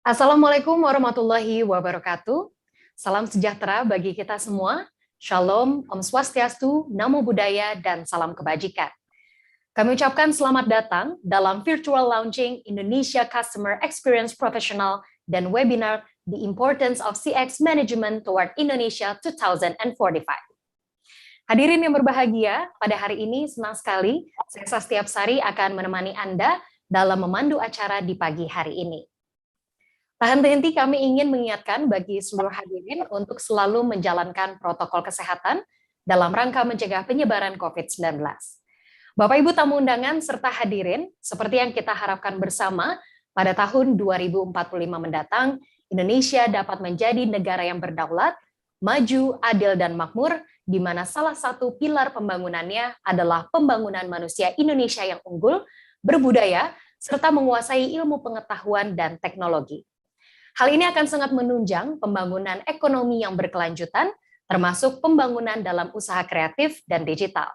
Assalamualaikum warahmatullahi wabarakatuh. Salam sejahtera bagi kita semua. Shalom, Om Swastiastu, Namo Buddhaya, dan salam kebajikan. Kami ucapkan selamat datang dalam virtual launching Indonesia Customer Experience Professional dan webinar The Importance of CX Management Toward Indonesia 2045. Hadirin yang berbahagia, pada hari ini senang sekali saya Setiap Sari akan menemani Anda dalam memandu acara di pagi hari ini. Tak henti-henti kami ingin mengingatkan bagi seluruh hadirin untuk selalu menjalankan protokol kesehatan dalam rangka mencegah penyebaran COVID-19. Bapak Ibu tamu undangan serta hadirin, seperti yang kita harapkan bersama, pada tahun 2045 mendatang, Indonesia dapat menjadi negara yang berdaulat, maju, adil, dan makmur, di mana salah satu pilar pembangunannya adalah pembangunan manusia Indonesia yang unggul, berbudaya, serta menguasai ilmu pengetahuan dan teknologi. Hal ini akan sangat menunjang pembangunan ekonomi yang berkelanjutan, termasuk pembangunan dalam usaha kreatif dan digital.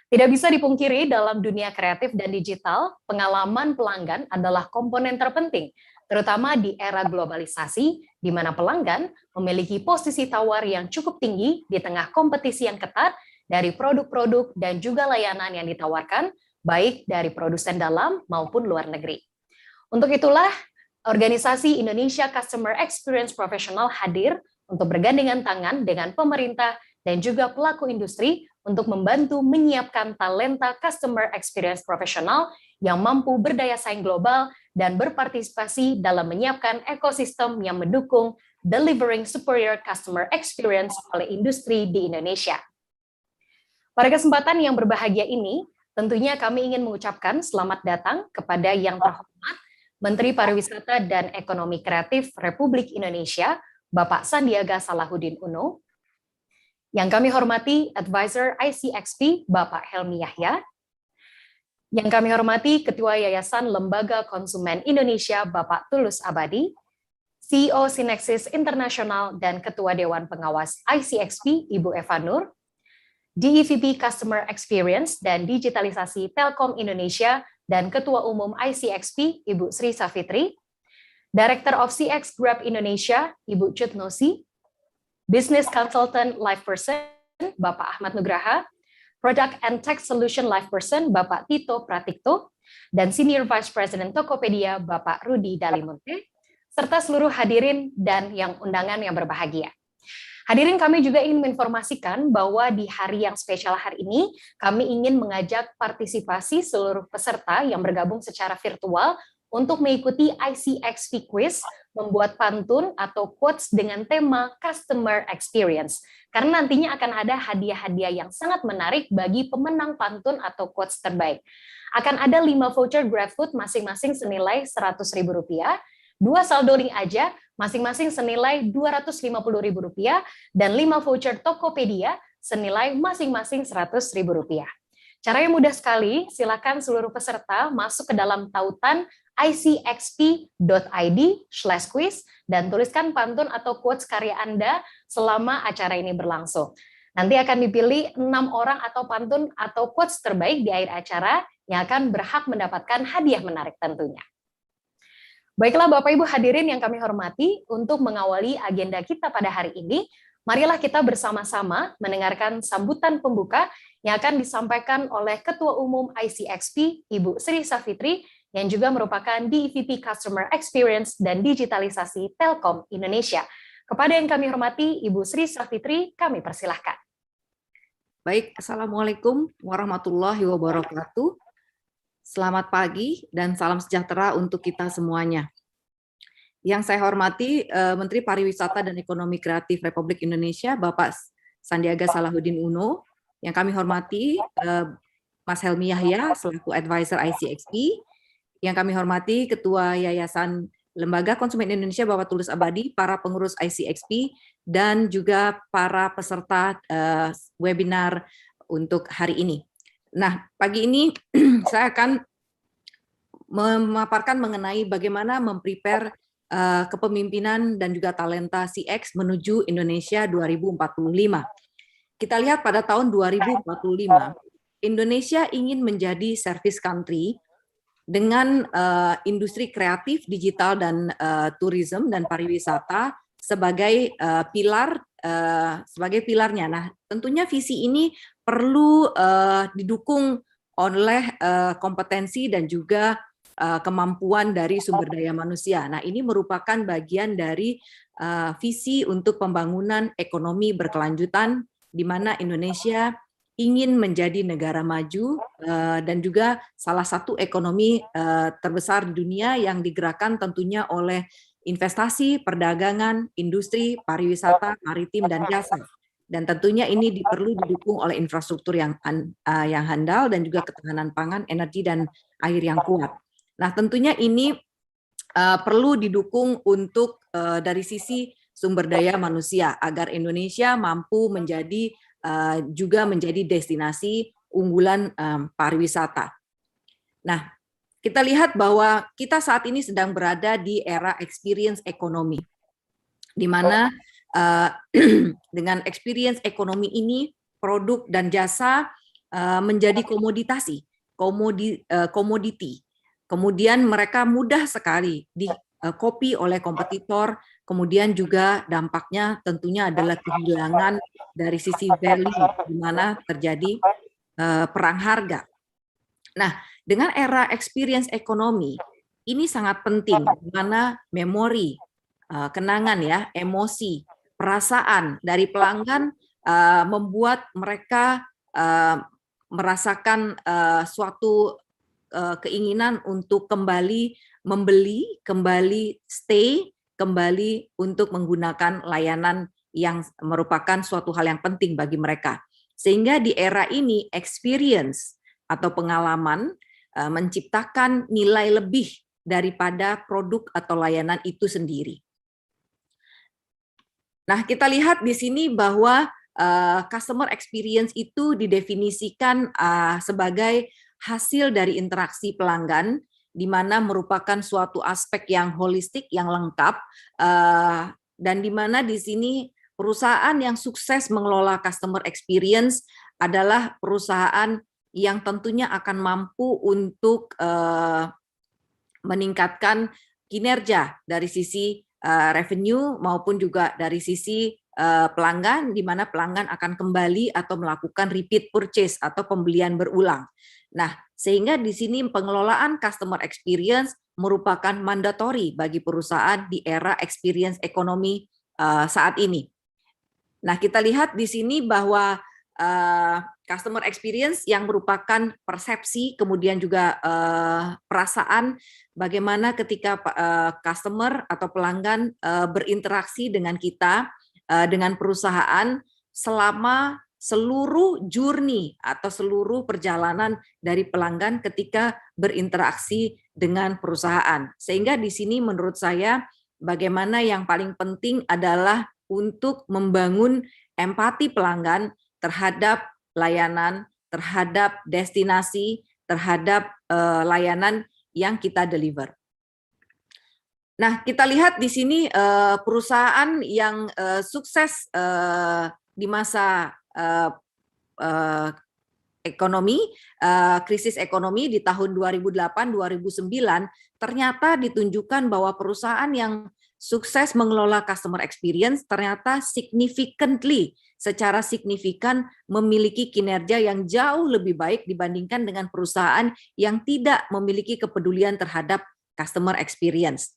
Tidak bisa dipungkiri dalam dunia kreatif dan digital, pengalaman pelanggan adalah komponen terpenting, terutama di era globalisasi, di mana pelanggan memiliki posisi tawar yang cukup tinggi di tengah kompetisi yang ketat dari produk-produk dan juga layanan yang ditawarkan, baik dari produsen dalam maupun luar negeri. Untuk itulah, organisasi Indonesia Customer Experience Professional hadir untuk bergandengan tangan dengan pemerintah dan juga pelaku industri untuk membantu menyiapkan talenta Customer Experience Professional yang mampu berdaya saing global dan berpartisipasi dalam menyiapkan ekosistem yang mendukung delivering superior customer experience oleh industri di Indonesia. Pada kesempatan yang berbahagia ini, tentunya kami ingin mengucapkan selamat datang kepada yang terhormat Menteri Pariwisata dan Ekonomi Kreatif Republik Indonesia, Bapak Sandiaga Salahuddin Uno, yang kami hormati Advisor ICXP, Bapak Helmi Yahya, yang kami hormati Ketua Yayasan Lembaga Konsumen Indonesia, Bapak Tulus Abadi, CEO Sinexis Internasional dan Ketua Dewan Pengawas ICXP, Ibu Eva Nur, DEVP Customer Experience dan Digitalisasi Telkom Indonesia, dan Ketua Umum ICXP, Ibu Sri Safitri, Director of CX Grab Indonesia, Ibu Cut Nosi, Business Consultant Life Person, Bapak Ahmad Nugraha, Product and Tech Solution Life Person, Bapak Tito Pratikto, dan Senior Vice President Tokopedia, Bapak Rudi Dalimunte, serta seluruh hadirin dan yang undangan yang berbahagia. Hadirin, kami juga ingin menginformasikan bahwa di hari yang spesial hari ini, kami ingin mengajak partisipasi seluruh peserta yang bergabung secara virtual untuk mengikuti ICXP Quiz, membuat pantun atau quotes dengan tema Customer Experience. Karena nantinya akan ada hadiah-hadiah yang sangat menarik bagi pemenang pantun atau quotes terbaik. Akan ada 5 voucher GrabFood masing-masing senilai Rp100.000, 2 saldo link aja masing-masing senilai Rp250.000, dan 5 voucher Tokopedia senilai masing-masing Rp100.000. Caranya mudah sekali, silakan seluruh peserta masuk ke dalam tautan icxp.id/quiz dan tuliskan pantun atau quotes karya Anda selama acara ini berlangsung. Nanti akan dipilih 6 orang atau pantun atau quotes terbaik di akhir acara yang akan berhak mendapatkan hadiah menarik tentunya. Baiklah Bapak Ibu hadirin yang kami hormati, untuk mengawali agenda kita pada hari ini, marilah kita bersama-sama mendengarkan sambutan pembuka yang akan disampaikan oleh Ketua Umum ICXP, Ibu Sri Safitri, yang juga merupakan DEVP Customer Experience dan Digitalisasi Telkom Indonesia. Kepada yang kami hormati, Ibu Sri Safitri, kami persilahkan. Baik, Assalamualaikum warahmatullahi wabarakatuh. Selamat pagi dan salam sejahtera untuk kita semuanya. Yang saya hormati Menteri Pariwisata dan Ekonomi Kreatif Republik Indonesia, Bapak Sandiaga Salahuddin Uno. Yang kami hormati Mas Helmi Yahya selaku Advisor ICXP. Yang kami hormati Ketua Yayasan Lembaga Konsumen Indonesia, Bapak Tulus Abadi, para pengurus ICXP, dan juga para peserta webinar untuk hari ini. Nah, pagi ini saya akan memaparkan mengenai bagaimana memprepare kepemimpinan dan juga talenta CX menuju Indonesia 2045. Kita lihat pada tahun 2045, Indonesia ingin menjadi service country dengan industri kreatif, digital, dan tourism dan pariwisata sebagai sebagai pilarnya. Nah, tentunya visi ini perlu didukung oleh kompetensi dan juga kemampuan dari sumber daya manusia. Nah, ini merupakan bagian dari visi untuk pembangunan ekonomi berkelanjutan, di mana Indonesia ingin menjadi negara maju dan juga salah satu ekonomi terbesar di dunia yang digerakkan tentunya oleh investasi, perdagangan, industri, pariwisata, maritim, dan jasa. Dan tentunya ini perlu didukung oleh infrastruktur yang handal dan juga ketahanan pangan, energi, dan air yang kuat. Nah, tentunya ini perlu didukung untuk dari sisi sumber daya manusia agar Indonesia mampu menjadi juga menjadi destinasi unggulan pariwisata. Nah, kita lihat bahwa kita saat ini sedang berada di era experience ekonomi, di mana dengan experience ekonomi ini produk dan jasa menjadi komoditasi, komoditi. Kemudian mereka mudah sekali di-copy oleh kompetitor, kemudian juga dampaknya tentunya adalah kehilangan dari sisi value, di mana terjadi perang harga. Nah, dengan era experience ekonomi, ini sangat penting, di mana memori, kenangan ya, emosi, perasaan dari pelanggan membuat mereka merasakan suatu keinginan untuk kembali membeli, kembali stay, kembali untuk menggunakan layanan yang merupakan suatu hal yang penting bagi mereka. Sehingga di era ini experience atau pengalaman menciptakan nilai lebih daripada produk atau layanan itu sendiri. Nah, kita lihat di sini bahwa customer experience itu didefinisikan sebagai hasil dari interaksi pelanggan, di mana merupakan suatu aspek yang holistik, yang lengkap, dan di mana di sini perusahaan yang sukses mengelola customer experience adalah perusahaan yang tentunya akan mampu untuk meningkatkan kinerja dari sisi revenue maupun juga dari sisi pelanggan, di mana pelanggan akan kembali atau melakukan repeat purchase atau pembelian berulang. Nah, sehingga di sini pengelolaan customer experience merupakan mandatori bagi perusahaan di era experience ekonomi saat ini. Nah, kita lihat di sini bahwa customer experience yang merupakan persepsi, kemudian juga perasaan bagaimana ketika customer atau pelanggan berinteraksi dengan kita, dengan perusahaan selama seluruh journey atau seluruh perjalanan dari pelanggan ketika berinteraksi dengan perusahaan. Sehingga di sini menurut saya bagaimana yang paling penting adalah untuk membangun empati pelanggan terhadap layanan, terhadap destinasi, terhadap layanan yang kita deliver. Nah, kita lihat di sini perusahaan yang sukses di masa ekonomi, krisis ekonomi di tahun 2008-2009, ternyata ditunjukkan bahwa perusahaan yang sukses mengelola customer experience ternyata secara signifikan memiliki kinerja yang jauh lebih baik dibandingkan dengan perusahaan yang tidak memiliki kepedulian terhadap customer experience.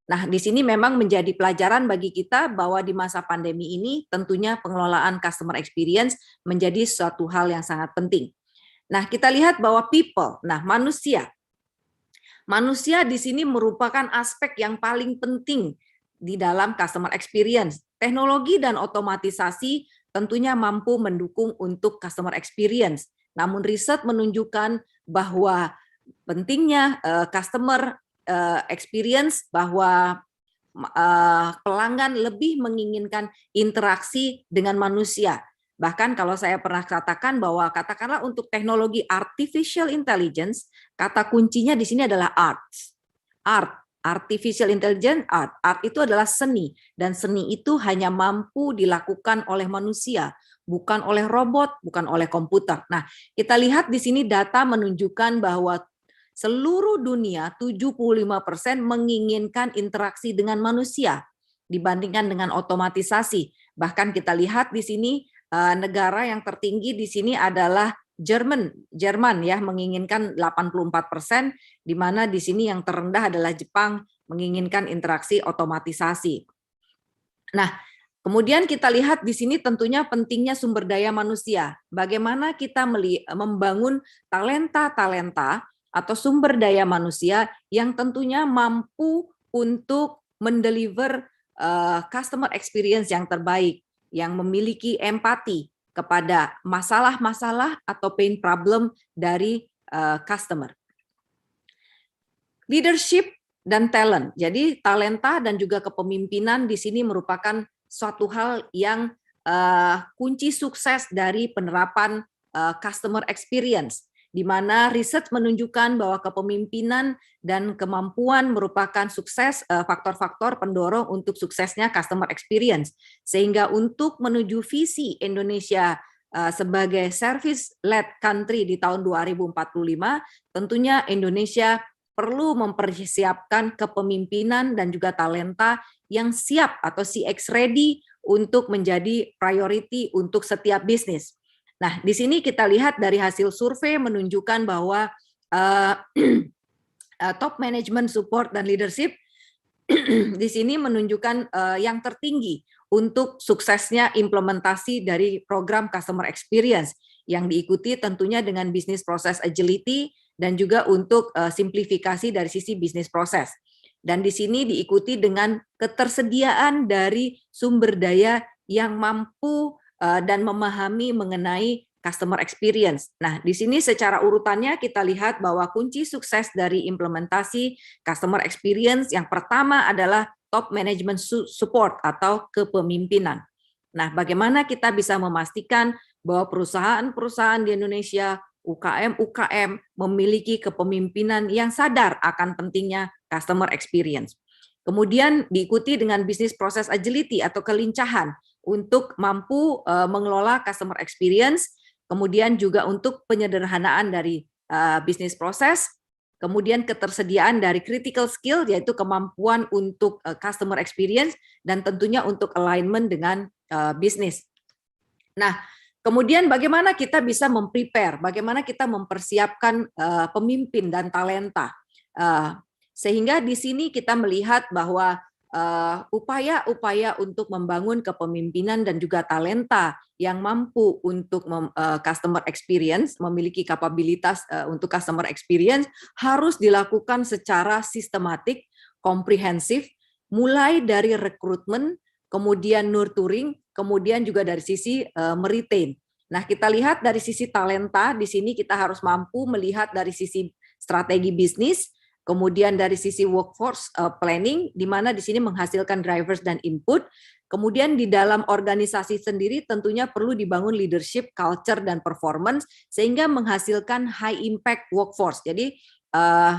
Nah, di sini memang menjadi pelajaran bagi kita bahwa di masa pandemi ini tentunya pengelolaan customer experience menjadi suatu hal yang sangat penting. Nah, kita lihat bahwa people, nah manusia. Manusia di sini merupakan aspek yang paling penting di dalam customer experience. Teknologi dan otomatisasi tentunya mampu mendukung untuk customer experience. Namun riset menunjukkan bahwa pentingnya customer experience, bahwa pelanggan lebih menginginkan interaksi dengan manusia. Bahkan kalau saya pernah katakan bahwa katakanlah untuk teknologi artificial intelligence, kata kuncinya di sini adalah art. Artificial intelligence, art. Art itu adalah seni, dan seni itu hanya mampu dilakukan oleh manusia, bukan oleh robot, bukan oleh komputer. Nah, kita lihat di sini data menunjukkan bahwa seluruh dunia 75% menginginkan interaksi dengan manusia dibandingkan dengan otomatisasi. Bahkan kita lihat di sini negara yang tertinggi di sini adalah Jerman ya, menginginkan 84%, di mana di sini yang terendah adalah Jepang menginginkan interaksi otomatisasi. Nah, kemudian kita lihat di sini tentunya pentingnya sumber daya manusia. Bagaimana kita membangun talenta-talenta atau sumber daya manusia yang tentunya mampu untuk mendeliver customer experience yang terbaik, yang memiliki empati kepada masalah-masalah atau pain problem dari customer. Leadership dan talent. Jadi talenta dan juga kepemimpinan di sini merupakan suatu hal yang kunci sukses dari penerapan customer experience, di mana riset menunjukkan bahwa kepemimpinan dan kemampuan merupakan sukses faktor-faktor pendorong untuk suksesnya customer experience. Sehingga untuk menuju visi Indonesia sebagai service-led country di tahun 2045, tentunya Indonesia perlu mempersiapkan kepemimpinan dan juga talenta yang siap atau CX ready untuk menjadi priority untuk setiap bisnis. Nah, di sini kita lihat dari hasil survei menunjukkan bahwa top management support dan leadership di sini menunjukkan yang tertinggi untuk suksesnya implementasi dari program customer experience yang diikuti tentunya dengan business process agility dan juga untuk simplifikasi dari sisi bisnis proses. Dan di sini diikuti dengan ketersediaan dari sumber daya yang mampu dan memahami mengenai customer experience. Nah, di sini secara urutannya kita lihat bahwa kunci sukses dari implementasi customer experience yang pertama adalah top management support atau kepemimpinan. Nah, bagaimana kita bisa memastikan bahwa perusahaan-perusahaan di Indonesia, UKM-UKM memiliki kepemimpinan yang sadar akan pentingnya customer experience. Kemudian diikuti dengan business process agility atau kelincahan untuk mampu mengelola customer experience, kemudian juga untuk penyederhanaan dari bisnis proses, kemudian ketersediaan dari critical skill yaitu kemampuan untuk customer experience dan tentunya untuk alignment dengan bisnis. Nah, kemudian bagaimana kita bisa memprepare, bagaimana kita mempersiapkan pemimpin dan talenta, sehingga di sini kita melihat bahwa upaya-upaya untuk membangun kepemimpinan dan juga talenta yang mampu untuk customer experience, memiliki kapabilitas untuk customer experience harus dilakukan secara sistematik, komprehensif, mulai dari rekrutmen, kemudian nurturing, kemudian juga dari sisi meretain. Nah, kita lihat dari sisi talenta, di sini kita harus mampu melihat dari sisi strategi bisnis, kemudian dari sisi workforce planning, di mana di sini menghasilkan drivers dan input. Kemudian di dalam organisasi sendiri tentunya perlu dibangun leadership, culture, dan performance, sehingga menghasilkan high impact workforce. Jadi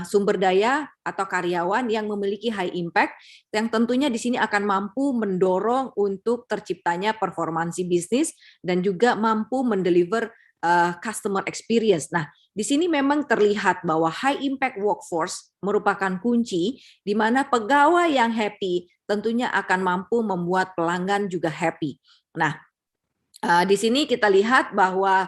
sumber daya atau karyawan yang memiliki high impact, yang tentunya di sini akan mampu mendorong untuk terciptanya performansi bisnis, dan juga mampu mendeliver customer experience. Nah, di sini memang terlihat bahwa high impact workforce merupakan kunci di mana pegawai yang happy tentunya akan mampu membuat pelanggan juga happy. Nah, di sini kita lihat bahwa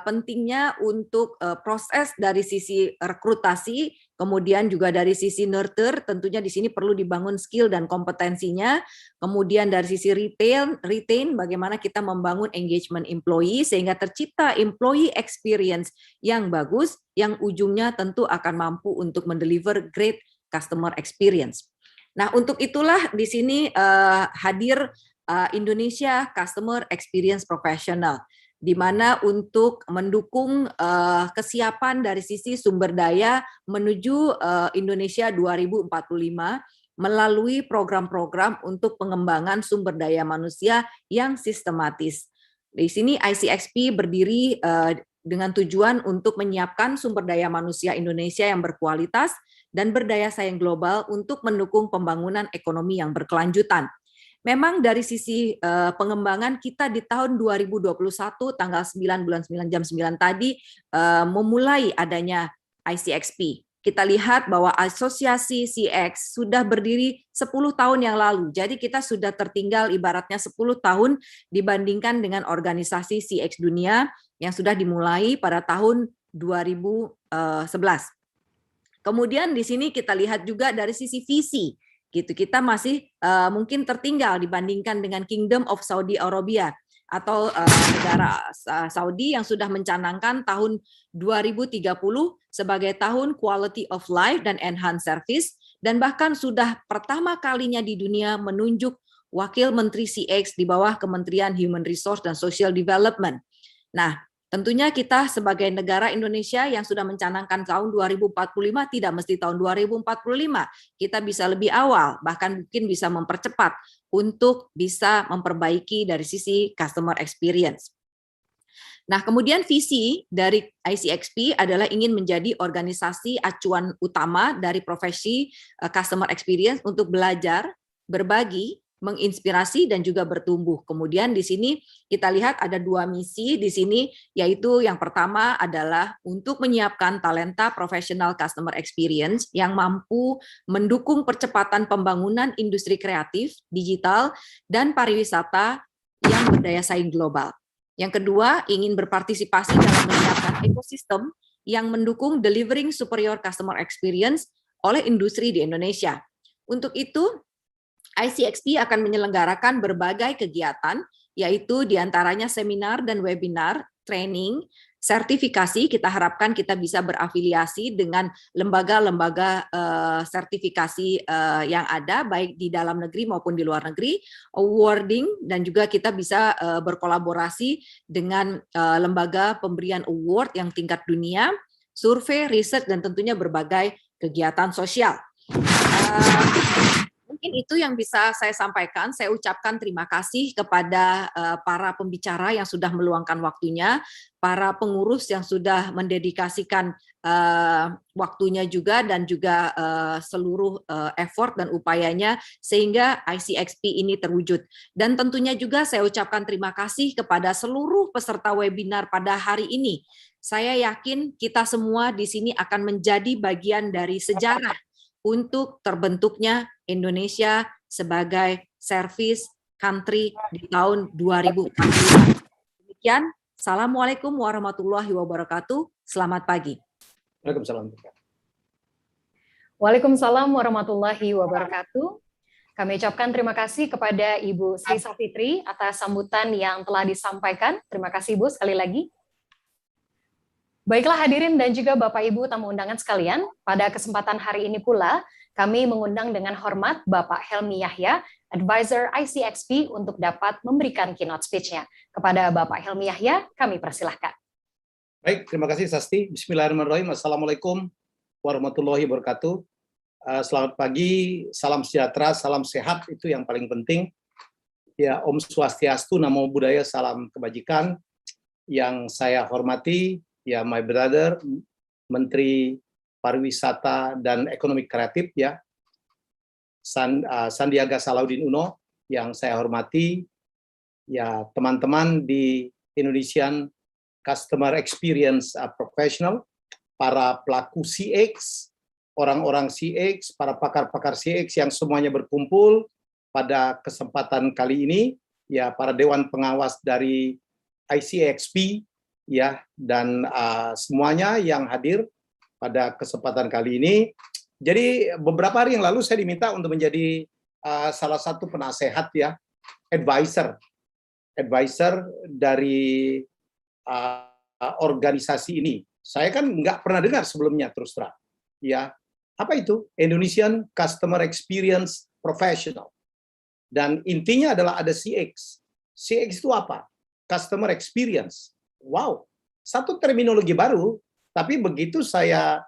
pentingnya untuk proses dari sisi rekrutasi, kemudian juga dari sisi nurture, tentunya di sini perlu dibangun skill dan kompetensinya. Kemudian dari sisi retain, bagaimana kita membangun engagement employee sehingga tercipta employee experience yang bagus, yang ujungnya tentu akan mampu untuk mendeliver great customer experience. Nah, untuk itulah di sini hadir Indonesia Customer Experience Professional, di mana untuk mendukung kesiapan dari sisi sumber daya menuju Indonesia 2045 melalui program-program untuk pengembangan sumber daya manusia yang sistematis. Di sini ICXP berdiri dengan tujuan untuk menyiapkan sumber daya manusia Indonesia yang berkualitas dan berdaya saing global untuk mendukung pembangunan ekonomi yang berkelanjutan. Memang dari sisi pengembangan kita di tahun 2021 tanggal 9 bulan 9 jam 9 tadi memulai adanya ICXP. kita lihat bahwa asosiasi CX sudah berdiri 10 tahun yang lalu. Jadi kita sudah tertinggal ibaratnya 10 tahun dibandingkan dengan organisasi CX dunia yang sudah dimulai pada tahun 2011. Kemudian di sini kita lihat juga dari sisi visi, gitu. Kita masih mungkin tertinggal dibandingkan dengan Kingdom of Saudi Arabia atau negara Saudi yang sudah mencanangkan tahun 2030 sebagai tahun quality of life dan enhanced service, dan bahkan sudah pertama kalinya di dunia menunjuk wakil menteri CX di bawah Kementerian Human Resource dan Social Development. Nah, tentunya kita sebagai negara Indonesia yang sudah mencanangkan tahun 2045 tidak mesti tahun 2045. Kita bisa lebih awal, bahkan mungkin bisa mempercepat untuk bisa memperbaiki dari sisi customer experience. Nah, kemudian visi dari ICXP adalah ingin menjadi organisasi acuan utama dari profesi customer experience untuk belajar, berbagi, menginspirasi dan juga bertumbuh. Kemudian di sini kita lihat ada 2 misi di sini, yaitu yang pertama adalah untuk menyiapkan talenta profesional customer experience yang mampu mendukung percepatan pembangunan industri kreatif, digital, dan pariwisata yang berdaya saing global. Yang kedua, ingin berpartisipasi dalam menyiapkan ekosistem yang mendukung delivering superior customer experience oleh industri di Indonesia. Untuk itu, ICXP akan menyelenggarakan berbagai kegiatan, yaitu diantaranya seminar dan webinar, training, sertifikasi. Kita harapkan kita bisa berafiliasi dengan lembaga-lembaga sertifikasi yang ada, baik di dalam negeri maupun di luar negeri, awarding, dan juga kita bisa berkolaborasi dengan lembaga pemberian award yang tingkat dunia, survei, riset, dan tentunya berbagai kegiatan sosial. Mungkin itu yang bisa saya sampaikan. Saya ucapkan terima kasih kepada para pembicara yang sudah meluangkan waktunya, para pengurus yang sudah mendedikasikan waktunya juga, dan juga seluruh effort dan upayanya sehingga ICXP ini terwujud. Dan tentunya juga saya ucapkan terima kasih kepada seluruh peserta webinar pada hari ini. Saya yakin kita semua di sini akan menjadi bagian dari sejarah untuk terbentuknya Indonesia sebagai service country di tahun 2045. Demikian, Assalamualaikum warahmatullahi wabarakatuh. Selamat pagi. Waalaikumsalam. Waalaikumsalam warahmatullahi wabarakatuh. Kami ucapkan terima kasih kepada Ibu Sri Safitri atas sambutan yang telah disampaikan. Terima kasih Ibu sekali lagi. Baiklah hadirin dan juga Bapak Ibu tamu undangan sekalian, pada kesempatan hari ini pula kami mengundang dengan hormat Bapak Helmi Yahya, Advisor ICXP, untuk dapat memberikan keynote speech-nya. Kepada Bapak Helmi Yahya, kami persilahkan. Baik, terima kasih Sasti. Bismillahirrahmanirrahim. Assalamualaikum warahmatullahi wabarakatuh. Selamat pagi, salam sejahtera, salam sehat, itu yang paling penting. Ya, Om Swastiastu, Namo Buddhaya, salam kebajikan. Yang saya hormati, ya my brother, Menteri Pariwisata dan Ekonomi Kreatif, ya Sandiaga Salahuddin Uno, yang saya hormati, ya teman-teman di Indonesian Customer Experience Professional, para pelaku CX, orang-orang CX, para pakar-pakar CX yang semuanya berkumpul pada kesempatan kali ini, ya para dewan pengawas dari ICXP, ya, dan semuanya yang hadir pada kesempatan kali ini. Jadi beberapa hari yang lalu saya diminta untuk menjadi salah satu penasehat, ya, advisor dari organisasi ini. Saya kan nggak pernah dengar sebelumnya, terus terang. Ya, apa itu? Indonesian Customer Experience Professional. Dan intinya adalah ada CX. CX itu apa? Customer Experience. Wow, satu terminologi baru, tapi begitu saya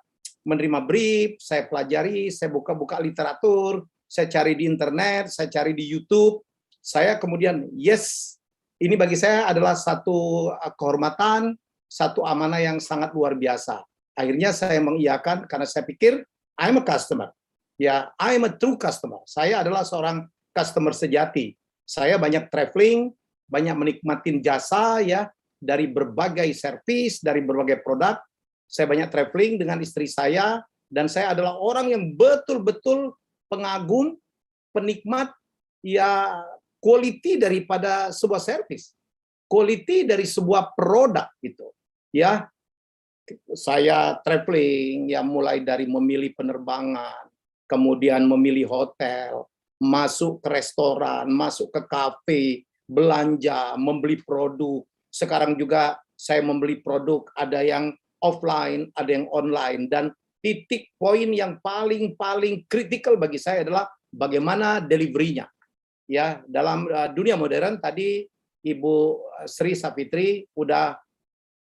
menerima brief, saya pelajari, saya buka-buka literatur, saya cari di internet, saya cari di YouTube, saya kemudian, yes, ini bagi saya adalah satu kehormatan, satu amanah yang sangat luar biasa. Akhirnya saya mengiyakan karena saya pikir, I'm a customer. Ya, I'm a true customer. Saya adalah seorang customer sejati. Saya banyak traveling, banyak menikmatin jasa, ya, dari berbagai servis, dari berbagai produk. Saya banyak traveling dengan istri saya, Dan saya adalah orang yang betul-betul pengagum, penikmat, ya quality daripada sebuah service, quality dari sebuah produk gitu. Ya, saya traveling, ya mulai dari memilih penerbangan, kemudian memilih hotel, masuk ke restoran, masuk ke kafe, belanja, membeli produk. Sekarang juga saya membeli produk, ada yang offline, ada yang online. Dan titik poin yang paling kritikal bagi saya adalah bagaimana delivery-nya. Ya, dalam dunia modern tadi Ibu Sri Savitri udah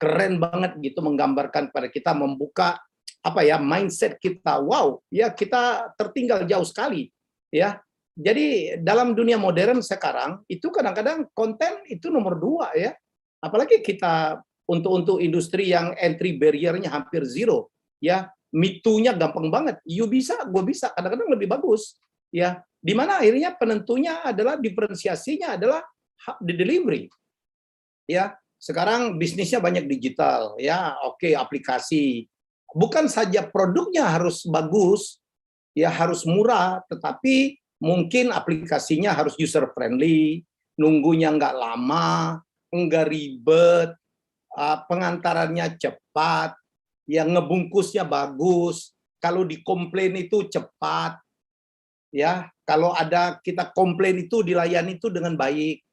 keren banget gitu menggambarkan pada kita, membuka apa ya mindset kita. Wow, ya kita tertinggal jauh sekali ya. Jadi dalam dunia modern sekarang itu kadang-kadang konten itu nomor 2 ya. Apalagi kita untuk industri yang entry barrier-nya hampir zero ya. Mitunya gampang banget. You bisa, gue bisa. Kadang-kadang lebih bagus ya. Dimana akhirnya penentunya adalah diferensiasinya adalah the delivery ya. Sekarang bisnisnya banyak digital, ya oke, aplikasi. Bukan saja produknya harus bagus, ya harus murah, tetapi mungkin aplikasinya harus user friendly, nunggunya nggak lama, nggak ribet, pengantarannya cepat, yang ngebungkusnya bagus, kalau dikomplain itu cepat, ya kalau ada kita komplain itu dilayani itu dengan baik,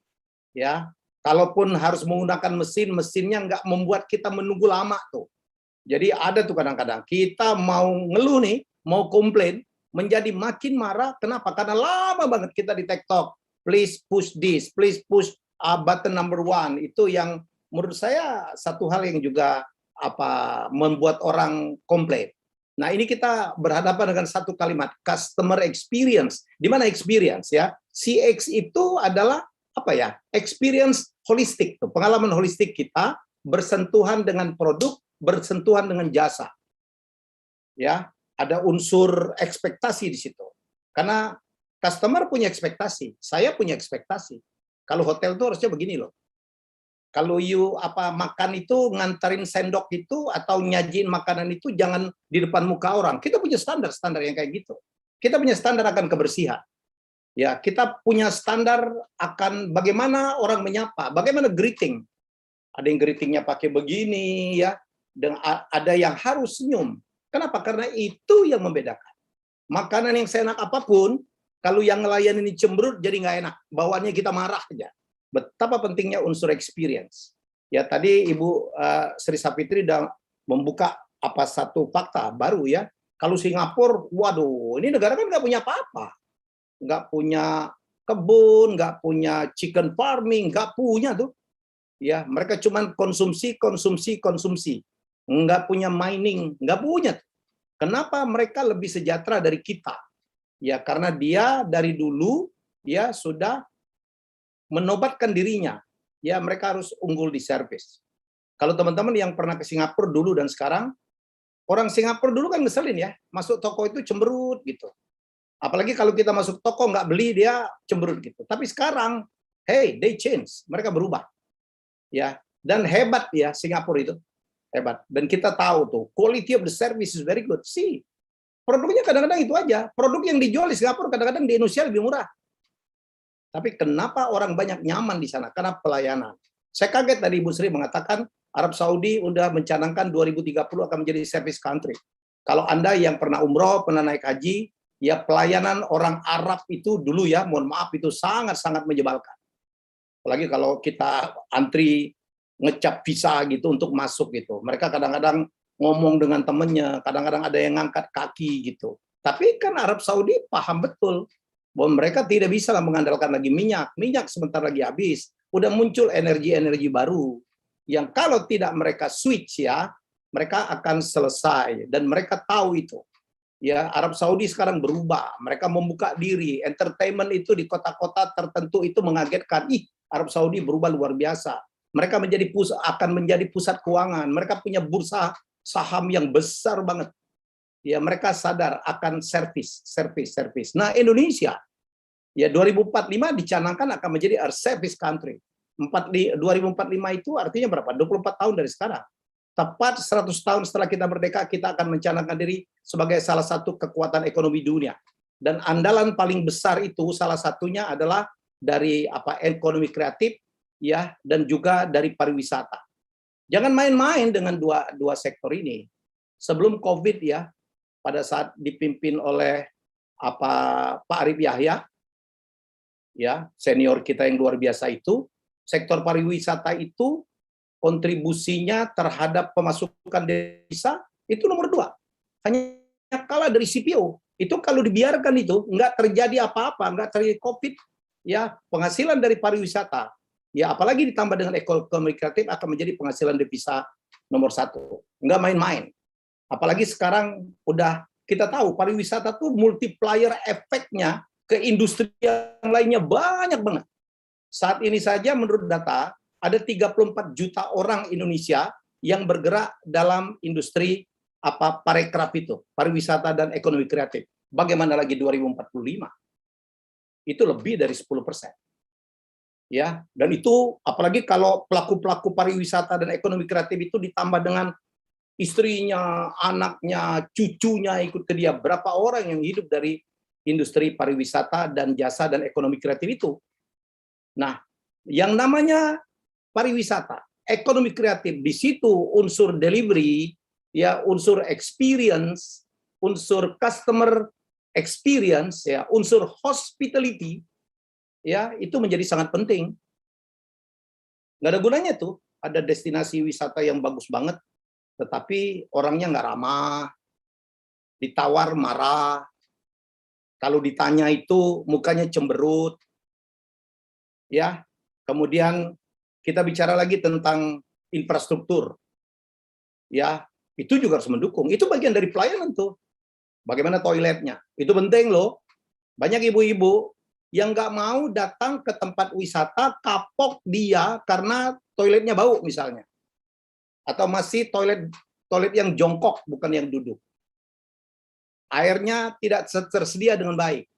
ya. Kalaupun harus menggunakan mesin, mesinnya nggak membuat kita menunggu lama tuh. Jadi ada tuh kadang-kadang kita mau ngeluh nih, mau komplain, menjadi makin marah. Kenapa? Karena lama banget kita di TikTok. Please push this, please push button number 1. Itu yang menurut saya satu hal yang juga membuat orang komplain. Nah ini kita berhadapan dengan satu kalimat, customer experience. Di mana experience ya? CX itu adalah apa ya, experience holistik, pengalaman holistik kita bersentuhan dengan produk, bersentuhan dengan jasa. Ya, ada unsur ekspektasi di situ. Karena customer punya ekspektasi, saya punya ekspektasi. Kalau hotel itu harusnya begini loh. Kalau makan itu nganterin sendok itu atau nyajiin makanan itu jangan di depan muka orang. Kita punya standar yang kayak gitu. Kita punya standar akan kebersihan. Ya, kita punya standar akan bagaimana orang menyapa, bagaimana greeting. Ada yang greetingnya pakai begini, ya, dan ada yang harus senyum. Kenapa? Karena itu yang membedakan. Makanan yang seenak apapun, kalau yang nelayan ini cemberut jadi nggak enak, bawaannya kita marah aja. Betapa pentingnya unsur experience. Ya, tadi Ibu Sri Savitri sudah membuka satu fakta baru ya. Kalau Singapura, waduh, ini negara kan nggak punya apa-apa. Nggak punya kebun, nggak punya chicken farming, nggak punya tuh. Ya, mereka cuman konsumsi, nggak punya mining, nggak punya. Kenapa mereka lebih sejahtera dari kita? Ya, karena dia dari dulu ya sudah menobatkan dirinya. Ya, mereka harus unggul di service. Kalau teman-teman yang pernah ke Singapura dulu dan sekarang, orang Singapura dulu kan ngeselin ya, masuk toko itu cemberut gitu. Apalagi kalau kita masuk toko nggak beli, dia cemberut gitu. Tapi sekarang, hey, they change, mereka berubah, ya. Dan hebat ya Singapura itu, hebat. Dan kita tahu tuh, quality of the service is very good. See, produknya kadang-kadang itu aja. Produk yang dijual di Singapura kadang-kadang di Indonesia lebih murah. Tapi kenapa orang banyak nyaman di sana? Karena pelayanan. Saya kaget tadi Ibu Sri mengatakan Arab Saudi udah mencanangkan 2030 akan menjadi service country. Kalau Anda yang pernah umroh, pernah naik haji, ya pelayanan orang Arab itu dulu ya, mohon maaf itu sangat-sangat menyebalkan. Apalagi kalau kita antri ngecap visa gitu untuk masuk gitu. Mereka kadang-kadang ngomong dengan temennya, kadang-kadang ada yang ngangkat kaki gitu. Tapi kan Arab Saudi paham betul bahwa mereka tidak bisa mengandalkan lagi minyak. Minyak sebentar lagi habis. Udah muncul energi-energi baru yang kalau tidak mereka switch ya, mereka akan selesai dan mereka tahu itu. Ya, Arab Saudi sekarang berubah. Mereka membuka diri. Entertainment itu di kota-kota tertentu itu mengagetkan. Arab Saudi berubah luar biasa. Mereka akan menjadi pusat keuangan. Mereka punya bursa saham yang besar banget. Ya, mereka sadar akan service. Nah, Indonesia ya 2045 dicanangkan akan menjadi a service country. 2045 itu artinya berapa? 24 tahun dari sekarang. tepat 100 tahun setelah kita merdeka, kita akan mencanangkan diri sebagai salah satu kekuatan ekonomi dunia. Dan andalan paling besar itu salah satunya adalah dari ekonomi kreatif, ya, dan juga dari pariwisata. Jangan main-main dengan dua sektor ini. Sebelum COVID, ya, pada saat dipimpin oleh Pak Arif Yahya, ya, senior kita yang luar biasa itu, sektor pariwisata itu kontribusinya terhadap pemasukan desa itu nomor 2. Hanya kalah dari CPO. Itu kalau dibiarkan itu nggak terjadi apa-apa, nggak terjadi COVID, ya, penghasilan dari pariwisata, ya, apalagi ditambah dengan ekonomi kreatif akan menjadi penghasilan devisa nomor 1. Nggak main-main. Apalagi sekarang udah kita tahu pariwisata tuh multiplier efeknya ke industri yang lainnya banyak banget. Saat ini saja menurut data ada 34 juta orang Indonesia yang bergerak dalam industri parekraf itu, pariwisata dan ekonomi kreatif. Bagaimana lagi 2045? Itu lebih dari 10%. Ya, dan itu apalagi kalau pelaku-pelaku pariwisata dan ekonomi kreatif itu ditambah dengan istrinya, anaknya, cucunya ikut ke dia. Berapa orang yang hidup dari industri pariwisata dan jasa dan ekonomi kreatif itu? Nah, yang namanya pariwisata, ekonomi kreatif, di situ unsur delivery, ya, unsur experience, unsur customer experience, ya, unsur hospitality, ya, itu menjadi sangat penting. Nggak ada gunanya tuh ada destinasi wisata yang bagus banget, tetapi orangnya nggak ramah, ditawar marah, kalau ditanya itu mukanya cemberut, ya. Kemudian kita bicara lagi tentang infrastruktur, ya, itu juga harus mendukung. Itu bagian dari pelayanan tuh. Bagaimana toiletnya? Itu penting loh. Banyak ibu-ibu yang nggak mau datang ke tempat wisata, kapok dia karena toiletnya bau misalnya. Atau masih toilet yang jongkok, bukan yang duduk. Airnya tidak tersedia dengan baik.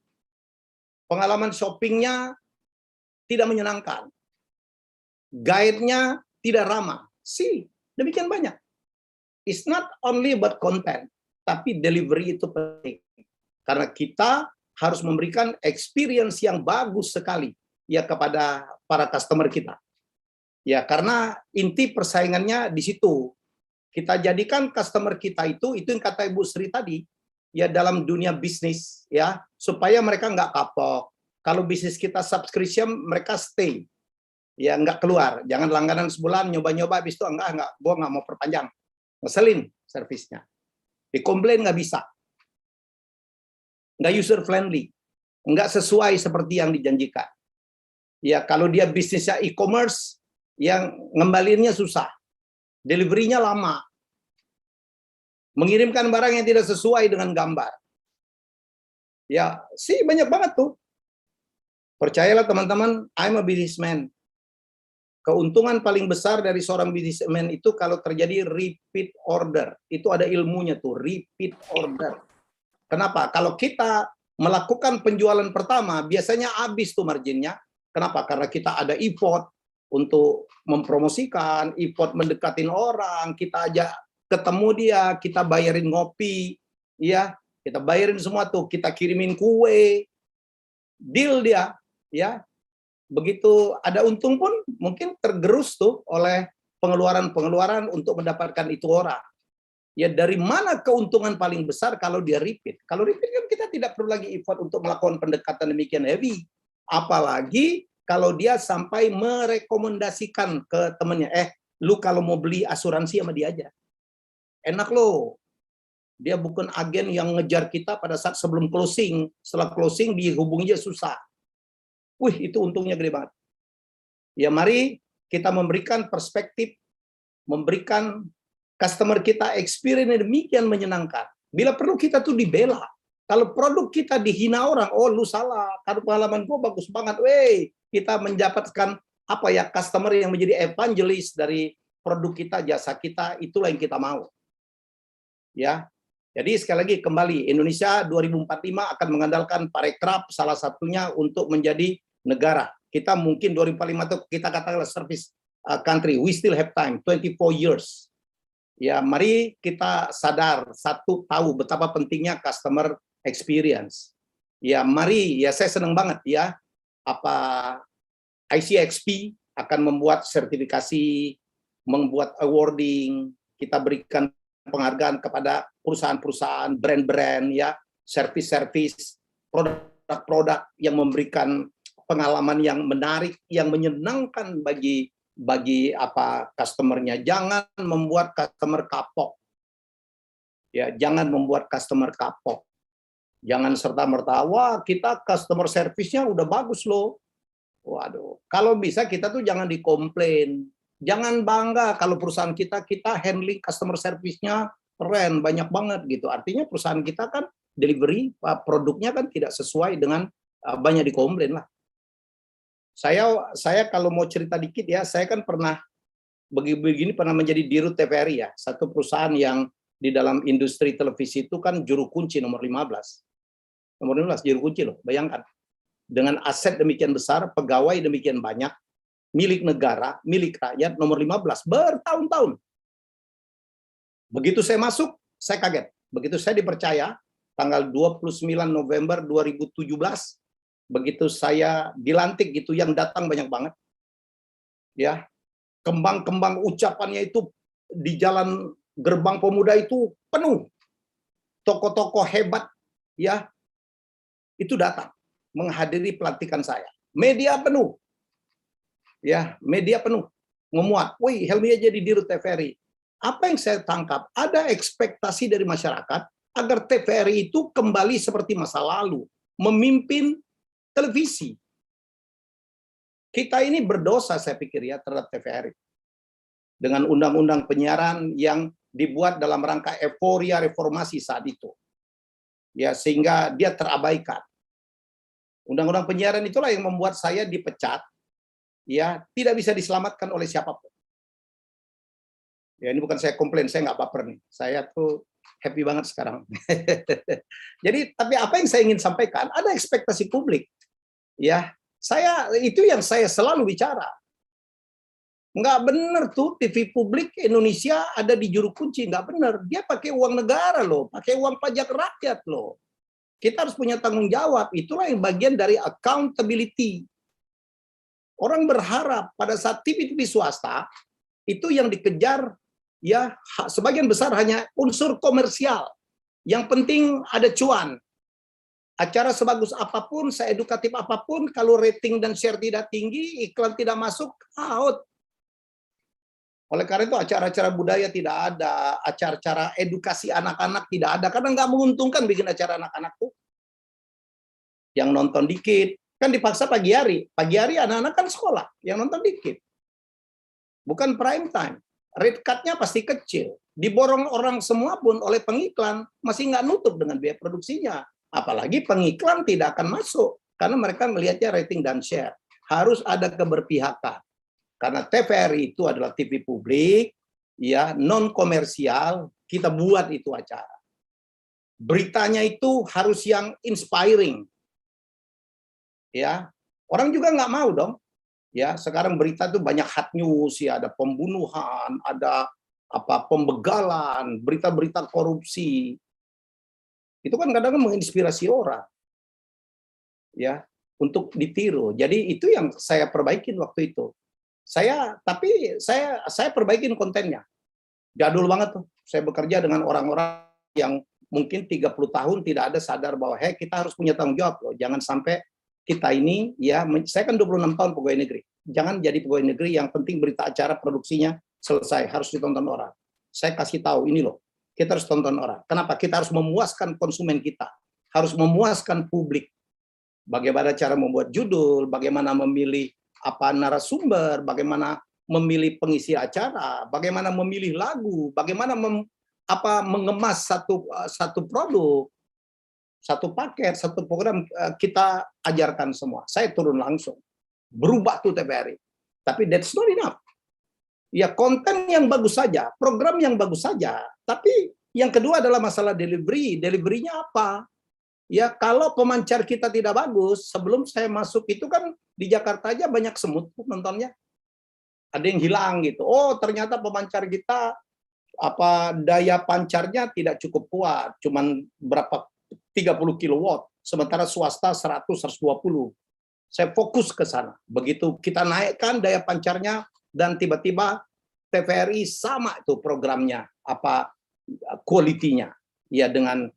Pengalaman shoppingnya tidak menyenangkan. Guide-nya tidak ramah. Demikian banyak. It's not only about content, tapi delivery itu penting. Karena kita harus memberikan experience yang bagus sekali, ya, kepada para customer kita. Ya, karena inti persaingannya di situ. Kita jadikan customer kita itu yang kata Ibu Sri tadi, ya, dalam dunia bisnis, ya, supaya mereka nggak kapok. Kalau bisnis kita subscription, mereka stay. Ya, nggak keluar. Jangan langganan sebulan, nyoba-nyoba, habis itu enggak, gua nggak mau perpanjang. Ngeselin servisnya. Dikomplain nggak bisa. Nggak user friendly. Nggak sesuai seperti yang dijanjikan. Ya, kalau dia bisnisnya e-commerce, yang ngembalinnya susah. Delivery-nya lama. Mengirimkan barang yang tidak sesuai dengan gambar. Ya, banyak banget tuh. Percayalah teman-teman, I'm a businessman. Keuntungan paling besar dari seorang businessman itu kalau terjadi repeat order. Itu ada ilmunya tuh, repeat order. Kenapa? Kalau kita melakukan penjualan pertama, biasanya habis tuh marginnya. Kenapa? Karena kita ada effort untuk mempromosikan, effort mendekatin orang, kita ajak ketemu dia, kita bayarin ngopi, ya, kita bayarin semua tuh, kita kirimin kue, deal dia, ya. Begitu ada untung pun mungkin tergerus tuh oleh pengeluaran-pengeluaran untuk mendapatkan itu orang. Ya, dari mana keuntungan paling besar kalau dia repeat? Kalau repeat kan kita tidak perlu lagi effort untuk melakukan pendekatan demikian heavy. Apalagi kalau dia sampai merekomendasikan ke temennya, lu kalau mau beli asuransi sama dia aja. Enak loh. Dia bukan agen yang ngejar kita pada saat sebelum closing. Setelah closing dihubungi aja susah. Wih, itu untungnya gede banget. Ya, mari kita memberikan perspektif, memberikan customer kita experience yang demikian menyenangkan. Bila perlu kita tuh dibela. Kalau produk kita dihina orang, oh lu salah, karena pengalaman gua bagus banget. Kita mendapatkan customer yang menjadi evangelis dari produk kita, jasa kita, itulah yang kita mau. Ya. Jadi sekali lagi kembali, Indonesia 2045 akan mengandalkan parekraf salah satunya untuk menjadi negara. Kita mungkin 2045 itu kita katakanlah service country, we still have time, 24 years. Ya, mari kita sadar, satu, tahu betapa pentingnya customer experience. Ya, mari, ya saya senang banget ya, apa ICXP akan membuat sertifikasi, membuat awarding, kita berikan penghargaan kepada perusahaan-perusahaan, brand-brand ya, service-service, produk-produk yang memberikan pengalaman yang menarik, yang menyenangkan bagi customernya. Jangan membuat customer kapok. Ya, jangan membuat customer kapok. Jangan serta-merta, wah kita customer service-nya udah bagus loh. Waduh, kalau bisa kita tuh jangan dikomplain. Jangan bangga kalau perusahaan kita handling customer service-nya keren, banyak banget gitu. Artinya perusahaan kita kan delivery produknya kan tidak sesuai dengan banyak dikomplain lah. Saya kalau mau cerita dikit ya, saya kan pernah begini pernah menjadi dirut TVRI ya, satu perusahaan yang di dalam industri televisi itu kan juru kunci nomor 15. Nomor 15 juru kunci loh, bayangkan. Dengan aset demikian besar, pegawai demikian banyak, milik negara, milik rakyat, nomor 15 bertahun-tahun. Begitu saya masuk, saya kaget. Begitu saya dipercaya tanggal 29 November 2017, begitu saya dilantik gitu, yang datang banyak banget. Ya, kembang-kembang ucapannya itu di jalan Gerbang Pemuda itu penuh. Tokoh-tokoh hebat ya itu datang menghadiri pelantikan saya. Media penuh. Ya, media penuh. Memuat, "Wih, Helmi jadi dirut TVRI." Apa yang saya tangkap? Ada ekspektasi dari masyarakat agar TVRI itu kembali seperti masa lalu, memimpin televisi. Kita ini berdosa saya pikir ya terhadap TVRI. Dengan undang-undang penyiaran yang dibuat dalam rangka euforia reformasi saat itu. Ya, sehingga dia terabaikan. Undang-undang penyiaran itulah yang membuat saya dipecat, ya, tidak bisa diselamatkan oleh siapapun. Ya, ini bukan saya komplain, saya nggak baper nih. Saya tuh happy banget sekarang. Jadi, tapi apa yang saya ingin sampaikan, ada ekspektasi publik. Ya, itu yang saya selalu bicara. Nggak benar tuh TV publik Indonesia ada di juru kunci, nggak benar. Dia pakai uang negara loh, pakai uang pajak rakyat loh. Kita harus punya tanggung jawab. Itulah yang bagian dari accountability. Orang berharap pada saat TV-TV swasta itu yang dikejar ya sebagian besar hanya unsur komersial. Yang penting ada cuan. Acara sebagus apapun, seedukatif apapun, kalau rating dan share tidak tinggi, iklan tidak masuk, out. Oleh karena itu acara-acara budaya tidak ada, acara-acara edukasi anak-anak tidak ada, karena nggak menguntungkan bikin acara anak-anak tuh. Yang nonton dikit, kan dipaksa pagi hari. Pagi hari anak-anak kan sekolah, yang nonton dikit. Bukan prime time. Rate cut-nya pasti kecil. Diborong orang semua pun oleh pengiklan, masih nggak nutup dengan biaya produksinya. Apalagi pengiklan tidak akan masuk, karena mereka melihatnya rating dan share. Harus ada keberpihakan. Karena TVRI itu adalah TV publik, ya non komersial, kita buat itu acara. Beritanya itu harus yang inspiring, ya. Orang juga nggak mau dong, ya. Sekarang berita itu banyak hard news, ya ada pembunuhan, ada pembegalan, berita-berita korupsi. Itu kan kadang menginspirasi orang, ya, untuk ditiru. Jadi itu yang saya perbaikin waktu itu. Tapi saya perbaikin kontennya. Jadul banget tuh. Saya bekerja dengan orang-orang yang mungkin 30 tahun tidak ada sadar bahwa kita harus punya tanggung jawab loh. Jangan sampai kita ini ya, saya kan 26 tahun pegawai negeri. Jangan jadi pegawai negeri yang penting berita acara produksinya selesai, harus ditonton orang. Saya kasih tahu ini loh. Kita harus tonton orang. Kenapa? Kita harus memuaskan konsumen kita. Harus memuaskan publik. Bagaimana cara membuat judul, bagaimana memilih narasumber, bagaimana memilih pengisi acara, bagaimana memilih lagu, bagaimana mengemas satu produk, satu paket, satu program, kita ajarkan semua. Saya turun langsung. Berubah tuh TVRI. Tapi that's not enough. Ya konten yang bagus saja, program yang bagus saja, tapi yang kedua adalah masalah delivery. Deliverynya apa? Ya kalau pemancar kita tidak bagus, sebelum saya masuk itu kan di Jakarta aja banyak semut nontonnya. Ada yang hilang gitu. Oh ternyata pemancar kita daya pancarnya tidak cukup kuat, cuman berapa 30 kilowatt, sementara swasta 100-120. Saya fokus ke sana. Begitu kita naikkan daya pancarnya dan tiba-tiba TVRI sama itu programnya, kualitinya ya dengan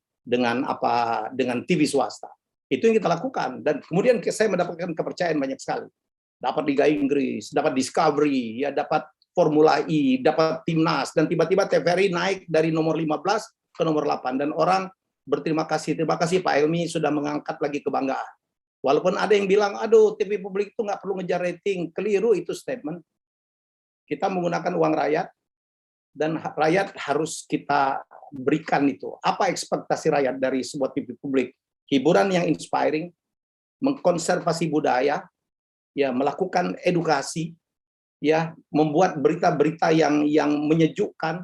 TV swasta. Itu yang kita lakukan dan kemudian saya mendapatkan kepercayaan banyak sekali. Dapat Liga Inggris, dapat Discovery, ya dapat Formula E, dapat Timnas, dan tiba-tiba TVRI naik dari nomor 15 ke nomor 8 dan orang berterima kasih Pak Helmi sudah mengangkat lagi kebanggaan. Walaupun ada yang bilang, aduh TV publik itu nggak perlu ngejar rating, keliru itu statement. Kita menggunakan uang rakyat dan rakyat harus kita berikan itu. Apa ekspektasi rakyat dari sebuah TV publik? Hiburan yang inspiring, mengkonservasi budaya, ya melakukan edukasi, ya membuat berita-berita yang menyejukkan,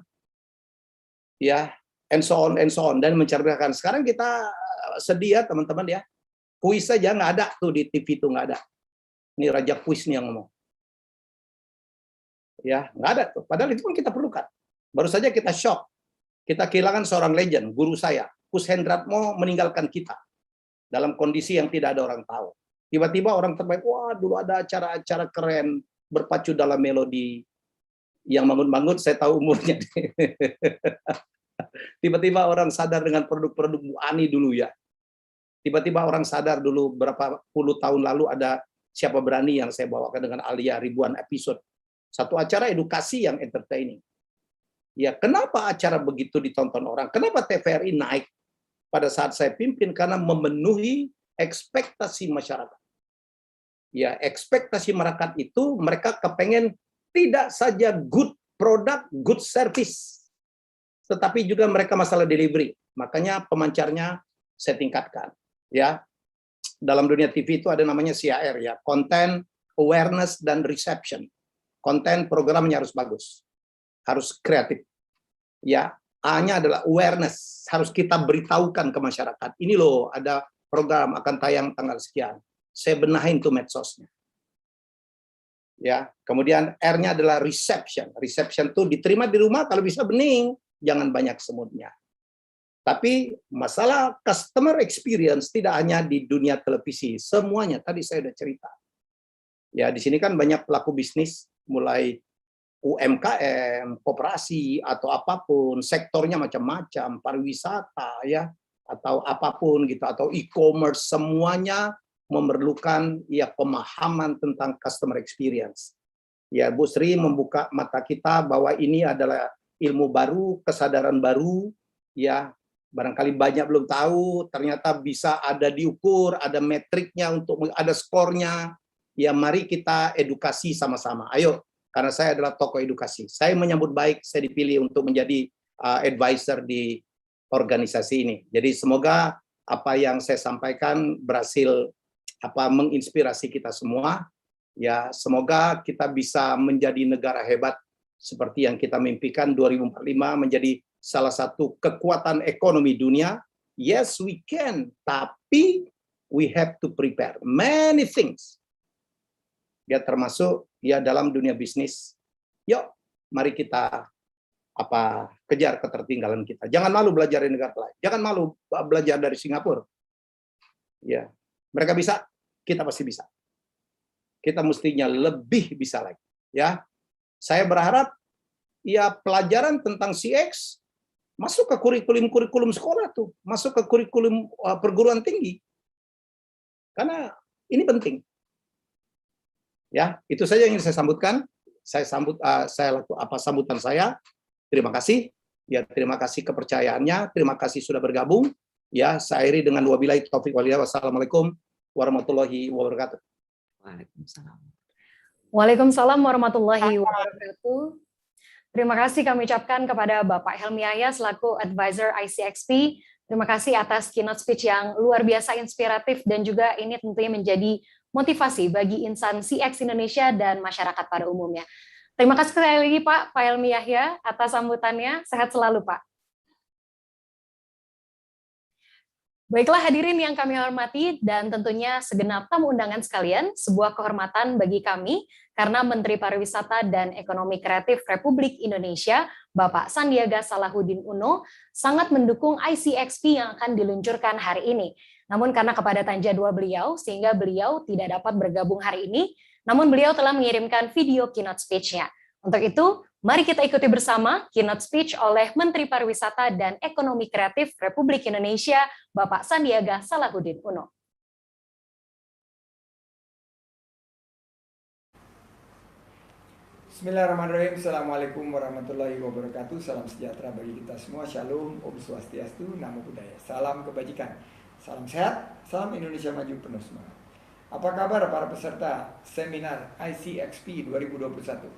ya and so on dan mencerdaskan. Sekarang kita sedih ya teman-teman ya, kuis saja nggak ada tuh di TV itu, nggak ada. Ini Raja Kuis nih yang ngomong. Ya nggak ada tuh. Padahal itu pun kita perlukan. Baru saja kita shock, kita kehilangan seorang legend, guru saya, Kus Hendratmo meninggalkan kita dalam kondisi yang tidak ada orang tahu. Tiba-tiba orang terbaik, wah dulu ada acara-acara keren berpacu dalam melodi. Yang bangun-bangun saya tahu umurnya. Tiba-tiba orang sadar dengan produk-produk Bu Ani dulu ya. Tiba-tiba orang sadar dulu berapa puluh tahun lalu ada Siapa Berani yang saya bawakan dengan Alia ribuan episode. Satu acara edukasi yang entertaining. Ya, kenapa acara begitu ditonton orang? Kenapa TVRI naik pada saat saya pimpin? Karena memenuhi ekspektasi masyarakat. Ya, ekspektasi masyarakat itu mereka kepengen tidak saja good product, good service, tetapi juga mereka masalah delivery. Makanya pemancarnya saya tingkatkan. Ya, dalam dunia TV itu ada namanya CAR ya, content, awareness dan reception. Konten programnya harus bagus, harus kreatif. Ya, A-nya adalah awareness, harus kita beritahukan ke masyarakat. Ini loh ada program akan tayang tanggal sekian. Saya benahin tuh medsosnya. Ya, kemudian R-nya adalah reception. Reception tuh diterima di rumah kalau bisa bening, jangan banyak semutnya. Tapi masalah customer experience tidak hanya di dunia televisi, semuanya tadi saya udah cerita. Ya, di sini kan banyak pelaku bisnis, mulai UMKM, koperasi atau apapun, sektornya macam-macam, pariwisata ya, atau apapun gitu, atau e-commerce, semuanya memerlukan ya pemahaman tentang customer experience. Ya, Bu Sri membuka mata kita bahwa ini adalah ilmu baru, kesadaran baru, ya barangkali banyak belum tahu, ternyata bisa ada diukur, ada metriknya untuk ada skornya. Ya mari kita edukasi sama-sama. Ayo, karena saya adalah tokoh edukasi. Saya menyambut baik saya dipilih untuk menjadi advisor di organisasi ini. Jadi semoga apa yang saya sampaikan berhasil menginspirasi kita semua. Ya, semoga kita bisa menjadi negara hebat seperti yang kita mimpikan 2045 menjadi salah satu kekuatan ekonomi dunia. Yes, we can, tapi we have to prepare many things. Ya termasuk ya dalam dunia bisnis. Yuk, mari kita kejar ketertinggalan kita. Jangan malu belajar dari negara lain. Jangan malu belajar dari Singapura. Ya, mereka bisa, kita pasti bisa. Kita mestinya lebih bisa lagi. Ya, saya berharap ya pelajaran tentang CX masuk ke kurikulum sekolah tuh, masuk ke kurikulum perguruan tinggi. Karena ini penting. Ya, itu saja yang ingin saya sambutkan. Saya sambut sambutan saya. Terima kasih. Ya, terima kasih kepercayaannya. Terima kasih sudah bergabung. Ya, saya akhiri dengan wabillahi taufik wal hidayah. Wassalamualaikum warahmatullahi wabarakatuh. Waalaikumsalam. Waalaikumsalam warahmatullahi wabarakatuh. Terima kasih kami ucapkan kepada Bapak Helmi Yahya selaku Advisor ICXP. Terima kasih atas keynote speech yang luar biasa inspiratif dan juga ini tentunya menjadi motivasi bagi insan CX Indonesia dan masyarakat pada umumnya. Terima kasih sekali lagi Pak Helmi Yahya atas sambutannya. Sehat selalu Pak. Baiklah hadirin yang kami hormati dan tentunya segenap tamu undangan sekalian, sebuah kehormatan bagi kami karena Menteri Pariwisata dan Ekonomi Kreatif Republik Indonesia, Bapak Sandiaga Salahuddin Uno, sangat mendukung ICXP yang akan diluncurkan hari ini. Namun karena kepadatan jadwal beliau, sehingga beliau tidak dapat bergabung hari ini, namun beliau telah mengirimkan video keynote speech-nya. Untuk itu, mari kita ikuti bersama keynote speech oleh Menteri Pariwisata dan Ekonomi Kreatif Republik Indonesia, Bapak Sandiaga Salahuddin Uno. Bismillahirrahmanirrahim. Assalamualaikum warahmatullahi wabarakatuh. Salam sejahtera bagi kita semua. Shalom, Om Swastiastu, Namo Buddhaya. Salam kebajikan, salam sehat, salam Indonesia maju penuh semangat. Apa kabar para peserta seminar ICXP 2021?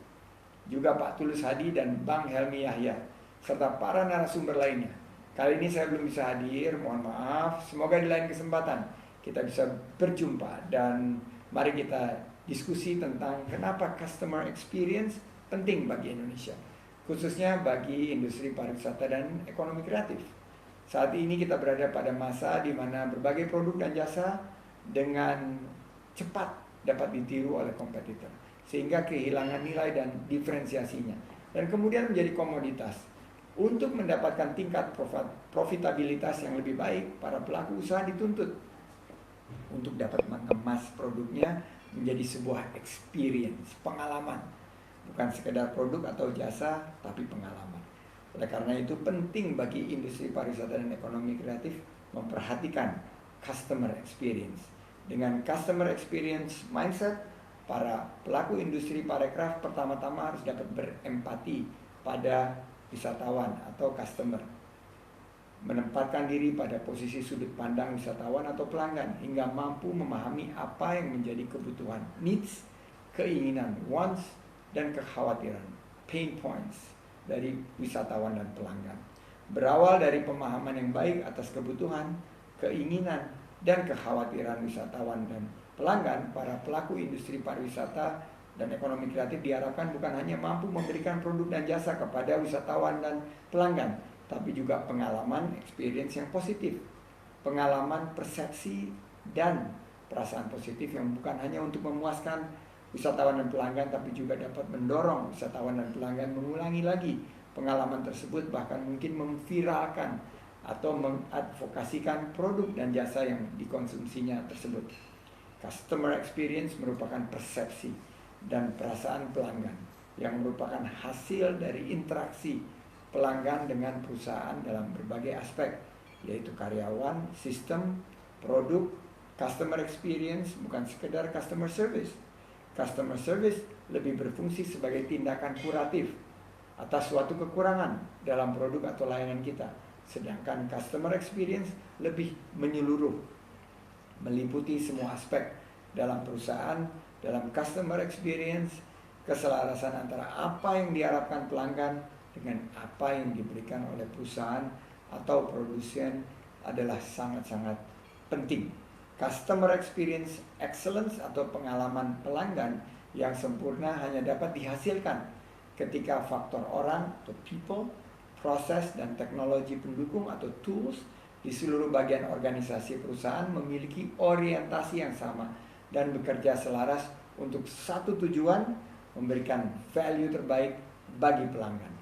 Juga Pak Tulus Hadi dan Bang Helmi Yahya, serta para narasumber lainnya. Kali ini saya belum bisa hadir, mohon maaf. Semoga di lain kesempatan kita bisa berjumpa dan mari kita diskusi tentang kenapa customer experience penting bagi Indonesia, khususnya bagi industri pariwisata dan ekonomi kreatif. Saat ini kita berada pada masa di mana berbagai produk dan jasa dengan cepat dapat ditiru oleh kompetitor, sehingga kehilangan nilai dan diferensiasinya, dan kemudian menjadi komoditas. Untuk mendapatkan tingkat profitabilitas yang lebih baik, para pelaku usaha dituntut untuk dapat mengemas produknya menjadi sebuah experience, pengalaman. Bukan sekedar produk atau jasa, tapi pengalaman. Oleh karena itu penting bagi industri pariwisata dan ekonomi kreatif memperhatikan customer experience. Dengan customer experience mindset, para pelaku industri parekraf pertama-tama harus dapat berempati pada wisatawan atau customer, menempatkan diri pada posisi sudut pandang wisatawan atau pelanggan hingga mampu memahami apa yang menjadi kebutuhan, needs, keinginan, wants, dan kekhawatiran, pain points dari wisatawan dan pelanggan. Berawal dari pemahaman yang baik atas kebutuhan, keinginan, dan kekhawatiran wisatawan dan pelanggan, para pelaku industri pariwisata dan ekonomi kreatif diharapkan bukan hanya mampu memberikan produk dan jasa kepada wisatawan dan pelanggan, tapi juga pengalaman experience yang positif, pengalaman persepsi dan perasaan positif yang bukan hanya untuk memuaskan wisatawan dan pelanggan, tapi juga dapat mendorong wisatawan dan pelanggan mengulangi lagi pengalaman tersebut, bahkan mungkin memviralkan atau mengadvokasikan produk dan jasa yang dikonsumsinya tersebut. Customer experience merupakan persepsi dan perasaan pelanggan yang merupakan hasil dari interaksi pelanggan dengan perusahaan dalam berbagai aspek, yaitu karyawan, sistem, produk. Customer experience bukan sekedar customer service. Customer service lebih berfungsi sebagai tindakan kuratif atas suatu kekurangan dalam produk atau layanan kita. Sedangkan customer experience lebih menyeluruh, meliputi semua aspek dalam perusahaan. Dalam customer experience, keselarasan antara apa yang diharapkan pelanggan dengan apa yang diberikan oleh perusahaan atau produsen adalah sangat-sangat penting. Customer experience excellence atau pengalaman pelanggan yang sempurna hanya dapat dihasilkan ketika faktor orang atau people, proses, dan teknologi pendukung atau tools di seluruh bagian organisasi perusahaan memiliki orientasi yang sama dan bekerja selaras untuk satu tujuan, memberikan value terbaik bagi pelanggan.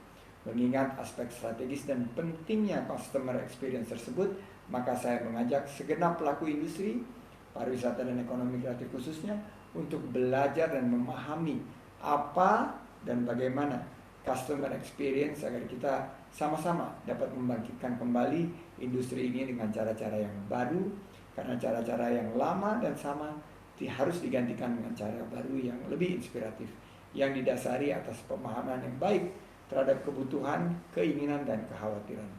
Mengingat aspek strategis dan pentingnya customer experience tersebut, maka saya mengajak segenap pelaku industri pariwisata dan ekonomi kreatif khususnya untuk belajar dan memahami apa dan bagaimana customer experience agar kita sama-sama dapat membangkitkan kembali industri ini dengan cara-cara yang baru, karena cara-cara yang lama dan sama harus digantikan dengan cara baru yang lebih inspiratif, yang didasari atas pemahaman yang baik terhadap kebutuhan, keinginan, dan kekhawatiran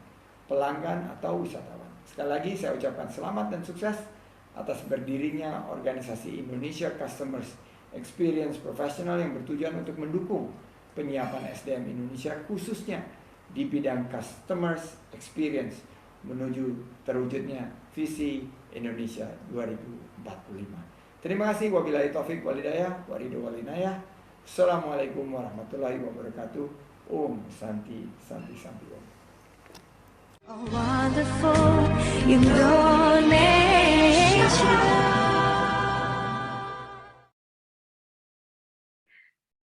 pelanggan atau wisatawan. Sekali lagi saya ucapkan selamat dan sukses atas berdirinya organisasi Indonesia Customers Experience Professional yang bertujuan untuk mendukung penyiapan SDM Indonesia khususnya di bidang Customers Experience menuju terwujudnya visi Indonesia 2045. Terima kasih. Wabillahi taufik walhidayah, warido walinayah. Assalamualaikum warahmatullahi wabarakatuh. Om Santi Santi Santi Om. Wonderful Indonesia.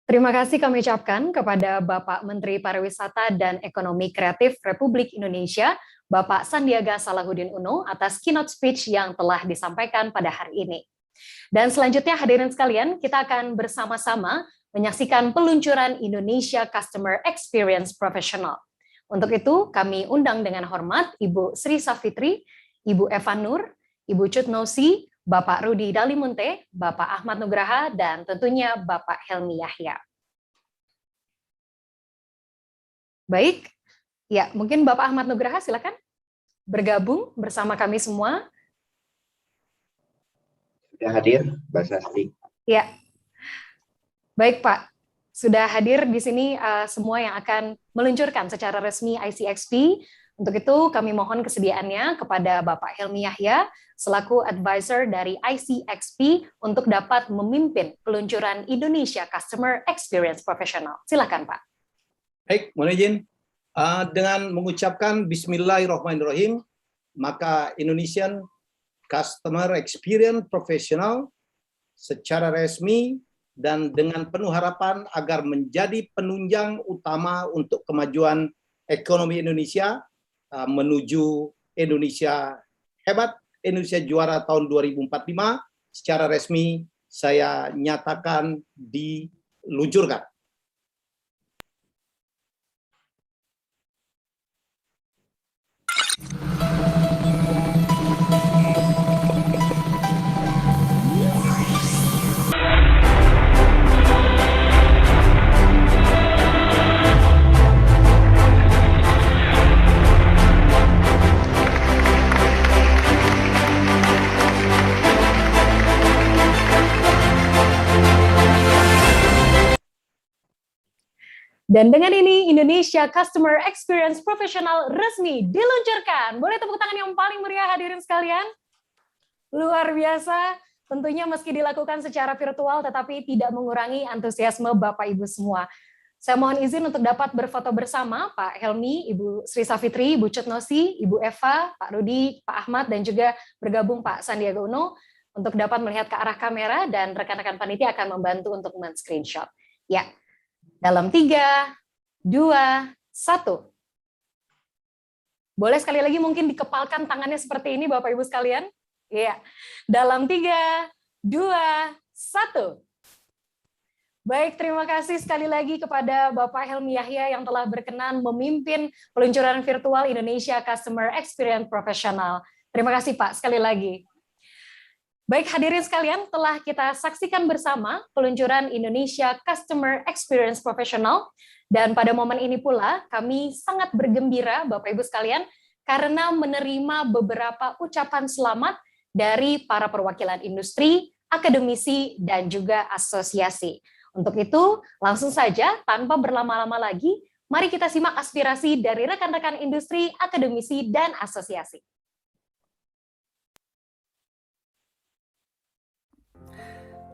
Terima kasih kami ucapkan kepada Bapak Menteri Pariwisata dan Ekonomi Kreatif Republik Indonesia, Bapak Sandiaga Salahuddin Uno, atas keynote speech yang telah disampaikan pada hari ini. Dan selanjutnya hadirin sekalian, kita akan bersama-sama menyaksikan peluncuran Indonesia Customer Experience Professional. Untuk itu, kami undang dengan hormat Ibu Sri Safitri, Ibu Eva Nur, Ibu Cut Nosi, Bapak Rudi Dalimunte, Bapak Ahmad Nugraha, dan tentunya Bapak Helmi Yahya. Baik, ya mungkin Bapak Ahmad Nugraha silakan bergabung bersama kami semua. Sudah hadir, Mbak Sasti. Ya, baik Pak. Sudah hadir di sini semua yang akan meluncurkan secara resmi ICXP. Untuk itu kami mohon kesediaannya kepada Bapak Helmi Yahya selaku advisor dari ICXP untuk dapat memimpin peluncuran Indonesia Customer Experience Professional. Silakan Pak. Baik, mohon izin. Dengan mengucapkan Bismillahirrahmanirrahim, maka Indonesian Customer Experience Professional secara resmi dan dengan penuh harapan agar menjadi penunjang utama untuk kemajuan ekonomi Indonesia menuju Indonesia hebat, Indonesia juara tahun 2045, secara resmi saya nyatakan diluncurkan. Dan dengan ini Indonesia Customer Experience Professional resmi diluncurkan. Boleh tepuk tangan yang paling meriah hadirin sekalian? Luar biasa, tentunya meski dilakukan secara virtual tetapi tidak mengurangi antusiasme Bapak Ibu semua. Saya mohon izin untuk dapat berfoto bersama Pak Helmi, Ibu Sri Safitri, Ibu Cut Nosi, Ibu Eva, Pak Rudi, Pak Ahmad, dan juga bergabung Pak Sandiaga Uno untuk dapat melihat ke arah kamera dan rekan-rekan panitia akan membantu untuk men-screenshot. Ya. Dalam 3, 2, 1. Boleh sekali lagi mungkin dikepalkan tangannya seperti ini Bapak Ibu sekalian? Iya. Dalam 3, 2, 1. Baik, terima kasih sekali lagi kepada Bapak Helmi Yahya yang telah berkenan memimpin peluncuran virtual Indonesia Customer Experience Professional. Terima kasih Pak sekali lagi. Baik hadirin sekalian, telah kita saksikan bersama peluncuran Indonesia Customer Experience Professional, dan pada momen ini pula kami sangat bergembira Bapak Ibu sekalian karena menerima beberapa ucapan selamat dari para perwakilan industri, akademisi, dan juga asosiasi. Untuk itu, langsung saja tanpa berlama-lama lagi, mari kita simak aspirasi dari rekan-rekan industri, akademisi, dan asosiasi.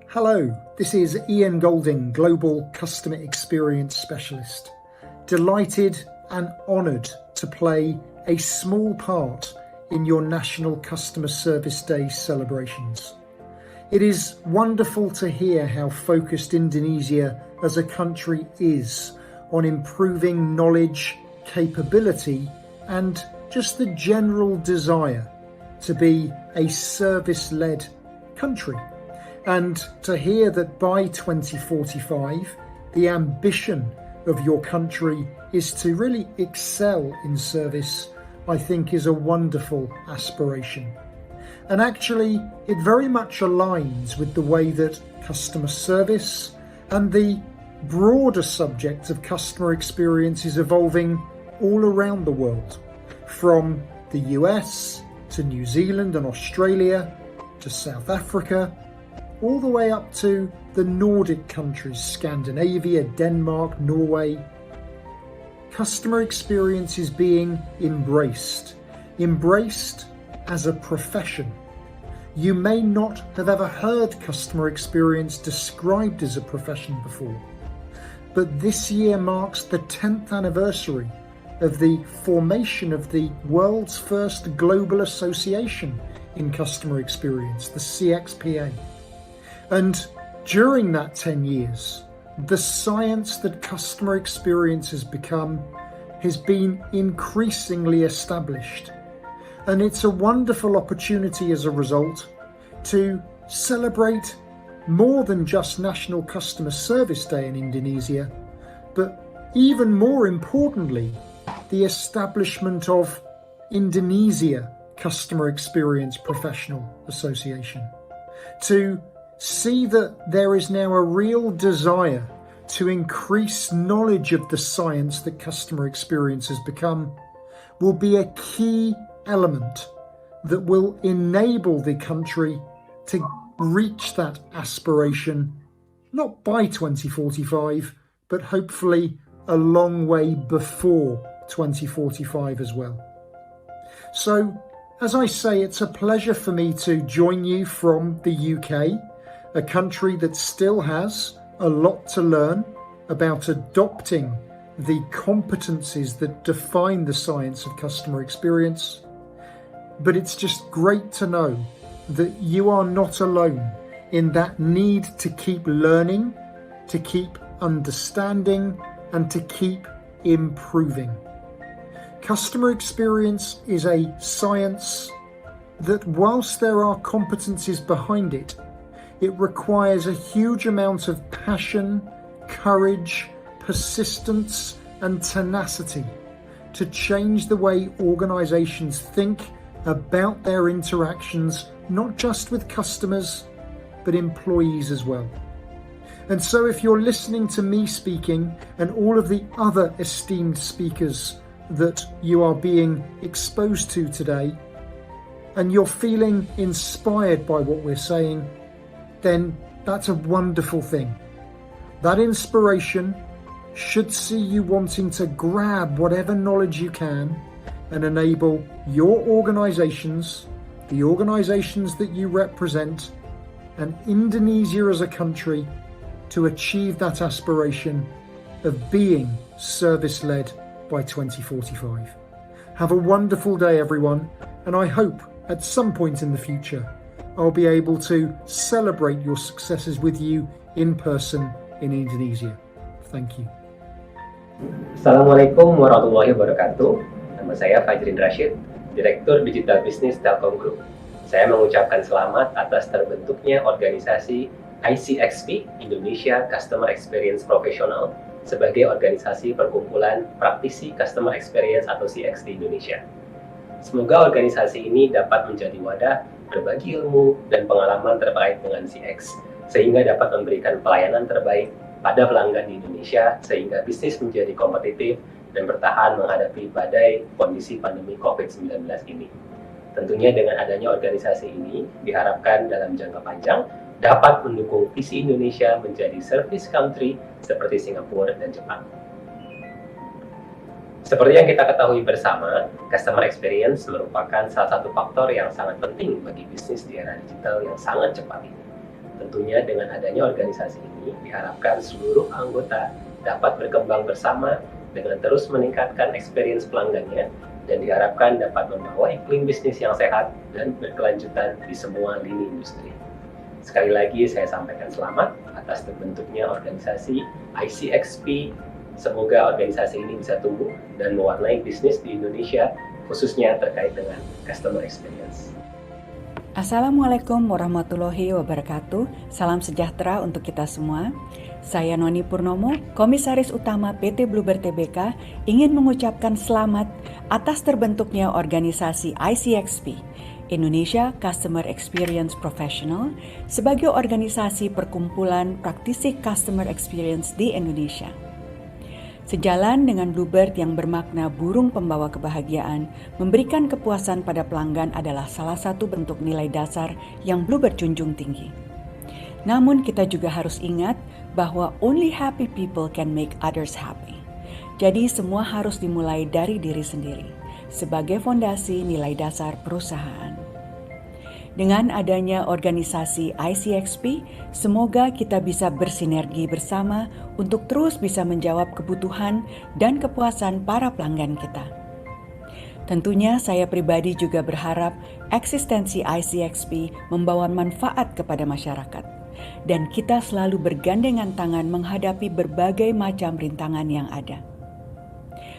Hello, this is Ian Golding, Global Customer Experience Specialist. Delighted and honoured to play a small part in your National Customer Service Day celebrations. It is wonderful to hear how focused Indonesia as a country is on improving knowledge, capability, and just the general desire to be a service-led country. And to hear that by 2045, the ambition of your country is to really excel in service, I think is a wonderful aspiration. And actually, it very much aligns with the way that customer service and the broader subject of customer experience is evolving all around the world, from the US to New Zealand and Australia to South Africa, all the way up to the Nordic countries, Scandinavia, Denmark, Norway. Customer experience is being embraced as a profession. You may not have ever heard customer experience described as a profession before, but this year marks the 10th anniversary of the formation of the world's first global association in customer experience, the CXPA. And during that 10 years, the science that customer experience has become has been increasingly established. And it's a wonderful opportunity as a result to celebrate more than just National Customer Service Day in Indonesia, but even more importantly, the establishment of Indonesia Customer Experience Professional Association. To see that there is now a real desire to increase knowledge of the science that customer experience has become will be a key element that will enable the country to reach that aspiration, not by 2045, but hopefully a long way before 2045 as well. So, as I say, it's a pleasure for me to join you from the UK, a country that still has a lot to learn about adopting the competencies that define the science of customer experience. But it's just great to know that you are not alone in that need to keep learning, to keep understanding, and to keep improving. Customer experience is a science that, whilst there are competencies behind it, it requires a huge amount of passion, courage, persistence, and tenacity to change the way organizations think about their interactions, not just with customers, but employees as well. And so if you're listening to me speaking and all of the other esteemed speakers that you are being exposed to today, and you're feeling inspired by what we're saying, then that's a wonderful thing. That inspiration should see you wanting to grab whatever knowledge you can and enable your organizations, the organizations that you represent, and Indonesia as a country to achieve that aspiration of being service-led by 2045. Have a wonderful day, everyone, and I hope at some point in the future I'll be able to celebrate your successes with you in person in Indonesia. Thank you. Assalamualaikum warahmatullahi wabarakatuh. Nama saya Fajrin Rashid, Direktur Digital Business Telkom Group. Saya mengucapkan selamat atas terbentuknya organisasi ICXP, Indonesia Customer Experience Professional, sebagai organisasi perkumpulan praktisi Customer Experience atau CX di Indonesia. Semoga organisasi ini dapat menjadi wadah berbagi ilmu dan pengalaman terkait dengan CX, sehingga dapat memberikan pelayanan terbaik pada pelanggan di Indonesia, sehingga bisnis menjadi kompetitif dan bertahan menghadapi badai kondisi pandemi COVID-19 ini. Tentunya dengan adanya organisasi ini, diharapkan dalam jangka panjang dapat mendukung visi Indonesia menjadi service country seperti Singapura dan Jepang. Seperti yang kita ketahui bersama, customer experience merupakan salah satu faktor yang sangat penting bagi bisnis di era digital yang sangat cepat ini. Tentunya dengan adanya organisasi ini, diharapkan seluruh anggota dapat berkembang bersama dengan terus meningkatkan experience pelanggannya, dan diharapkan dapat membawa iklim bisnis yang sehat dan berkelanjutan di semua lini industri. Sekali lagi saya sampaikan selamat atas terbentuknya organisasi ICXP. Semoga organisasi ini bisa tumbuh dan mewarnai bisnis di Indonesia, khususnya terkait dengan customer experience. Assalamualaikum warahmatullahi wabarakatuh. Salam sejahtera untuk kita semua. Saya Noni Purnomo, Komisaris Utama PT Bluebird Tbk, ingin mengucapkan selamat atas terbentuknya organisasi ICXP, Indonesia Customer Experience Professional, sebagai organisasi perkumpulan praktisi Customer Experience di Indonesia. Sejalan dengan Bluebird yang bermakna burung pembawa kebahagiaan, memberikan kepuasan pada pelanggan adalah salah satu bentuk nilai dasar yang Bluebird junjung tinggi. Namun kita juga harus ingat bahwa only happy people can make others happy. Jadi semua harus dimulai dari diri sendiri, sebagai fondasi nilai dasar perusahaan. Dengan adanya organisasi ICXP, semoga kita bisa bersinergi bersama untuk terus bisa menjawab kebutuhan dan kepuasan para pelanggan kita. Tentunya saya pribadi juga berharap eksistensi ICXP membawa manfaat kepada masyarakat, dan kita selalu bergandengan tangan menghadapi berbagai macam rintangan yang ada.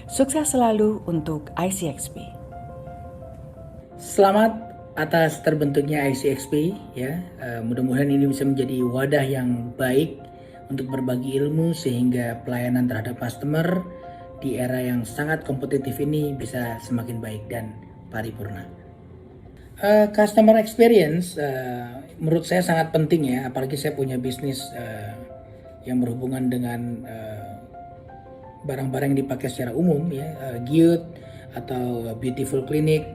Sukses selalu untuk ICXP. Selamat atas terbentuknya ICXP ya. Mudah-mudahan ini bisa menjadi wadah yang baik untuk berbagi ilmu sehingga pelayanan terhadap customer di era yang sangat kompetitif ini bisa semakin baik dan paripurna. Customer experience menurut saya sangat penting ya, apalagi saya punya bisnis yang berhubungan dengan barang-barang yang dipakai secara umum ya, Gyud atau Beautiful Clinic.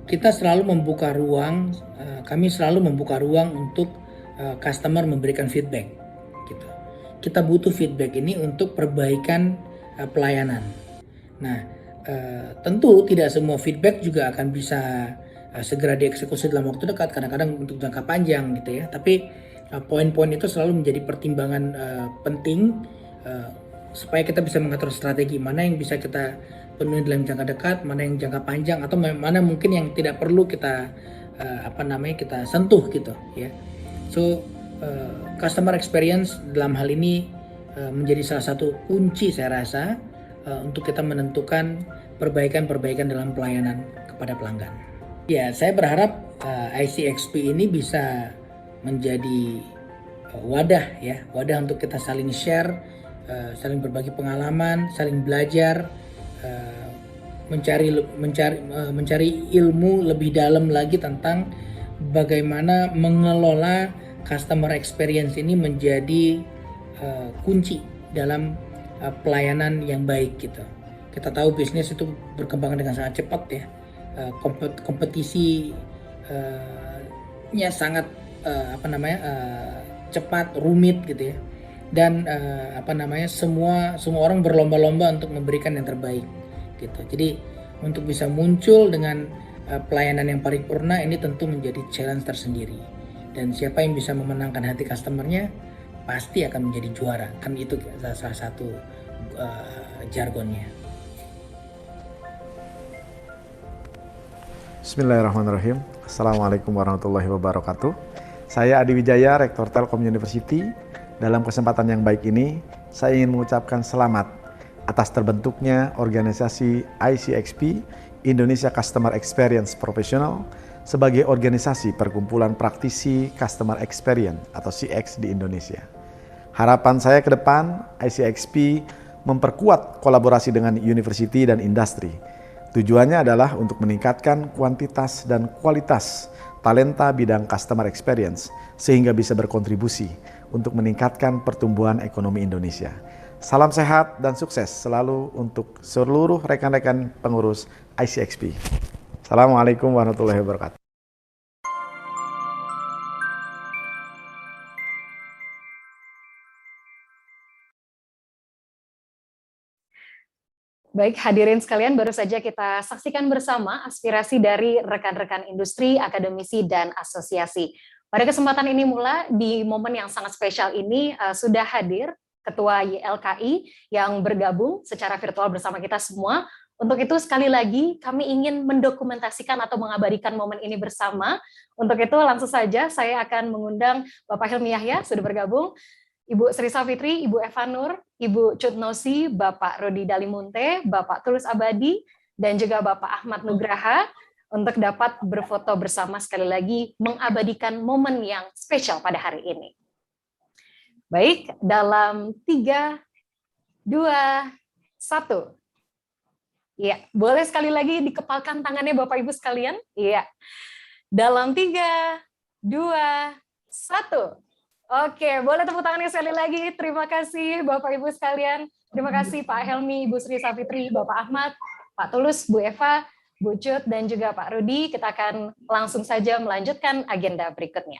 Kita selalu membuka ruang, kami selalu membuka ruang untuk customer memberikan feedback. Gitu. Kita butuh feedback ini untuk perbaikan pelayanan. Nah, tentu tidak semua feedback juga akan bisa segera dieksekusi dalam waktu dekat. Kadang-kadang untuk jangka panjang gitu ya. Tapi poin-poin itu selalu menjadi pertimbangan penting supaya kita bisa mengatur strategi mana yang bisa kita penuhi dalam jangka dekat, mana yang jangka panjang, atau mana mungkin yang tidak perlu kita kita sentuh gitu ya. So customer experience dalam hal ini menjadi salah satu kunci saya rasa untuk kita menentukan perbaikan-perbaikan dalam pelayanan kepada pelanggan. Ya, saya berharap ICXP ini bisa menjadi wadah untuk kita saling share, saling berbagi pengalaman, saling belajar, mencari ilmu lebih dalam lagi tentang bagaimana mengelola customer experience ini menjadi kunci dalam pelayanan yang baik gitu. Kita tahu bisnis itu berkembang dengan sangat cepat ya, kompetisi nya sangat cepat, rumit gitu ya. Dan semua orang berlomba-lomba untuk memberikan yang terbaik gitu. Jadi untuk bisa muncul dengan pelayanan yang paripurna ini tentu menjadi challenge tersendiri, dan siapa yang bisa memenangkan hati customernya pasti akan menjadi juara, kan itu salah satu jargonnya. Bismillahirrahmanirrahim. Assalamualaikum warahmatullahi wabarakatuh. Saya Adi Wijaya, Rektor Telkom University. Dalam kesempatan yang baik ini, saya ingin mengucapkan selamat atas terbentuknya organisasi ICXP, Indonesia Customer Experience Professional, sebagai organisasi perkumpulan praktisi Customer Experience atau CX di Indonesia. Harapan saya ke depan, ICXP memperkuat kolaborasi dengan university dan industri. Tujuannya adalah untuk meningkatkan kuantitas dan kualitas talenta bidang customer experience sehingga bisa berkontribusi untuk meningkatkan pertumbuhan ekonomi Indonesia. Salam sehat dan sukses selalu untuk seluruh rekan-rekan pengurus ICXP. Assalamualaikum warahmatullahi wabarakatuh. Baik, hadirin sekalian, baru saja kita saksikan bersama aspirasi dari rekan-rekan industri, akademisi, dan asosiasi. Pada kesempatan ini mula, di momen yang sangat spesial ini sudah hadir Ketua YLKI yang bergabung secara virtual bersama kita semua. Untuk itu sekali lagi kami ingin mendokumentasikan atau mengabadikan momen ini bersama. Untuk itu langsung saja saya akan mengundang Bapak Hilmi Yahya sudah bergabung, Ibu Sri Safitri, Ibu Eva Nur, Ibu Cutnosi, Bapak Rodi Dalimunte, Bapak Tulus Abadi, dan juga Bapak Ahmad Nugraha untuk dapat berfoto bersama sekali lagi mengabadikan momen yang spesial pada hari ini. Baik, dalam 3, 2, 1. Iya, boleh sekali lagi dikepalkan tangannya Bapak Ibu sekalian? Iya. Dalam 3, 2, 1. Oke, boleh tepuk tangannya sekali lagi. Terima kasih Bapak Ibu sekalian. Terima kasih Pak Helmi, Ibu Sri Safitri, Bapak Ahmad, Pak Tulus, Bu Eva, Bu Cut, dan juga Pak Rudi. Kita akan langsung saja melanjutkan agenda berikutnya.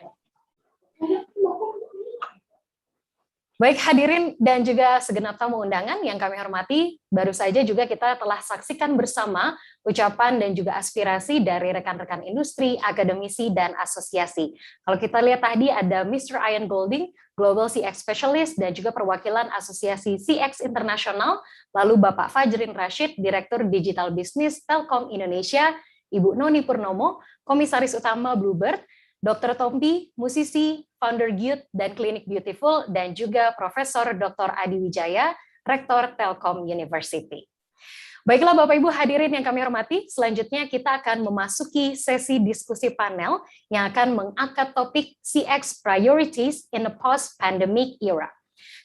Baik hadirin dan juga segenap tamu undangan yang kami hormati, baru saja juga kita telah saksikan bersama ucapan dan juga aspirasi dari rekan-rekan industri, akademisi, dan asosiasi. Kalau kita lihat tadi ada Mr. Ian Golding, Global CX Specialist, dan juga perwakilan Asosiasi CX Internasional, lalu Bapak Fajrin Rashid, Direktur Digital Business Telkom Indonesia, Ibu Noni Purnomo, Komisaris Utama Bluebird, Dr. Tompi, musisi, founder Gyut dan Klinik Beautiful, dan juga Profesor Dr. Adi Wijaya, Rektor Telkom University. Baiklah Bapak Ibu hadirin yang kami hormati, selanjutnya kita akan memasuki sesi diskusi panel yang akan mengangkat topik CX Priorities in a Post-Pandemic Era.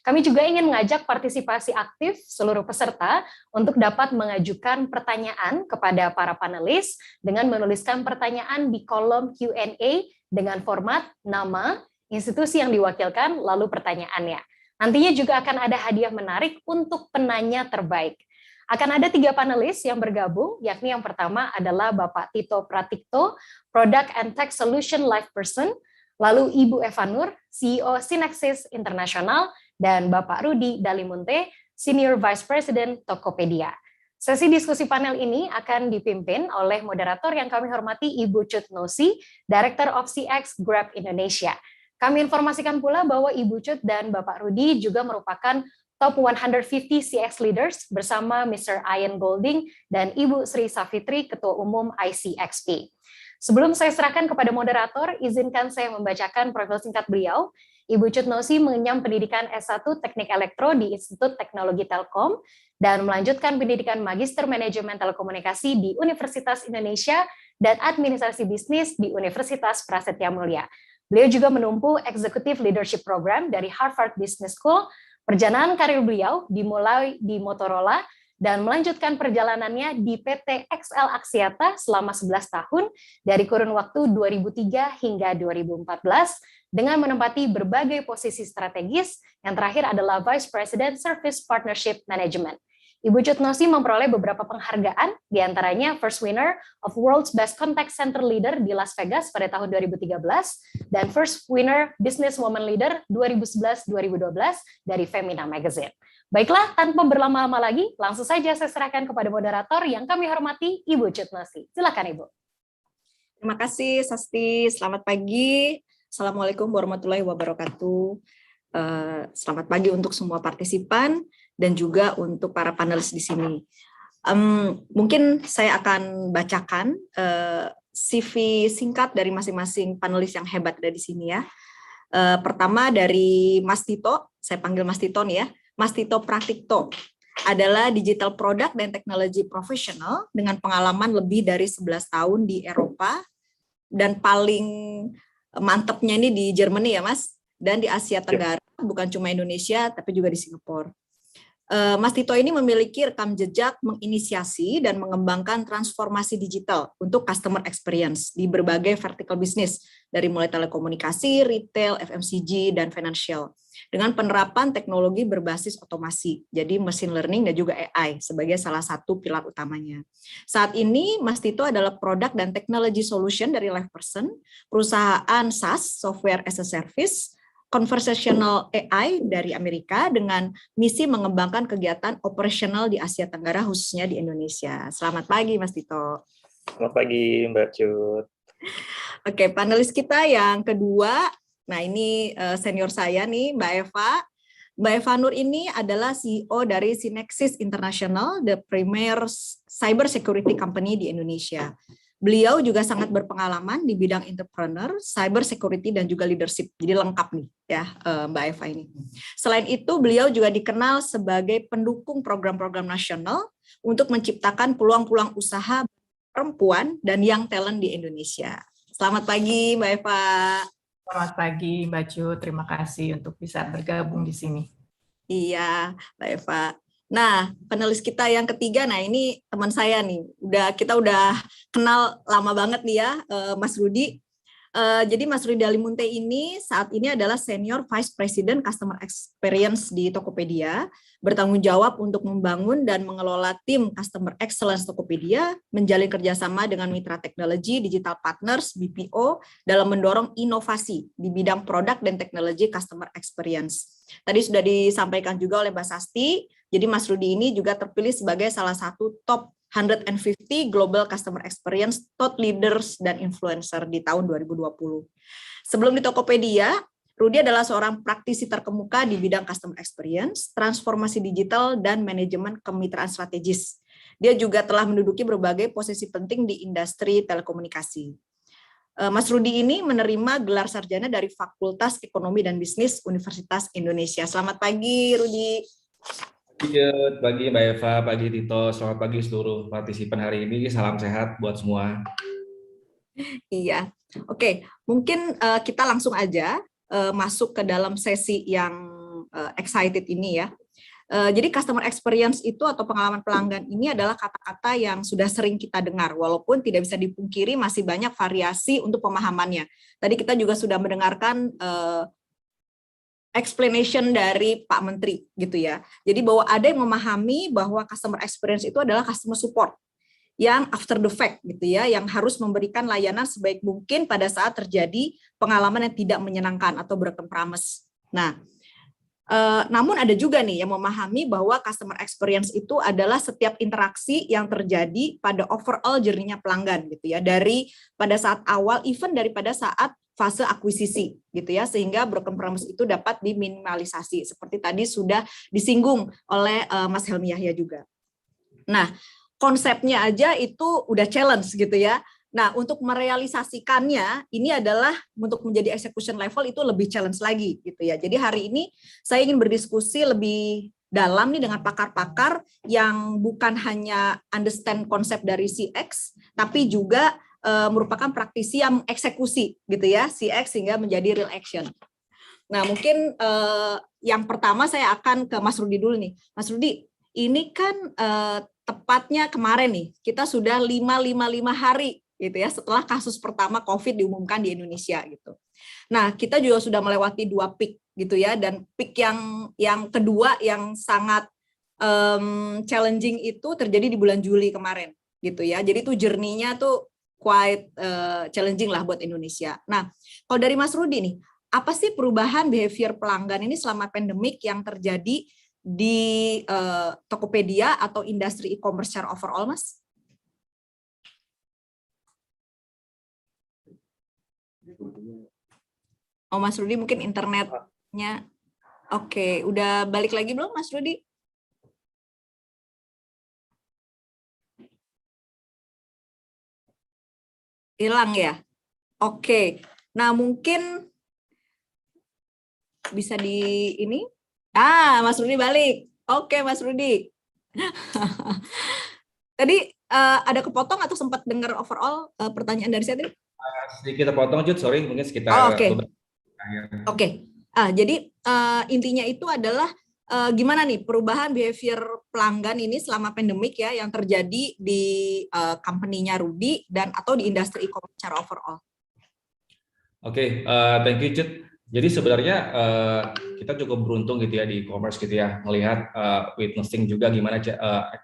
Kami juga ingin mengajak partisipasi aktif seluruh peserta untuk dapat mengajukan pertanyaan kepada para panelis dengan menuliskan pertanyaan di kolom Q&A dengan format nama, institusi yang diwakilkan, lalu pertanyaannya. Nantinya juga akan ada hadiah menarik untuk penanya terbaik. Akan ada 3 panelis yang bergabung, yakni yang pertama adalah Bapak Tito Pratikto, Product and Tech Solution Life Person, lalu Ibu Eva Nur, CEO Synexis International, dan Bapak Rudi Dalimunte, Senior Vice President Tokopedia. Sesi diskusi panel ini akan dipimpin oleh moderator yang kami hormati Ibu Cut Nosi, Director of CX Grab Indonesia. Kami informasikan pula bahwa Ibu Cut dan Bapak Rudi juga merupakan Top 150 CX Leaders bersama Mr. Ian Golding dan Ibu Sri Safitri, Ketua Umum ICXP. Sebelum saya serahkan kepada moderator, izinkan saya membacakan profil singkat beliau. Ibu Cut Nosi mengenyam pendidikan S1 Teknik Elektro di Institut Teknologi Telkom dan melanjutkan pendidikan Magister Manajemen Telekomunikasi di Universitas Indonesia dan Administrasi Bisnis di Universitas Prasetya Mulia. Beliau juga menempuh Executive Leadership Program dari Harvard Business School. Perjalanan karir beliau dimulai di Motorola dan melanjutkan perjalanannya di PT XL Axiata selama 11 tahun dari kurun waktu 2003 hingga 2014 dengan menempati berbagai posisi strategis, yang terakhir adalah Vice President Service Partnership Management. Ibu Cut Nosi memperoleh beberapa penghargaan, diantaranya First Winner of World's Best Contact Center Leader di Las Vegas pada tahun 2013, dan First Winner Business Woman Leader 2011-2012 dari Femina Magazine. Baiklah, tanpa berlama-lama lagi, langsung saja saya serahkan kepada moderator yang kami hormati, Ibu Cut Nosi. Silakan Ibu. Terima kasih Sasti, selamat pagi. Assalamualaikum warahmatullahi wabarakatuh. Selamat pagi untuk semua partisipan dan juga untuk para panelis di sini. Mungkin saya akan bacakan CV singkat dari masing-masing panelis yang hebat ada di sini ya. Pertama dari Mas Tito, saya panggil Mas Tito nih ya. Mas Tito Pratikto adalah Digital Product dan Technology Professional dengan pengalaman lebih dari 11 tahun di Eropa dan paling mantepnya ini di Germany ya Mas, dan di Asia Tenggara, bukan cuma Indonesia tapi juga di Singapura. Mas Tito ini memiliki rekam jejak menginisiasi dan mengembangkan transformasi digital untuk customer experience di berbagai vertical business, dari mulai telekomunikasi, retail, FMCG, dan financial, dengan penerapan teknologi berbasis otomasi, jadi machine learning dan juga AI sebagai salah satu pilar utamanya. Saat ini, Mas Tito adalah Product dan Technology Solution dari LivePerson, perusahaan SaaS, Software as a Service, Conversational AI dari Amerika dengan misi mengembangkan kegiatan operasional di Asia Tenggara khususnya di Indonesia. Selamat pagi Mas Tito. Selamat pagi Mbak Cut. Oke, panelis kita yang kedua, nah ini senior saya nih Mbak Eva. Mbak Eva Nur ini adalah CEO dari Synexis International, the premier cyber security company di Indonesia. Beliau juga sangat berpengalaman di bidang entrepreneur, cyber security, dan juga leadership. Jadi lengkap nih ya Mbak Eva ini. Selain itu, beliau juga dikenal sebagai pendukung program-program nasional untuk menciptakan peluang-peluang usaha perempuan dan young talent di Indonesia. Selamat pagi Mbak Eva. Selamat pagi Mbak Cut, terima kasih untuk bisa bergabung di sini. Iya Mbak Eva. Nah, panelis kita yang ketiga, nah ini teman saya nih, kita udah kenal lama banget nih ya, Mas Rudi. Jadi Mas Rudi Alimunte ini saat ini adalah Senior Vice President Customer Experience di Tokopedia, bertanggung jawab untuk membangun dan mengelola tim Customer Excellence Tokopedia, menjalin kerjasama dengan mitra teknologi, digital partners, BPO, dalam mendorong inovasi di bidang produk dan teknologi Customer Experience. Tadi sudah disampaikan juga oleh Mbak Sasti, jadi Mas Rudi ini juga terpilih sebagai salah satu top 150 Global Customer Experience Thought Leaders dan Influencer di tahun 2020. Sebelum di Tokopedia, Rudi adalah seorang praktisi terkemuka di bidang Customer Experience, transformasi digital, dan manajemen kemitraan strategis. Dia juga telah menduduki berbagai posisi penting di industri telekomunikasi. Mas Rudi ini menerima gelar sarjana dari Fakultas Ekonomi dan Bisnis Universitas Indonesia. Selamat pagi, Rudi. Iya, pagi Mbak Eva, pagi Tito, selamat pagi seluruh partisipan hari ini, salam sehat buat semua. Iya, oke, mungkin kita langsung aja masuk ke dalam sesi yang excited ini ya. Jadi customer experience itu atau pengalaman pelanggan ini adalah kata-kata yang sudah sering kita dengar, walaupun tidak bisa dipungkiri masih banyak variasi untuk pemahamannya. Tadi kita juga sudah mendengarkan explanation dari Pak Menteri gitu ya. Jadi bahwa ada yang memahami bahwa customer experience itu adalah customer support yang after the fact gitu ya, yang harus memberikan layanan sebaik mungkin pada saat terjadi pengalaman yang tidak menyenangkan atau broken promise. Nah, namun ada juga nih yang memahami bahwa customer experience itu adalah setiap interaksi yang terjadi pada overall journey-nya pelanggan gitu ya, dari pada saat awal, even daripada saat fase akuisisi gitu ya, sehingga broken promise itu dapat diminimalisasi seperti tadi sudah disinggung oleh Mas Helmi Yahya juga. Nah, konsepnya aja itu udah challenge gitu ya. Nah, untuk merealisasikannya ini adalah untuk menjadi execution level itu lebih challenge lagi gitu ya. Jadi hari ini saya ingin berdiskusi lebih dalam nih dengan pakar-pakar yang bukan hanya understand konsep dari CX, tapi juga merupakan praktisi yang eksekusi gitu ya, CX sehingga menjadi real action. Nah, mungkin yang pertama saya akan ke Mas Rudi dulu nih. Mas Rudi, ini kan tepatnya kemarin nih, kita sudah 555 hari gitu ya setelah kasus pertama COVID diumumkan di Indonesia gitu. Nah, kita juga sudah melewati 2 peak gitu ya, dan peak yang kedua yang sangat challenging itu terjadi di bulan Juli kemarin gitu ya. Jadi itu journey-nya tuh quite challenging lah buat Indonesia. Nah, kalau dari Mas Rudi nih, apa sih perubahan behavior pelanggan ini selama pandemik yang terjadi di Tokopedia atau industri e-commerce secara overall, Mas? Oh, Mas Rudi mungkin internetnya. Oke, udah balik lagi belum, Mas Rudi? Hilang ya? Oke. Nah, mungkin bisa di ini. Mas Rudi balik. Oke, Mas Rudi. Tadi ada kepotong atau sempat dengar overall pertanyaan dari saya tadi? Sedikit terpotong, Jud, sorry, mungkin sekitar Oke. Jadi intinya itu adalah gimana nih perubahan behavior pelanggan ini selama pandemik ya yang terjadi di company-nya Rudi dan atau di industri e-commerce secara overall. Oke, thank you, Jud. Jadi sebenarnya kita cukup beruntung gitu ya di e-commerce gitu ya, melihat witnessing juga gimana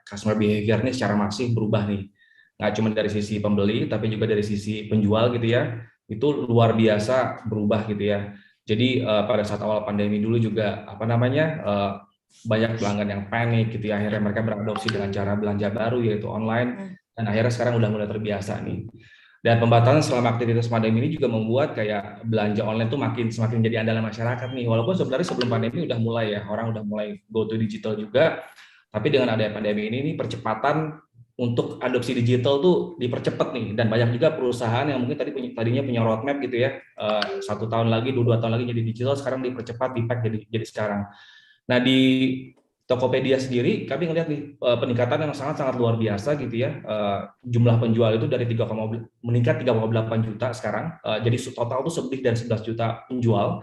customer behavior ini secara masif berubah nih. Nggak cuma dari sisi pembeli, tapi juga dari sisi penjual gitu ya, itu luar biasa berubah gitu ya. Jadi pada saat awal pandemi dulu juga banyak pelanggan yang panik gitu ya, akhirnya mereka beradopsi dengan cara belanja baru yaitu online, dan akhirnya sekarang udah mulai terbiasa nih. Dan pembatasan selama aktivitas pandemi ini juga membuat kayak belanja online tuh semakin jadi andalan masyarakat nih. Walaupun sebenarnya sebelum pandemi udah mulai ya, orang udah mulai go to digital juga, tapi dengan adanya pandemi ini percepatan untuk adopsi digital tuh dipercepat nih, dan banyak juga perusahaan yang mungkin tadinya punya roadmap gitu ya, 1 tahun lagi, 2 tahun lagi jadi digital, sekarang dipercepat, di-pack jadi sekarang. Nah, di Tokopedia sendiri kami ngelihat nih peningkatan yang sangat luar biasa gitu ya. Jumlah penjual itu dari meningkat 3,8 juta sekarang. Jadi total tuh lebih dari 11 juta penjual,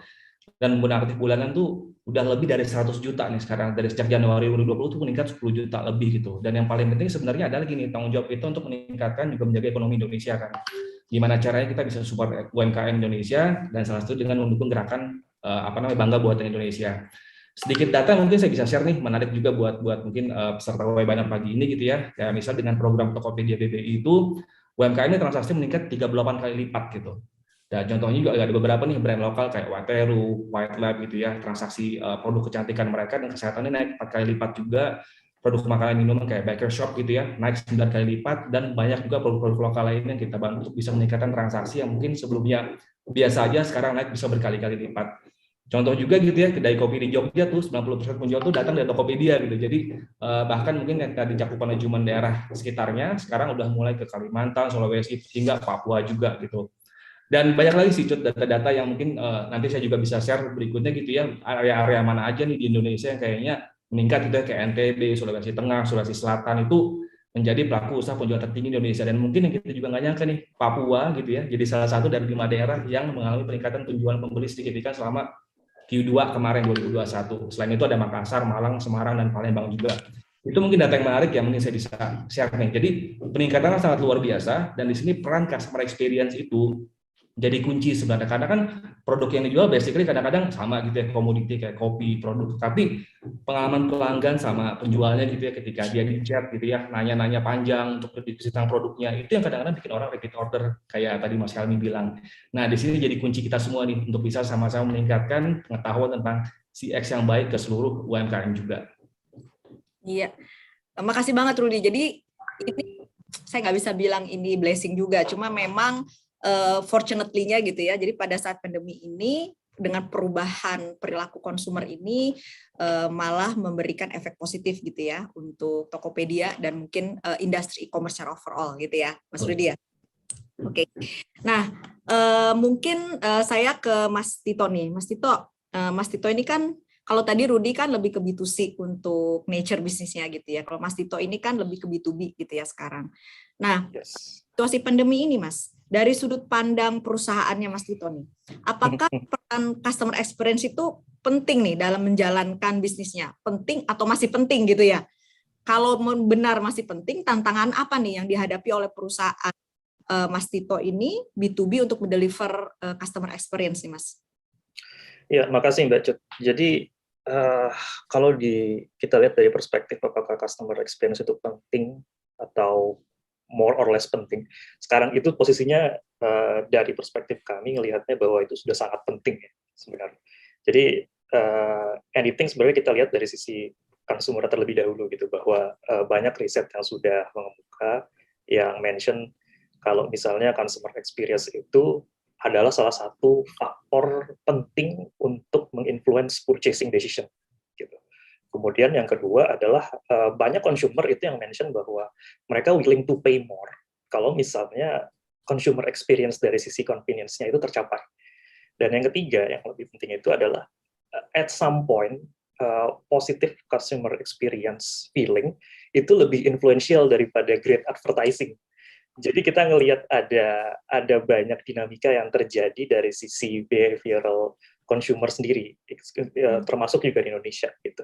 dan pengguna aktif bulanan tuh udah lebih dari 100 juta nih sekarang. Dari sejak Januari 2020 tuh meningkat 10 juta lebih gitu. Dan yang paling penting sebenarnya adalah gini, tanggung jawab kita untuk meningkatkan juga menjaga ekonomi Indonesia kan. gimana caranya kita bisa support UMKM Indonesia, dan salah satu dengan mendukung gerakan Bangga Buatan Indonesia. Sedikit data mungkin saya bisa share nih, menarik juga buat mungkin peserta webinar pagi ini gitu ya. Kayak misal dengan program Tokopedia BBI itu UMKM ini transaksi meningkat 38 kali lipat gitu. Dan contohnya juga ada beberapa nih brand lokal kayak Wateru, White Lab gitu ya, transaksi produk kecantikan mereka dan kesehatannya naik 4 kali lipat juga. Produk makanan minuman kayak Baker Shop gitu ya, naik 9 kali lipat, dan banyak juga produk-produk lokal lain yang kita bantu untuk bisa meningkatkan transaksi yang mungkin sebelumnya biasa aja, sekarang naik bisa berkali-kali lipat. Contoh juga gitu ya, kedai kopi di Jogja tuh 90% penjual tuh datang dari Tokopedia gitu. Jadi bahkan mungkin yang tadi cakupannya cuma daerah sekitarnya, sekarang udah mulai ke Kalimantan, Sulawesi, hingga Papua juga gitu. Dan banyak lagi sih data-data yang mungkin nanti saya juga bisa share berikutnya gitu ya, area-area mana aja nih di Indonesia yang kayaknya meningkat gitu ya, kayak NTB, Sulawesi Tengah, Sulawesi Selatan itu menjadi pelaku usaha penjualan tertinggi di Indonesia. Dan mungkin yang kita juga nggak nyangka nih, Papua gitu ya, jadi salah satu dari 5 daerah yang mengalami peningkatan penjualan pembeli signifikan selama Q2 kemarin 2021. Selain itu ada Makassar, Malang, Semarang, dan Palembang juga. Itu mungkin data yang menarik yang mungkin saya bisa share nih. Jadi peningkatannya sangat luar biasa, dan di sini peran customer experience itu jadi kunci sebenarnya, karena kan produk yang dijual basically kadang-kadang sama gitu ya, komoditi kayak kopi, produk, tapi pengalaman pelanggan sama penjualnya gitu ya, ketika dia di chat gitu ya, nanya-nanya panjang untuk berdiskusi tentang produknya, itu yang kadang-kadang bikin orang repeat order, kayak tadi Mas Helmi bilang. Nah, di sini jadi kunci kita semua nih, untuk bisa sama-sama meningkatkan pengetahuan tentang CX yang baik ke seluruh UMKM juga. Iya, makasih banget Rudy. Jadi ini saya nggak bisa bilang ini blessing juga, cuma memang fortunately-nya gitu ya. Jadi pada saat pandemi ini dengan perubahan perilaku konsumer ini malah memberikan efek positif gitu ya untuk Tokopedia dan mungkin industri e-commerce secara overall gitu ya, Mas Rudy ya. Oke. Nah, mungkin saya ke Mas Tito nih. Mas Tito ini kan kalau tadi Rudy kan lebih ke B2C untuk nature bisnisnya gitu ya. Kalau Mas Tito ini kan lebih ke B2B gitu ya sekarang. Nah, situasi pandemi ini Mas, dari sudut pandang perusahaannya Mas Tito nih, apakah peran customer experience itu penting nih dalam menjalankan bisnisnya? Penting atau masih penting gitu ya? Kalau benar masih penting, tantangan apa nih yang dihadapi oleh perusahaan Mas Tito ini B2B untuk mendeliver customer experience nih Mas? Ya, makasih Mbak Cut. Jadi kalau kita lihat dari perspektif apakah customer experience itu penting atau more or less penting. Sekarang itu posisinya dari perspektif kami ngelihatnya bahwa itu sudah sangat penting ya sebenarnya. Jadi anything sebenarnya kita lihat dari sisi consumer terlebih dahulu gitu, bahwa banyak riset yang sudah mengemuka yang mention kalau misalnya customer experience itu adalah salah satu faktor penting untuk menginfluence purchasing decision gitu. Kemudian yang kedua adalah banyak consumer itu yang mention bahwa mereka willing to pay more kalau misalnya consumer experience dari sisi convenience-nya itu tercapai. Dan yang ketiga yang lebih penting itu adalah at some point positive customer experience feeling itu lebih influential daripada great advertising. Jadi kita ngelihat ada banyak dinamika yang terjadi dari sisi behavioral consumer sendiri, termasuk juga di Indonesia gitu.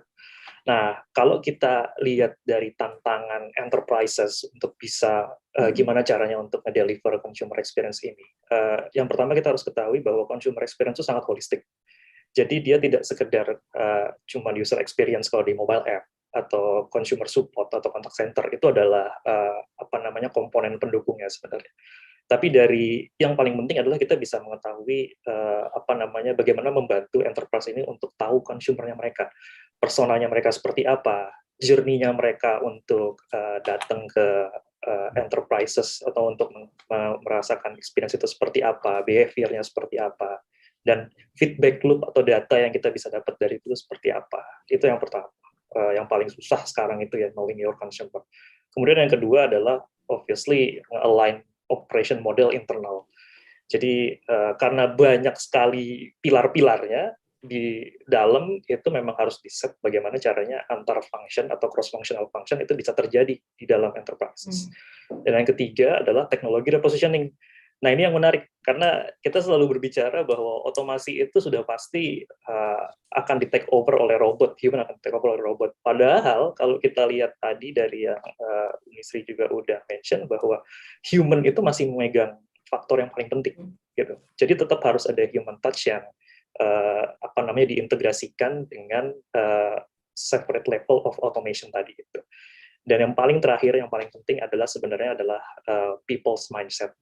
Nah, kalau kita lihat dari tantangan enterprises untuk bisa gimana caranya untuk nge-deliver consumer experience ini, yang pertama kita harus ketahui bahwa consumer experience itu sangat holistik. Jadi dia tidak sekedar cuma user experience kalau di mobile app atau consumer support atau contact center, itu adalah komponen pendukungnya sebenarnya. Tapi dari yang paling penting adalah kita bisa mengetahui bagaimana membantu enterprise ini untuk tahu consumernya mereka, personanya mereka seperti apa, journey-nya mereka untuk datang ke enterprises atau untuk merasakan experience itu seperti apa, behavior-nya seperti apa, dan feedback loop atau data yang kita bisa dapat dari itu seperti apa. Itu yang pertama, yang paling susah sekarang itu ya, knowing your consumer. Kemudian yang kedua adalah obviously align operation model internal. Jadi karena banyak sekali pilar-pilarnya di dalam itu memang harus di-set bagaimana caranya antar function atau cross-functional function itu bisa terjadi di dalam enterprises. Dan yang ketiga adalah teknologi repositioning. Nah ini yang menarik, karena kita selalu berbicara bahwa otomasi itu sudah pasti akan di-take over oleh robot, human akan di-take over oleh robot. Padahal kalau kita lihat tadi dari yang Unisri juga udah mention bahwa human itu masih memegang faktor yang paling penting gitu. Jadi tetap harus ada human touch yang diintegrasikan dengan separate level of automation tadi gitu. Dan yang paling terakhir, yang paling penting adalah sebenarnya adalah people's mindset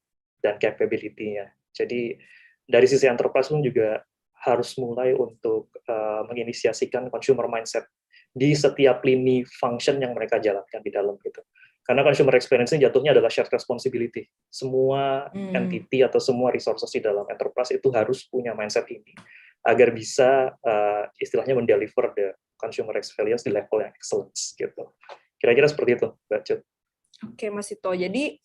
dan capability-nya. Jadi dari sisi enterprise pun juga harus mulai untuk menginisiasikan consumer mindset di setiap lini function yang mereka jalankan di dalam gitu. Karena consumer experience ini jatuhnya adalah shared responsibility. Semua entity atau semua resources di dalam enterprise itu harus punya mindset ini agar bisa istilahnya mendeliver the consumer experience di level yang excellence gitu. Kira-kira seperti itu, Mbak Cut. Oke, Mas Ito. Jadi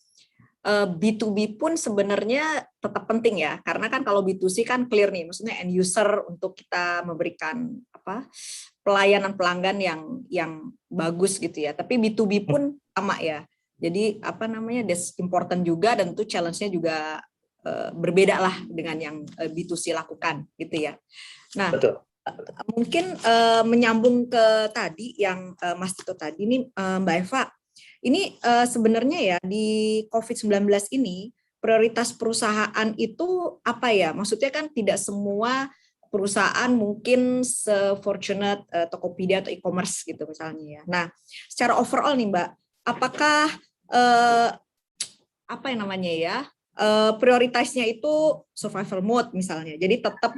B2B pun sebenarnya tetap penting ya, karena kan kalau B2C kan clear nih, maksudnya end user untuk kita memberikan pelayanan pelanggan yang bagus gitu ya. Tapi B2B pun sama ya. Jadi that's important juga, dan itu challenge-nya juga berbeda lah dengan yang B2C lakukan gitu ya. Nah, betul. Mungkin menyambung ke tadi yang Mas Tito tadi nih, Mbak Eva, ini sebenarnya ya di COVID-19 ini prioritas perusahaan itu apa ya? Maksudnya kan tidak semua perusahaan mungkin se-fortunate Tokopedia atau e-commerce gitu misalnya ya. Nah, secara overall nih Mbak, apakah prioritasnya itu survival mode misalnya, jadi tetap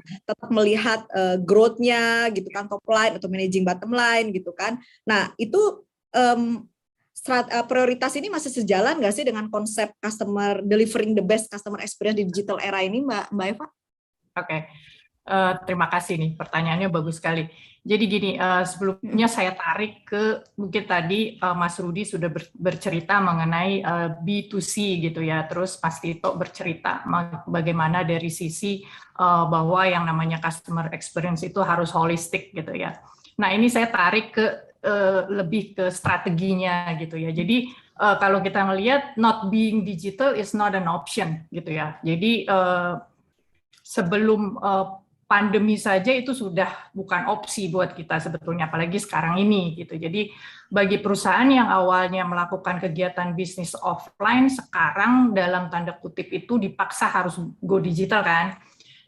melihat growth-nya gitu kan, top line atau managing bottom line gitu kan. Nah itu prioritas ini masih sejalan nggak sih dengan konsep customer delivering the best customer experience di digital era ini, Mbak Eva? Oke. Terima kasih nih, pertanyaannya bagus sekali. Jadi gini, sebelumnya saya tarik ke mungkin tadi Mas Rudi sudah bercerita mengenai B2C gitu ya, terus Mas Tito bercerita bagaimana dari sisi bahwa yang namanya customer experience itu harus holistik gitu ya. Nah ini saya tarik ke lebih ke strateginya gitu ya. Jadi kalau kita melihat not being digital is not an option gitu ya. Jadi sebelum pandemi saja itu sudah bukan opsi buat kita sebetulnya, apalagi sekarang ini gitu. Jadi bagi perusahaan yang awalnya melakukan kegiatan bisnis offline, sekarang dalam tanda kutip itu dipaksa harus go digital kan.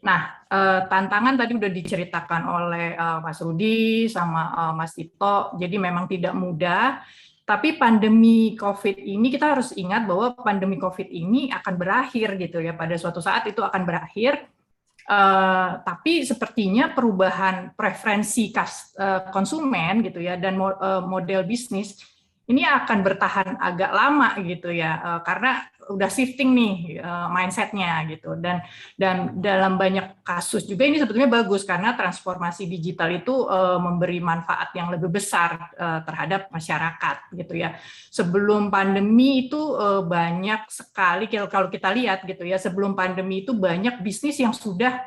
Nah, tantangan tadi udah diceritakan oleh Mas Rudi sama Mas Tito, jadi memang tidak mudah. Tapi pandemi COVID ini kita harus ingat bahwa pandemi COVID ini akan berakhir gitu ya, pada suatu saat itu akan berakhir. Tapi sepertinya perubahan preferensi konsumen gitu ya dan model bisnis ini akan bertahan agak lama gitu ya, karena udah shifting nih mindsetnya gitu, dan dalam banyak kasus juga ini sebetulnya bagus karena transformasi digital itu memberi manfaat yang lebih besar terhadap masyarakat gitu ya. Sebelum pandemi itu banyak sekali, kalau kita lihat gitu ya, sebelum pandemi itu banyak bisnis yang sudah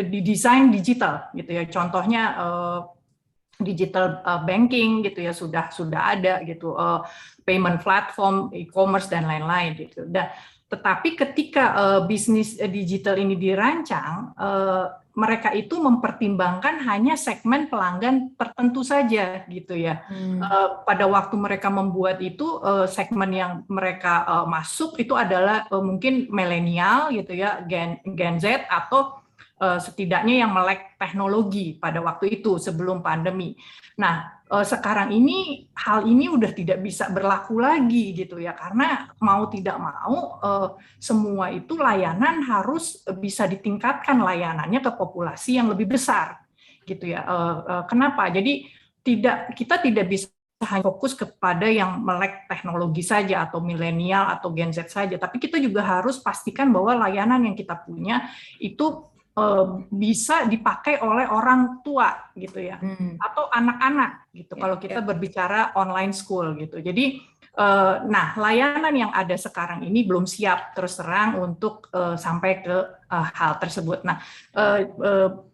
didesain digital gitu ya, contohnya digital banking gitu ya, sudah ada gitu, payment platform, e-commerce dan lain-lain gitu. Dan tetapi ketika bisnis digital ini dirancang, mereka itu mempertimbangkan hanya segmen pelanggan tertentu saja gitu ya. Pada waktu mereka membuat itu, segmen yang mereka masuk itu adalah mungkin milenial gitu ya, Gen Z atau setidaknya yang melek teknologi pada waktu itu sebelum pandemi. Nah, sekarang ini hal ini udah tidak bisa berlaku lagi gitu ya, karena mau tidak mau semua itu layanan harus bisa ditingkatkan layanannya ke populasi yang lebih besar gitu ya. Kenapa? Jadi kita tidak bisa hanya fokus kepada yang melek teknologi saja atau milenial atau Gen Z saja, tapi kita juga harus pastikan bahwa layanan yang kita punya itu bisa dipakai oleh orang tua gitu ya, atau anak-anak gitu, kalau kita berbicara online school gitu. Jadi nah, layanan yang ada sekarang ini belum siap terus terang untuk sampai ke hal tersebut. Nah,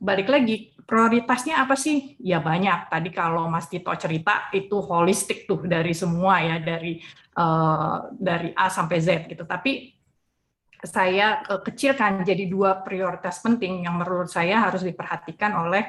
balik lagi, prioritasnya apa sih? Ya banyak. Tadi kalau Mas Tito cerita itu holistik tuh dari semua ya, dari A sampai Z gitu. Tapi saya kecilkan jadi 2 prioritas penting yang menurut saya harus diperhatikan oleh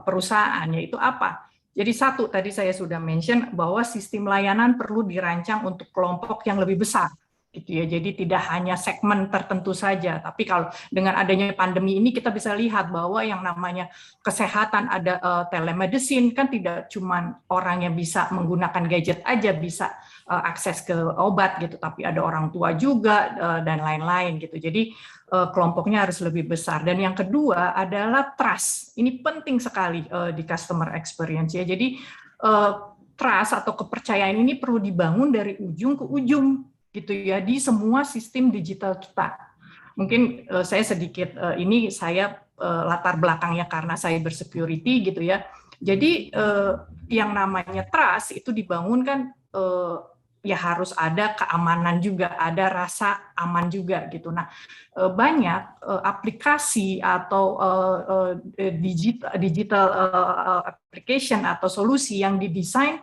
perusahaan, yaitu apa? Jadi satu, tadi saya sudah mention bahwa sistem layanan perlu dirancang untuk kelompok yang lebih besar gitu ya. Jadi tidak hanya segmen tertentu saja, tapi kalau dengan adanya pandemi ini kita bisa lihat bahwa yang namanya kesehatan, ada telemedicine, kan tidak cuma orang yang bisa menggunakan gadget aja bisa akses ke obat gitu, tapi ada orang tua juga dan lain-lain gitu. Jadi kelompoknya harus lebih besar. Dan yang kedua adalah trust. Ini penting sekali di customer experience ya. Jadi trust atau kepercayaan ini perlu dibangun dari ujung ke ujung gitu ya, di semua sistem digital kita. Mungkin saya sedikit ini saya latar belakangnya karena cyber security gitu ya. Jadi yang namanya trust itu dibangun kan ya harus ada keamanan juga, ada rasa aman juga gitu. Nah, banyak aplikasi atau digital application atau solusi yang didesain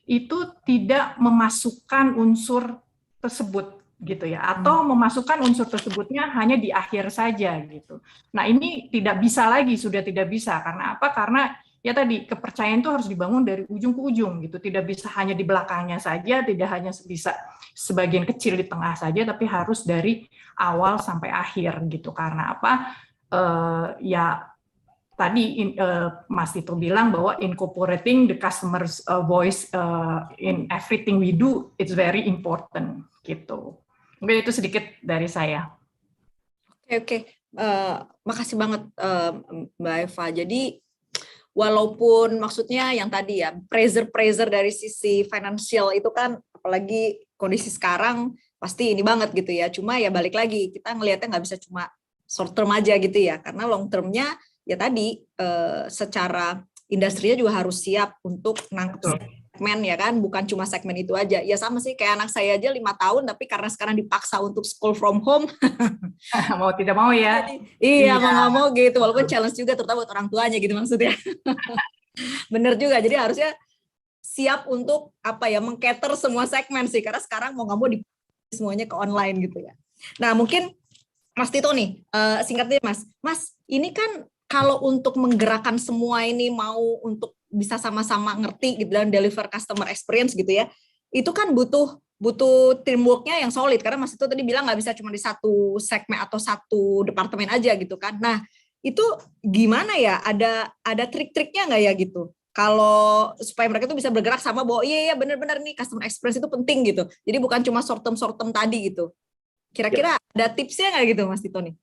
itu tidak memasukkan unsur tersebut gitu ya, atau memasukkan unsur tersebutnya hanya di akhir saja gitu. Nah, ini tidak bisa lagi, sudah tidak bisa. Karena apa? Karena ya tadi kepercayaan itu harus dibangun dari ujung ke ujung gitu, tidak bisa hanya di belakangnya saja, tidak hanya bisa sebagian kecil di tengah saja, tapi harus dari awal sampai akhir gitu. Karena apa? Ya tadi Mas Tito bilang bahwa incorporating the customer's voice in everything we do, it's very important gitu. Mungkin itu sedikit dari saya. Oke. Makasih banget Mbak Eva. Jadi walaupun maksudnya yang tadi ya pressure dari sisi finansial itu kan, apalagi kondisi sekarang pasti ini banget gitu ya. Cuma ya balik lagi kita ngelihatnya nggak bisa cuma short term aja gitu ya, karena long termnya ya tadi secara industrinya juga harus siap untuk nangkep segmen ya kan, bukan cuma segmen itu aja. Ya sama sih kayak anak saya aja 5 tahun, tapi karena sekarang dipaksa untuk school from home, mau tidak mau ya. Iya, mau nggak mau gitu, walaupun challenge juga terutama buat orang tuanya gitu maksudnya. Bener juga, jadi harusnya siap untuk apa ya, mengcater semua segmen sih, karena sekarang mau nggak mau semuanya ke online gitu ya. Nah mungkin Mas Tito nih, singkatnya Mas, ini kan kalau untuk menggerakkan semua ini mau untuk bisa sama-sama ngerti gitu dan deliver customer experience gitu ya, itu kan butuh teamworknya yang solid, karena Mas Tito tadi bilang nggak bisa cuma di satu segmen atau satu departemen aja gitu kan. Nah itu gimana ya, ada trik-triknya nggak ya gitu, kalau supaya mereka tuh bisa bergerak sama bahwa iya benar-benar nih customer experience itu penting gitu, jadi bukan cuma short term tadi gitu. Kira-kira ada tipsnya nggak gitu Mas Tito nih?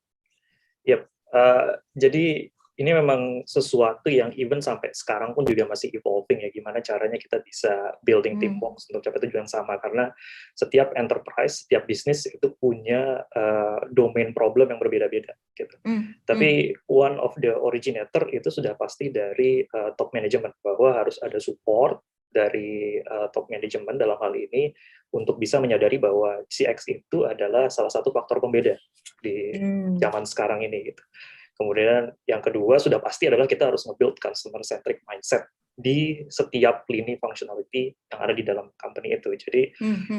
Jadi ini memang sesuatu yang even sampai sekarang pun juga masih evolving ya, gimana caranya kita bisa building teamwork untuk capai tujuan sama, karena setiap enterprise, setiap bisnis itu punya domain problem yang berbeda-beda gitu. Tapi one of the originator itu sudah pasti dari top management, bahwa harus ada support dari top management dalam hal ini untuk bisa menyadari bahwa CX itu adalah salah satu faktor pembeda di zaman sekarang ini gitu. Kemudian yang kedua sudah pasti adalah kita harus nge-build customer-centric mindset di setiap lini functionality yang ada di dalam company itu. Jadi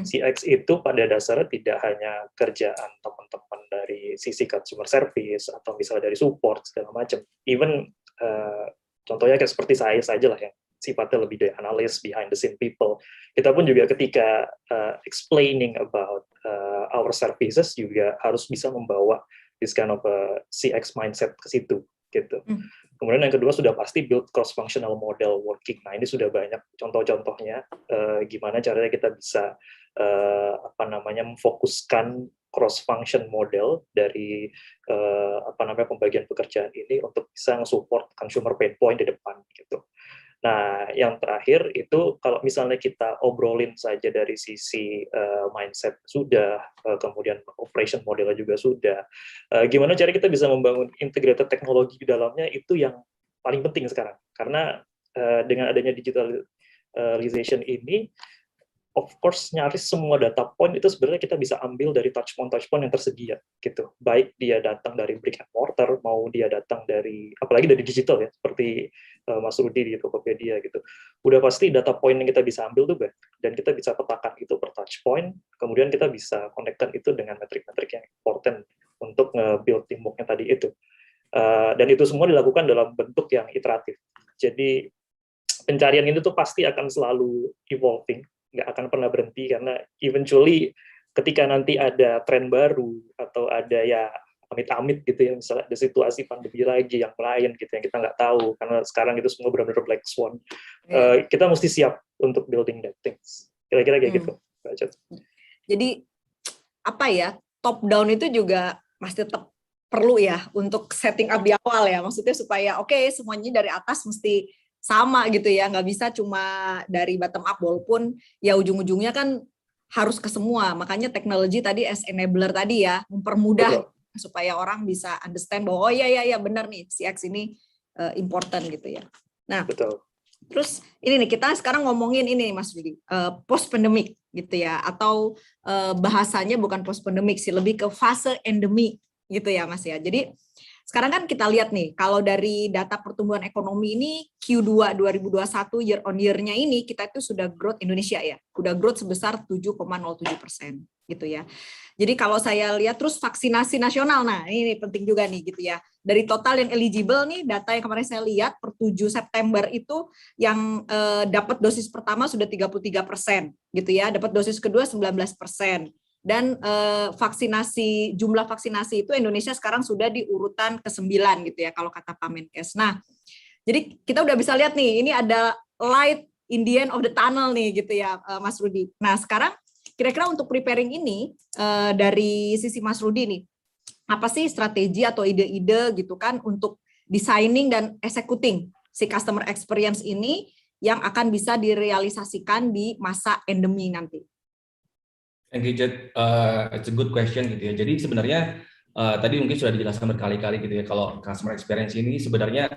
CX itu pada dasarnya tidak hanya kerjaan teman-teman dari sisi customer service atau misalnya dari support segala macam. Even contohnya kayak seperti saya saja lah yang sifatnya lebih dari analis, behind the scene people. Kita pun juga ketika explaining about our services juga harus bisa membawa this kind of CX mindset ke situ gitu. Kemudian yang kedua sudah pasti build cross functional model working. Nah ini sudah banyak contoh-contohnya gimana caranya kita bisa memfokuskan cross function model dari pembagian pekerjaan ini untuk bisa nge-support consumer pain point di depan gitu. Nah, yang terakhir itu kalau misalnya kita obrolin saja dari sisi mindset sudah, kemudian operation modelnya juga sudah, gimana cara kita bisa membangun integrated teknologi di dalamnya itu yang paling penting sekarang. Karena dengan adanya digitalization ini, of course nyaris semua data point itu sebenarnya kita bisa ambil dari touch point yang tersedia gitu. Baik dia datang dari brick and mortar, mau dia datang dari apalagi dari digital ya, seperti Mas Rudi di Tokopedia gitu. Udah pasti data point yang kita bisa ambil tuh banyak, dan kita bisa petakan itu per touch point, kemudian kita bisa connectkan itu dengan metrik-metrik yang important untuk nge-build teamwork-nya tadi itu. Dan itu semua dilakukan dalam bentuk yang iteratif. Jadi pencarian ini tuh pasti akan selalu evolving, nggak akan pernah berhenti, karena eventually ketika nanti ada tren baru atau ada ya amit-amit gitu ya, misalnya ada situasi pandemi lagi yang lain gitu yang kita nggak tahu, karena sekarang itu semua benar-benar black swan, kita mesti siap untuk building that things. Kira-kira kayak gitu. Jadi apa ya, top down itu juga masih tetap perlu ya untuk setting up di awal ya, maksudnya supaya semuanya dari atas mesti sama gitu ya, nggak bisa cuma dari bottom up, walaupun ya ujung-ujungnya kan harus ke semua. Makanya teknologi tadi as enabler tadi ya, mempermudah supaya orang bisa understand bahwa oh iya benar nih CX ini important gitu ya. Nah, terus ini nih kita sekarang ngomongin ini Mas Rudi, post pandemic gitu ya, atau bahasanya bukan post pandemic sih, lebih ke fase endemi gitu ya Mas ya. Jadi sekarang kan kita lihat nih, kalau dari data pertumbuhan ekonomi ini Q2 2021 year on year-nya ini kita itu sudah growth Indonesia ya, sudah growth sebesar 7,07% gitu ya. Jadi kalau saya lihat terus vaksinasi nasional, nah ini penting juga nih gitu ya. Dari total yang eligible nih, data yang kemarin saya lihat per 7 September itu yang dapat dosis pertama sudah 33% gitu ya, dapat dosis kedua 19%. Dan vaksinasi, jumlah vaksinasi itu Indonesia sekarang sudah di urutan ke-9 gitu ya kalau kata Pak Menkes. Nah, jadi kita udah bisa lihat nih, ini ada light in the end of the tunnel nih gitu ya Mas Rudi. Nah, sekarang kira-kira untuk preparing ini dari sisi Mas Rudi nih, apa sih strategi atau ide-ide gitu kan untuk designing dan executing si customer experience ini yang akan bisa direalisasikan di masa endemi nanti? Thank you, Jud. It's a good question gitu ya. Jadi sebenarnya tadi mungkin sudah dijelaskan berkali-kali gitu ya, kalau customer experience ini sebenarnya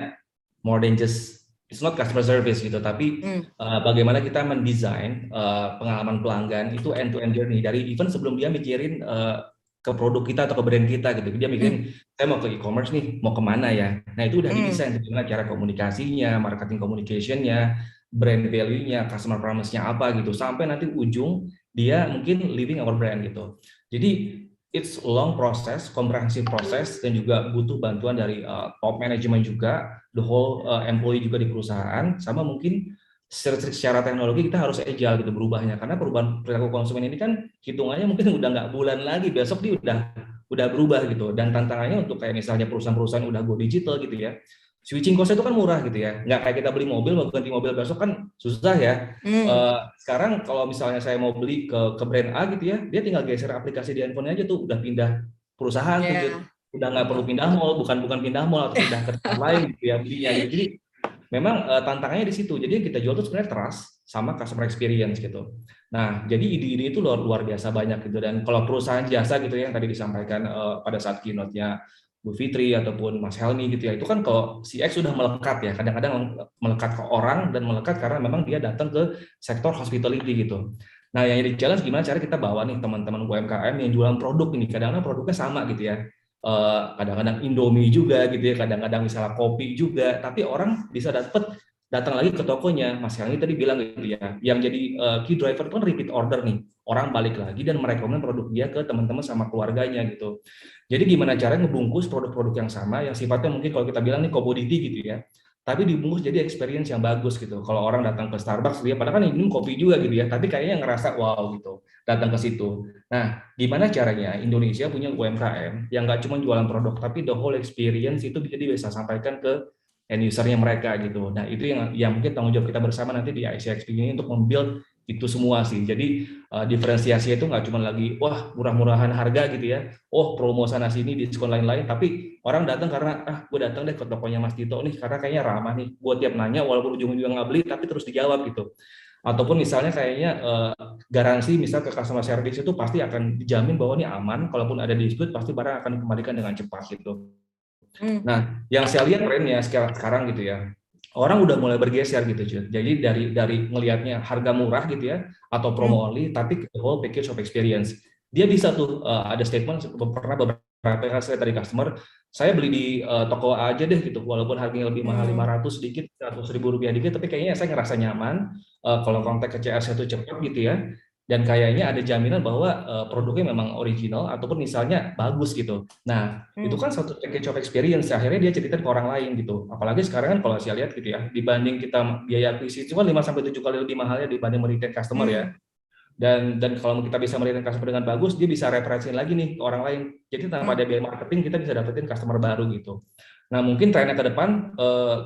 more than just, it's not customer service gitu, tapi bagaimana kita mendesain pengalaman pelanggan itu end-to-end journey, dari even sebelum dia mikirin ke produk kita atau ke brand kita gitu. Dia mikirin, saya mau ke e-commerce nih, mau kemana ya? Nah itu udah didesain gimana cara komunikasinya, marketing communication-nya, brand value-nya, customer promise-nya apa gitu, sampai nanti ujung dia mungkin living our brand gitu. Jadi it's long process, comprehensive process, dan juga butuh bantuan dari top management juga, the whole employee juga di perusahaan, sama mungkin secara teknologi kita harus agile gitu berubahnya, karena perubahan perilaku konsumen ini kan hitungannya mungkin udah nggak bulan lagi, besok dia udah berubah gitu. Dan tantangannya untuk kayak misalnya perusahaan-perusahaan udah go digital gitu ya, switching cost itu kan murah gitu ya, nggak kayak kita beli mobil mau ganti mobil besok kan susah ya. Sekarang kalau misalnya saya mau beli ke brand A gitu ya, dia tinggal geser aplikasi di handphone aja tuh udah pindah perusahaan gitu, udah nggak perlu pindah mall, bukan pindah mall atau pindah ke tempat lain gitu ya belinya gitu. Jadi memang tantangannya di situ. Jadi kita jual tuh sebenarnya trust sama customer experience gitu. Nah, jadi ide-ide itu luar biasa banyak gitu. Dan kalau perusahaan jasa gitu ya, yang tadi disampaikan pada saat keynote-nya Bu Fitri ataupun Mas Helmi gitu ya, itu kan kalau CX sudah melekat ya, kadang-kadang melekat ke orang dan melekat karena memang dia datang ke sektor hospitality gitu. Nah, yang jadi challenge gimana cara kita bawa nih teman-teman UMKM yang jualan produk ini, kadang-kadang produknya sama gitu ya, kadang-kadang Indomie juga gitu ya, kadang-kadang misalnya kopi juga, tapi orang bisa datang lagi ke tokonya. Mas Helmi tadi bilang gitu ya, yang jadi key driver itu kan repeat order nih, orang balik lagi dan merekomend produk dia ke teman-teman sama keluarganya gitu. Jadi gimana caranya ngebungkus produk-produk yang sama, yang sifatnya mungkin kalau kita bilang nih commodity gitu ya, tapi dibungkus jadi experience yang bagus gitu. Kalau orang datang ke Starbucks, dia padahal kan minum kopi juga gitu ya, tapi kayaknya ngerasa wow gitu, datang ke situ. Nah, gimana caranya Indonesia punya UMKM yang nggak cuma jualan produk, tapi the whole experience itu bisa sampaikan ke end user-nya mereka gitu. Nah, itu yang mungkin tanggung jawab kita bersama nanti di ICXP ini untuk membuild itu semua sih. Jadi diferensiasi itu nggak cuma lagi wah murah-murahan harga gitu ya, oh promo sana sini diskon lain-lain, tapi orang datang karena gue datang deh ke tokonya Mas Tito nih karena kayaknya ramah nih, gue tiap nanya walaupun ujung-ujungnya nggak beli tapi terus dijawab gitu. Ataupun misalnya kayaknya garansi misal ke customer service itu pasti akan dijamin bahwa ini aman, kalaupun ada dispute pasti barang akan dikembalikan dengan cepat gitu. Nah, yang saya lihat trennya sekarang gitu ya, orang udah mulai bergeser gitu, Jun. Jadi dari ngelihatnya harga murah gitu ya, atau promo only, tapi the whole package of experience. Dia bisa tuh ada statement pernah beberapa kali saya dari customer, saya beli di toko A aja deh gitu, walaupun harganya lebih mahal 500 sedikit, 100 ribu rupiah dikit, tapi kayaknya saya ngerasa nyaman kalau kontak ke CR itu cepat gitu ya. Dan kayaknya ada jaminan bahwa produknya memang original ataupun misalnya bagus gitu. Nah, itu kan satu package of experience. Akhirnya dia cerita ke orang lain gitu. Apalagi sekarang kan kalau saya lihat gitu ya, dibanding kita biaya akuisisi itu kan 5-7 kali lebih mahalnya dibanding meretain customer ya. Dan kalau kita bisa melayani customer dengan bagus, dia bisa referensiin lagi nih ke orang lain. Jadi tanpa ada biaya marketing, kita bisa dapetin customer baru gitu. Nah, mungkin trennya ke depan,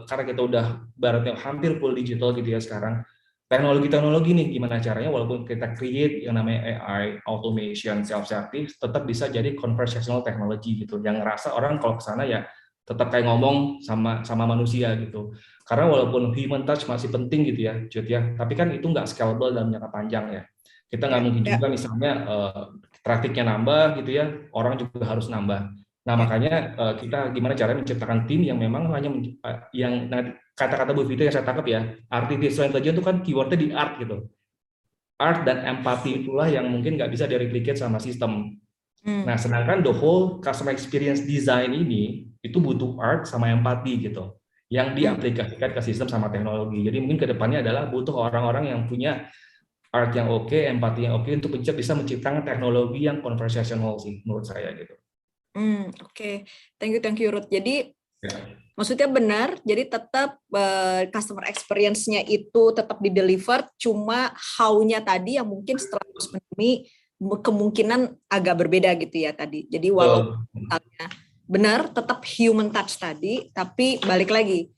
karena kita udah baratnya hampir full digital gitu ya sekarang, teknologi nih gimana caranya walaupun kita create yang namanya AI, automation, self-service, tetap bisa jadi conversational technology gitu. Yang ngerasa orang kalau ke sana ya tetap kayak ngomong sama manusia gitu. Karena walaupun human touch masih penting gitu ya, Cut ya, tapi kan itu nggak scalable dalam jangka panjang ya. Kita nggak mungkin juga misalnya trafficnya nambah gitu ya, orang juga harus nambah. Nah makanya kita gimana caranya menciptakan tim yang memang hanya yang kata-kata Bu Vita yang saya tangkap ya, artificial intelligence itu kan keywordnya di art gitu. Art dan empati itulah yang mungkin nggak bisa di-replicate sama sistem. Nah sedangkan the whole customer experience design ini itu butuh art sama empati gitu, yang diaplikasikan ke sistem sama teknologi. Jadi mungkin kedepannya adalah butuh orang-orang yang punya art yang oke, empati yang oke untuk bisa menciptakan teknologi yang conversational sih menurut saya gitu. Oke. Thank you Ruth. Jadi maksudnya benar, jadi tetap customer experience-nya itu tetap di-deliver, cuma how-nya tadi yang mungkin setelah pandemi kemungkinan agak berbeda gitu ya tadi. Jadi walaupun benar tetap human touch tadi, tapi balik lagi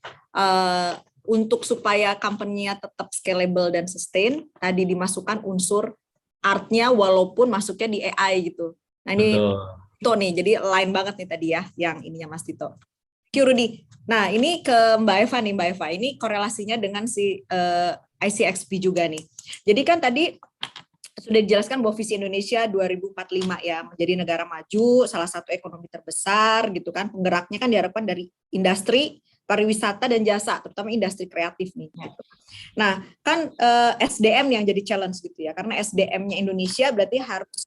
untuk supaya company-nya tetap scalable dan sustain, tadi dimasukkan unsur art-nya walaupun masuknya di AI gitu. Nah ini Tito nih, jadi lain banget nih tadi ya, yang ininya Mas Tito. Rudy. Nah ini ke Mbak Eva nih, Mbak Eva. Ini korelasinya dengan si ICXP juga nih. Jadi kan tadi sudah dijelaskan bahwa visi Indonesia 2045 ya, menjadi negara maju, salah satu ekonomi terbesar gitu kan. Penggeraknya kan diharapkan dari industri, pariwisata dan jasa, terutama industri kreatif nih. Gitu. Nah, kan SDM yang jadi challenge gitu ya, karena SDM-nya Indonesia berarti harus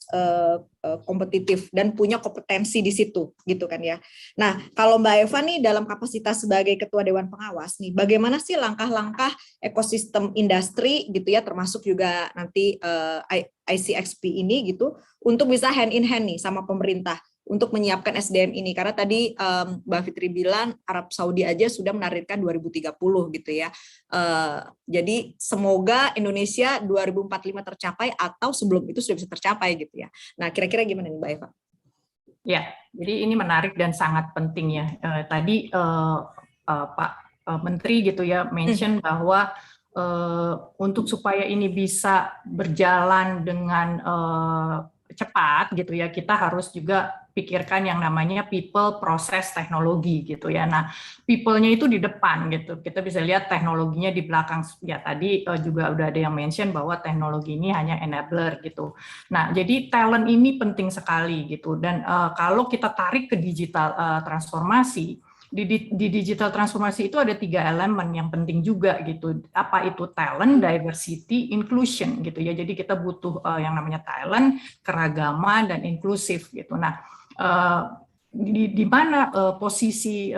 kompetitif dan punya kompetensi di situ, gitu kan ya. Nah, kalau Mbak Eva nih dalam kapasitas sebagai Ketua Dewan Pengawas nih, bagaimana sih langkah-langkah ekosistem industri gitu ya, termasuk juga nanti ICXP ini gitu, untuk bisa hand in hand nih sama pemerintah untuk menyiapkan SDM ini, karena tadi Mbak Fitri bilang Arab Saudi aja sudah menargetkan 2030 gitu ya. Jadi semoga Indonesia 2045 tercapai atau sebelum itu sudah bisa tercapai gitu ya. Nah kira-kira gimana nih Mbak Eva? Ya, jadi ini menarik dan sangat penting ya. Tadi Pak Menteri gitu ya mention bahwa untuk supaya ini bisa berjalan dengan cepat gitu ya, kita harus juga pikirkan yang namanya people, proses, teknologi gitu ya. Nah, people-nya itu di depan gitu. Kita bisa lihat teknologinya di belakang. Ya tadi juga udah ada yang mention bahwa teknologi ini hanya enabler gitu. Nah, jadi talent ini penting sekali gitu. Dan kalau kita tarik ke digital transformasi, di digital transformasi itu ada 3 elemen yang penting juga gitu. Apa itu talent, diversity, inclusion gitu ya. Jadi kita butuh yang namanya talent, keragaman dan inklusif gitu. Nah, di mana posisi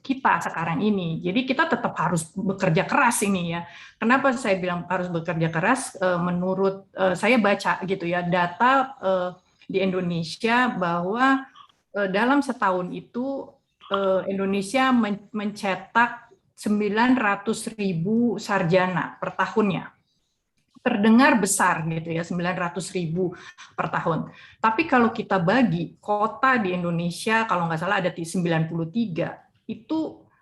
kita sekarang ini? Jadi kita tetap harus bekerja keras ini ya. Kenapa saya bilang harus bekerja keras? Menurut saya baca gitu ya data di Indonesia bahwa dalam setahun itu Indonesia mencetak 900.000 sarjana per tahunnya. Terdengar besar gitu ya, 900.000 per tahun. Tapi kalau kita bagi kota di Indonesia, kalau nggak salah ada di 93, itu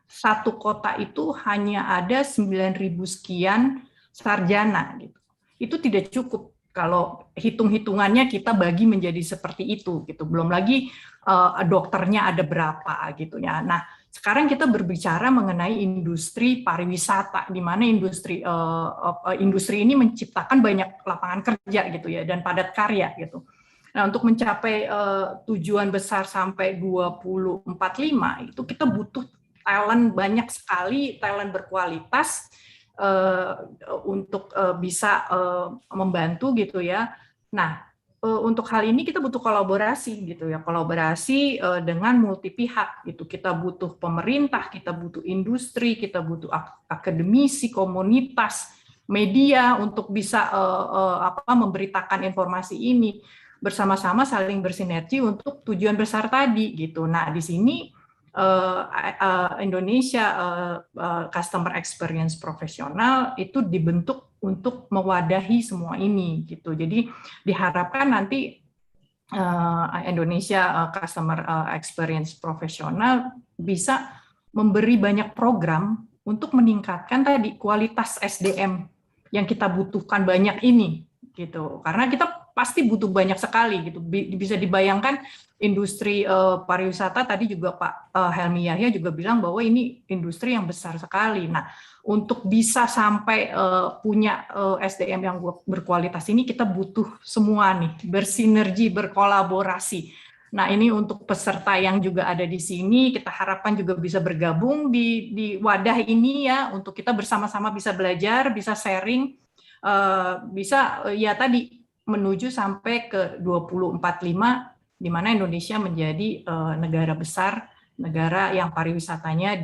satu kota itu hanya ada 9.000 sekian sarjana gitu. Itu tidak cukup kalau hitung-hitungannya kita bagi menjadi seperti itu gitu. Belum lagi dokternya ada berapa gitu ya. Nah, sekarang kita berbicara mengenai industri pariwisata, di mana industri ini menciptakan banyak lapangan kerja gitu ya dan padat karya gitu. Nah, untuk mencapai tujuan besar sampai 2045 itu kita butuh talent banyak sekali, talent berkualitas untuk bisa membantu gitu ya. Nah, untuk hal ini kita butuh kolaborasi gitu ya, kolaborasi dengan multi pihak gitu. Kita butuh pemerintah, kita butuh industri, kita butuh akademisi, komunitas, media untuk bisa memberitakan informasi ini bersama-sama saling bersinergi untuk tujuan besar tadi gitu. Nah, di sini Indonesia Customer Experience Profesional itu dibentuk untuk mewadahi semua ini gitu. Jadi diharapkan nanti Indonesia Customer Experience Profesional bisa memberi banyak program untuk meningkatkan tadi kualitas SDM yang kita butuhkan banyak ini gitu. Karena kita pasti butuh banyak sekali gitu. Bisa dibayangkan industri pariwisata tadi juga Pak Helmi Yahya juga bilang bahwa ini industri yang besar sekali. Nah, untuk bisa sampai punya SDM yang berkualitas ini kita butuh semua nih bersinergi, berkolaborasi. Nah, ini untuk peserta yang juga ada di sini, kita harapkan juga bisa bergabung di wadah ini ya, untuk kita bersama-sama bisa belajar, bisa sharing, bisa ya tadi menuju sampai ke 2045, di mana Indonesia menjadi negara besar, negara yang pariwisatanya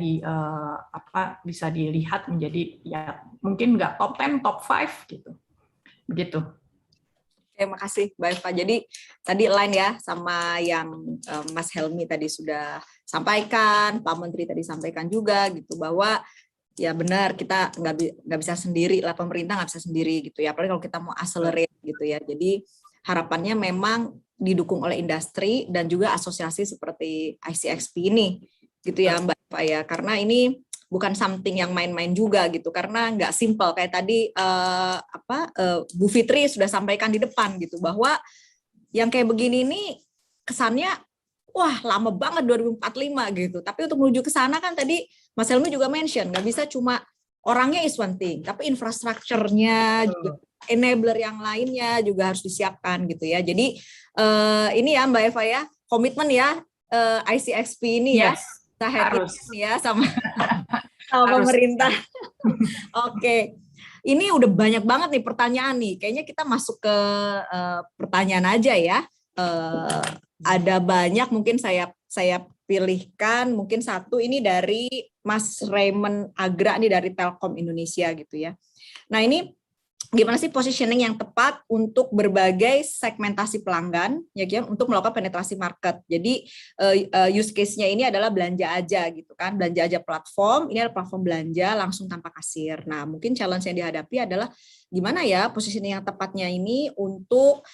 bisa dilihat menjadi ya mungkin nggak top 10, top 5 gitu. Begitu. Terima kasih Mbak Eva. Jadi tadi line ya sama yang Mas Helmi tadi sudah sampaikan, Pak Menteri tadi sampaikan juga gitu, bahwa ya benar kita nggak bisa sendiri lah, pemerintah nggak bisa sendiri gitu ya, apalagi kalau kita mau accelerate gitu ya. Jadi harapannya memang didukung oleh industri dan juga asosiasi seperti ICXP ini gitu ya Mbak Eva ya, karena ini bukan something yang main-main juga gitu, karena nggak simple kayak tadi Bu Fitri sudah sampaikan di depan gitu, bahwa yang kayak begini nih kesannya wah lama banget 2045 gitu, tapi untuk menuju ke sana kan tadi Mas Helmi juga mention nggak bisa cuma orangnya is one thing, tapi infrastrukturnya juga, enabler yang lainnya juga harus disiapkan gitu ya. Jadi ini ya Mbak Eva ya, komitmen ya ICXP ini ya, kita harus ya sama pemerintah. Oke. Ini udah banyak banget nih pertanyaan nih. Kayaknya kita masuk ke pertanyaan aja ya. Ada banyak, mungkin saya pilihkan mungkin satu ini dari Mas Raymond Agra nih dari Telkom Indonesia gitu ya. Nah, ini gimana sih positioning yang tepat untuk berbagai segmentasi pelanggan ya kan, untuk melakukan penetrasi market. Jadi use case-nya ini adalah belanja aja gitu kan, belanja aja platform, ini adalah platform belanja langsung tanpa kasir. Nah, mungkin challenge yang dihadapi adalah gimana ya positioning yang tepatnya ini untuk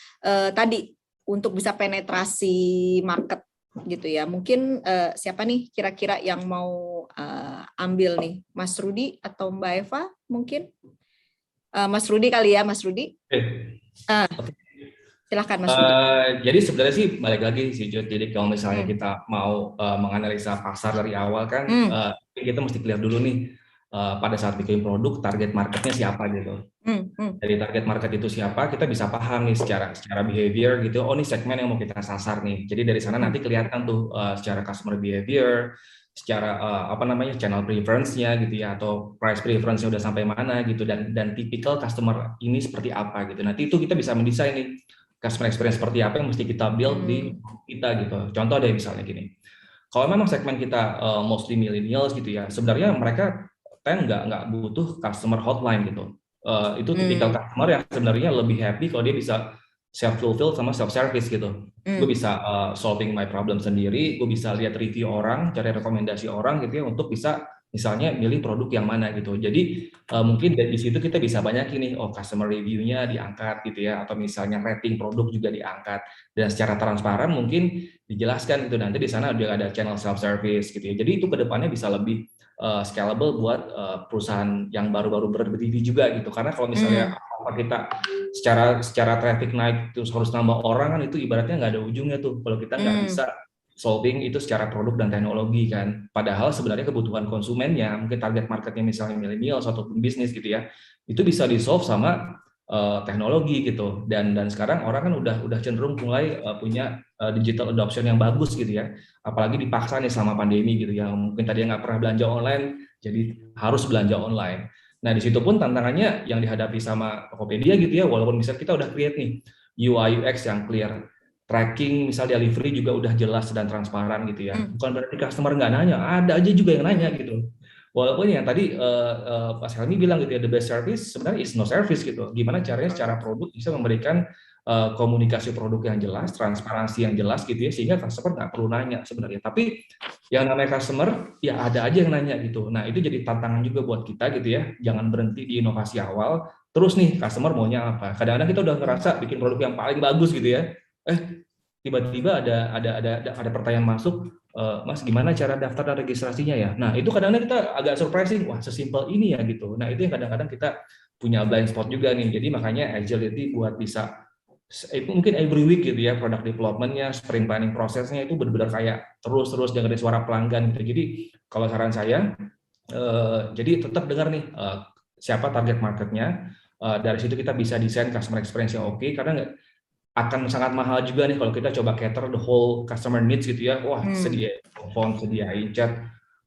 tadi untuk bisa penetrasi market gitu ya. Mungkin siapa nih kira-kira yang mau ambil nih, Mas Rudi atau Mbak Eva mungkin? Mas Rudi kali ya, Mas Rudi. Silahkan Mas Rudi. Jadi sebenarnya sih balik lagi sih Jod. Jadi kalau misalnya kita mau menganalisa pasar dari awal kan, kita mesti clear dulu nih pada saat bikin produk target marketnya siapa gitu. Dari target market itu siapa, kita bisa paham nih secara behavior gitu. Oh, ini segmen yang mau kita sasar nih. Jadi dari sana nanti kelihatan tuh secara customer behavior, secara channel preference-nya gitu ya, atau price preference-nya udah sampai mana gitu, dan tipikal customer ini seperti apa gitu. Nanti itu kita bisa mendesain nih customer experience seperti apa yang mesti kita build di kita gitu. Contoh deh misalnya gini, kalau memang segmen kita mostly millennials gitu ya, sebenarnya mereka nggak butuh customer hotline gitu. Itu tipikal customer yang sebenarnya lebih happy kalau dia bisa self-fulfill sama self-service gitu. Gue bisa solving my problem sendiri, gue bisa lihat review orang, cari rekomendasi orang gitu ya, untuk bisa misalnya milih produk yang mana gitu. Jadi mungkin dari situ kita bisa banyak ini, customer review-nya diangkat gitu ya, atau misalnya rating produk juga diangkat, dan secara transparan mungkin dijelaskan gitu. Nanti di sana juga ada channel self-service gitu ya. Jadi itu kedepannya bisa lebih scalable buat perusahaan yang baru-baru berdiri juga gitu. Karena kalau misalnya kita secara traffic naik terus harus nambah orang kan, itu ibaratnya nggak ada ujungnya tuh kalau kita nggak bisa solving itu secara produk dan teknologi kan. Padahal sebenarnya kebutuhan konsumennya, mungkin target marketnya misalnya milenial ataupun bisnis gitu ya, itu bisa di-solve sama teknologi gitu. Dan sekarang orang kan udah cenderung mulai punya digital adoption yang bagus gitu ya. Apalagi dipaksa nih sama pandemi gitu ya. Mungkin tadi nggak pernah belanja online, jadi harus belanja online. Nah, di situ pun tantangannya yang dihadapi sama Tokopedia gitu ya, walaupun misalnya kita udah create nih UI UX yang clear, tracking misal delivery juga udah jelas dan transparan gitu ya. Bukan berarti customer nggak nanya, ada aja juga yang nanya gitu. Walaupun yang tadi Pak Helmi bilang gitu ya, the best service sebenarnya is no service gitu. Gimana caranya secara produk bisa memberikan komunikasi produk yang jelas, transparansi yang jelas gitu ya, sehingga customer nggak perlu nanya sebenarnya. Tapi yang namanya customer ya ada aja yang nanya gitu. Nah itu jadi tantangan juga buat kita gitu ya. Jangan berhenti di inovasi awal. Terus nih customer maunya apa? Kadang-kadang kita udah ngerasa bikin produk yang paling bagus gitu ya. Tiba-tiba ada pertanyaan masuk, Mas gimana cara daftar dan registrasinya ya? Nah itu kadang-kadang kita agak surprising. Wah sesimpel ini ya gitu. Nah itu yang kadang-kadang kita punya blind spot juga nih. Jadi makanya agility buat bisa itu mungkin every week gitu ya, product development-nya, sprint planning prosesnya itu benar-benar kayak terus dengerin suara pelanggan gitu. Jadi kalau saran saya, jadi tetap dengar nih siapa target marketnya, dari situ kita bisa desain customer experience yang oke, karena akan sangat mahal juga nih kalau kita coba cater the whole customer needs gitu ya. Wah sediain phone, sediain chat.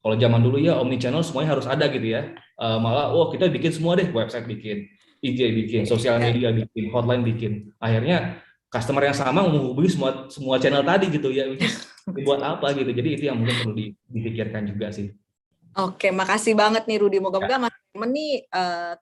Kalau zaman dulu ya omnichannel semuanya harus ada gitu ya, malah kita bikin semua deh, website bikin, IG bikin, sosial media bikin, hotline bikin. Akhirnya customer yang sama menghubungi semua channel tadi gitu ya. Buat apa gitu. Jadi itu yang mungkin perlu dipikirkan juga sih. Oke, makasih banget nih Rudy. Moga-moga Mas Raymond nih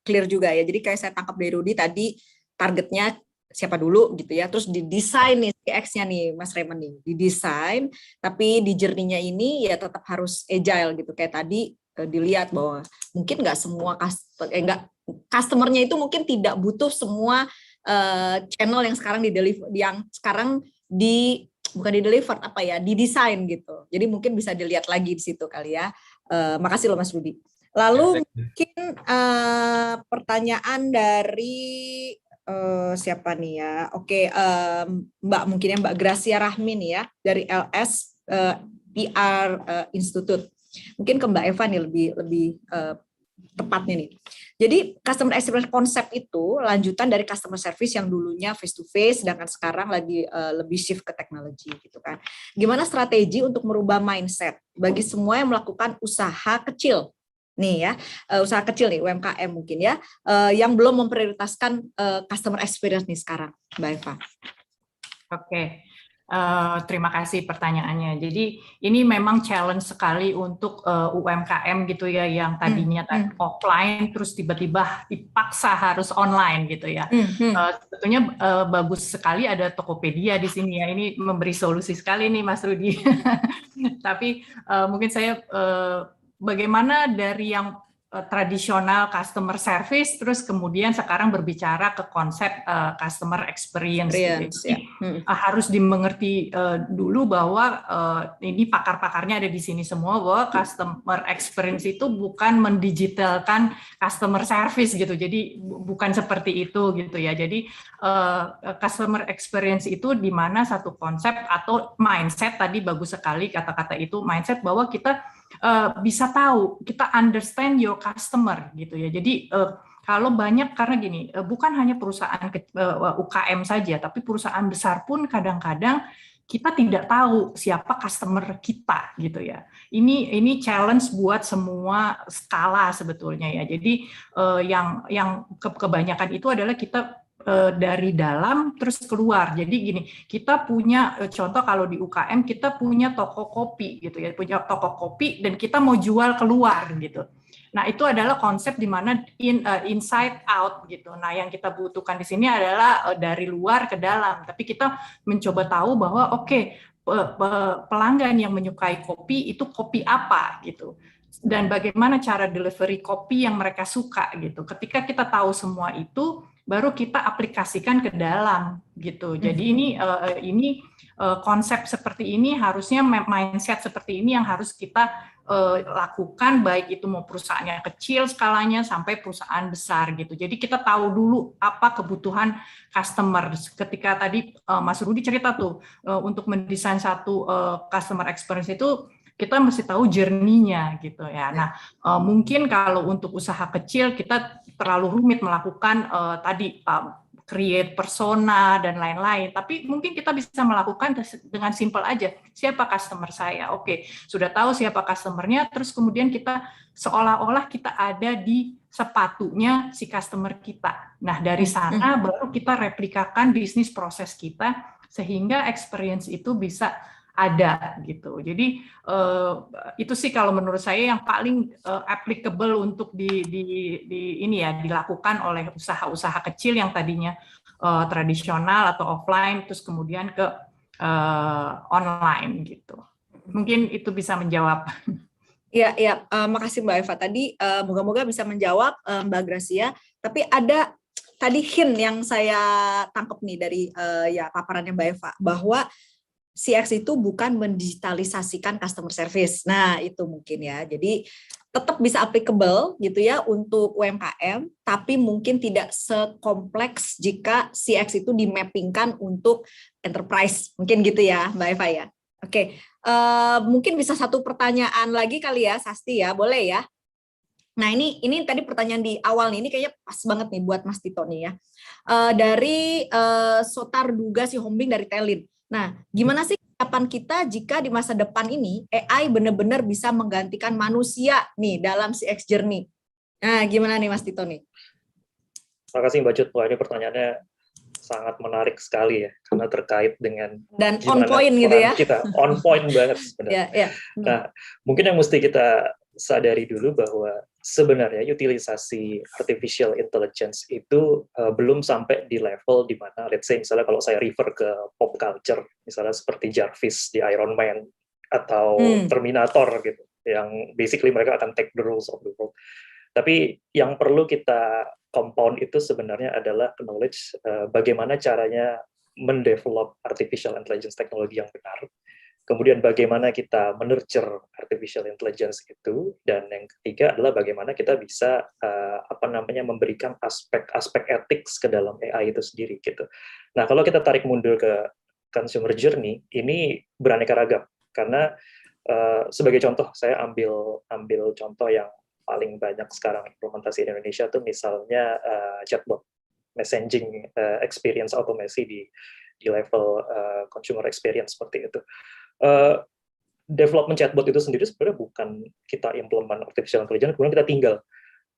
clear juga ya. Jadi kayak saya tangkap dari Rudy tadi, targetnya siapa dulu gitu ya. Terus didesain nih CX-nya nih Mas Raymond nih. Didesain, tapi di journey-nya ini ya tetap harus agile gitu. Kayak tadi dilihat bahwa mungkin nggak semua customer-nya itu mungkin tidak butuh semua channel yang sekarang bukan di deliver didesain gitu. Jadi mungkin bisa dilihat lagi di situ kali ya. Makasih loh Mas Rudy. Lalu mungkin pertanyaan dari siapa nih ya? Oke, Mbak mungkin ya Mbak Gracia Rahmi nih ya dari LS PR Institute. Mungkin ke Mbak Eva nih lebih tepatnya nih. Jadi customer experience konsep itu lanjutan dari customer service yang dulunya face to face, sedangkan sekarang lagi lebih shift ke teknologi gitu kan. Gimana strategi untuk merubah mindset bagi semua yang melakukan usaha kecil nih ya, usaha kecil nih UMKM mungkin ya, yang belum memprioritaskan customer experience nih sekarang, Mbak Eva. Oke. Terima kasih pertanyaannya. Jadi ini memang challenge sekali untuk UMKM gitu ya, yang tadinya offline terus tiba-tiba dipaksa harus online gitu ya. Sebetulnya bagus sekali ada Tokopedia di sini ya. Ini memberi solusi sekali nih Mas Rudy. Tapi mungkin saya bagaimana dari yang tradisional customer service, terus kemudian sekarang berbicara ke konsep customer experience. Jadi, harus dimengerti dulu bahwa ini pakar-pakarnya ada di sini semua, bahwa customer experience itu bukan mendigitalkan customer service gitu. Jadi bukan seperti itu gitu ya. Jadi customer experience itu di mana satu konsep atau mindset, tadi bagus sekali kata-kata itu, mindset bahwa kita bisa tahu, kita understand your customer gitu ya. Jadi kalau banyak, karena gini, bukan hanya perusahaan UKM saja, tapi perusahaan besar pun kadang-kadang kita tidak tahu siapa customer kita gitu ya. Ini challenge buat semua skala sebetulnya ya. Jadi yang kebanyakan itu adalah kita dari dalam terus keluar. Jadi gini, kita punya contoh kalau di UKM kita punya toko kopi gitu ya, punya toko kopi dan kita mau jual keluar gitu. Nah, itu adalah konsep di mana inside out gitu. Nah, yang kita butuhkan di sini adalah dari luar ke dalam. Tapi kita mencoba tahu bahwa pelanggan yang menyukai kopi itu kopi apa gitu. Dan bagaimana cara delivery kopi yang mereka suka gitu. Ketika kita tahu semua itu, baru kita aplikasikan ke dalam gitu. Jadi ini konsep seperti ini, harusnya mindset seperti ini yang harus kita lakukan, baik itu mau perusahaannya kecil skalanya sampai perusahaan besar gitu. Jadi kita tahu dulu apa kebutuhan customer. Ketika tadi Mas Rudy cerita tuh, untuk mendesain satu customer experience itu kita mesti tahu journey-nya gitu ya. Nah, mungkin kalau untuk usaha kecil kita terlalu rumit melakukan tadi create persona dan lain-lain. Tapi mungkin kita bisa melakukan dengan simple aja. Siapa customer saya? Oke, sudah tahu siapa customer-nya, terus kemudian kita seolah-olah kita ada di sepatunya si customer kita. Nah, dari sana baru kita replikakan bisnis proses kita sehingga experience itu bisa ada gitu. Jadi itu sih kalau menurut saya yang paling applicable untuk dilakukan oleh usaha-usaha kecil yang tadinya tradisional atau offline, terus kemudian ke online gitu. Mungkin itu bisa menjawab. Ya, makasih Mbak Eva. Tadi moga-moga bisa menjawab Mbak Gracia. Tapi ada tadi hint yang saya tangkap nih dari ya paparannya Mbak Eva, bahwa CX itu bukan mendigitalisasikan customer service. Nah, itu mungkin ya. Jadi tetap bisa applicable gitu ya untuk UMKM, tapi mungkin tidak sekompleks jika CX itu dimappingkan untuk enterprise. Mungkin gitu ya, Mbak Eva ya. Oke, mungkin bisa satu pertanyaan lagi kali ya, Sasti ya, boleh ya? Nah ini tadi pertanyaan di awal nih, ini kayaknya pas banget nih buat Mas Tito nih ya. Dari Sotar Duga si Hombing dari Telin. Nah, gimana sih harapan kita jika di masa depan ini AI benar-benar bisa menggantikan manusia nih dalam CX journey? Nah, gimana nih Mas Tito nih? Terima kasih Mbak Cut. Wah, ini pertanyaannya sangat menarik sekali ya, karena terkait dengan dan on point gitu ya. Kita on point banget sebenarnya. Yeah. Nah, mungkin yang mesti kita sadari dulu bahwa sebenarnya utilisasi artificial intelligence itu belum sampai di level di mana, let's say misalnya kalau saya refer ke pop culture, misalnya seperti Jarvis di Iron Man atau Terminator gitu, yang basically mereka akan take the rules of the world. Tapi yang perlu kita compound itu sebenarnya adalah knowledge bagaimana caranya mendevelop artificial intelligence teknologi yang benar, kemudian bagaimana kita menurture artificial intelligence itu, dan yang ketiga adalah bagaimana kita bisa memberikan aspek etik ke dalam AI itu sendiri gitu. Nah, kalau kita tarik mundur ke consumer journey, ini beraneka ragam karena sebagai contoh saya ambil contoh yang paling banyak sekarang implementasi di Indonesia tuh misalnya chatbot, messaging experience automasi di level consumer experience seperti itu. Development chatbot itu sendiri sebenarnya bukan kita implement artificial intelligence kemudian kita tinggal,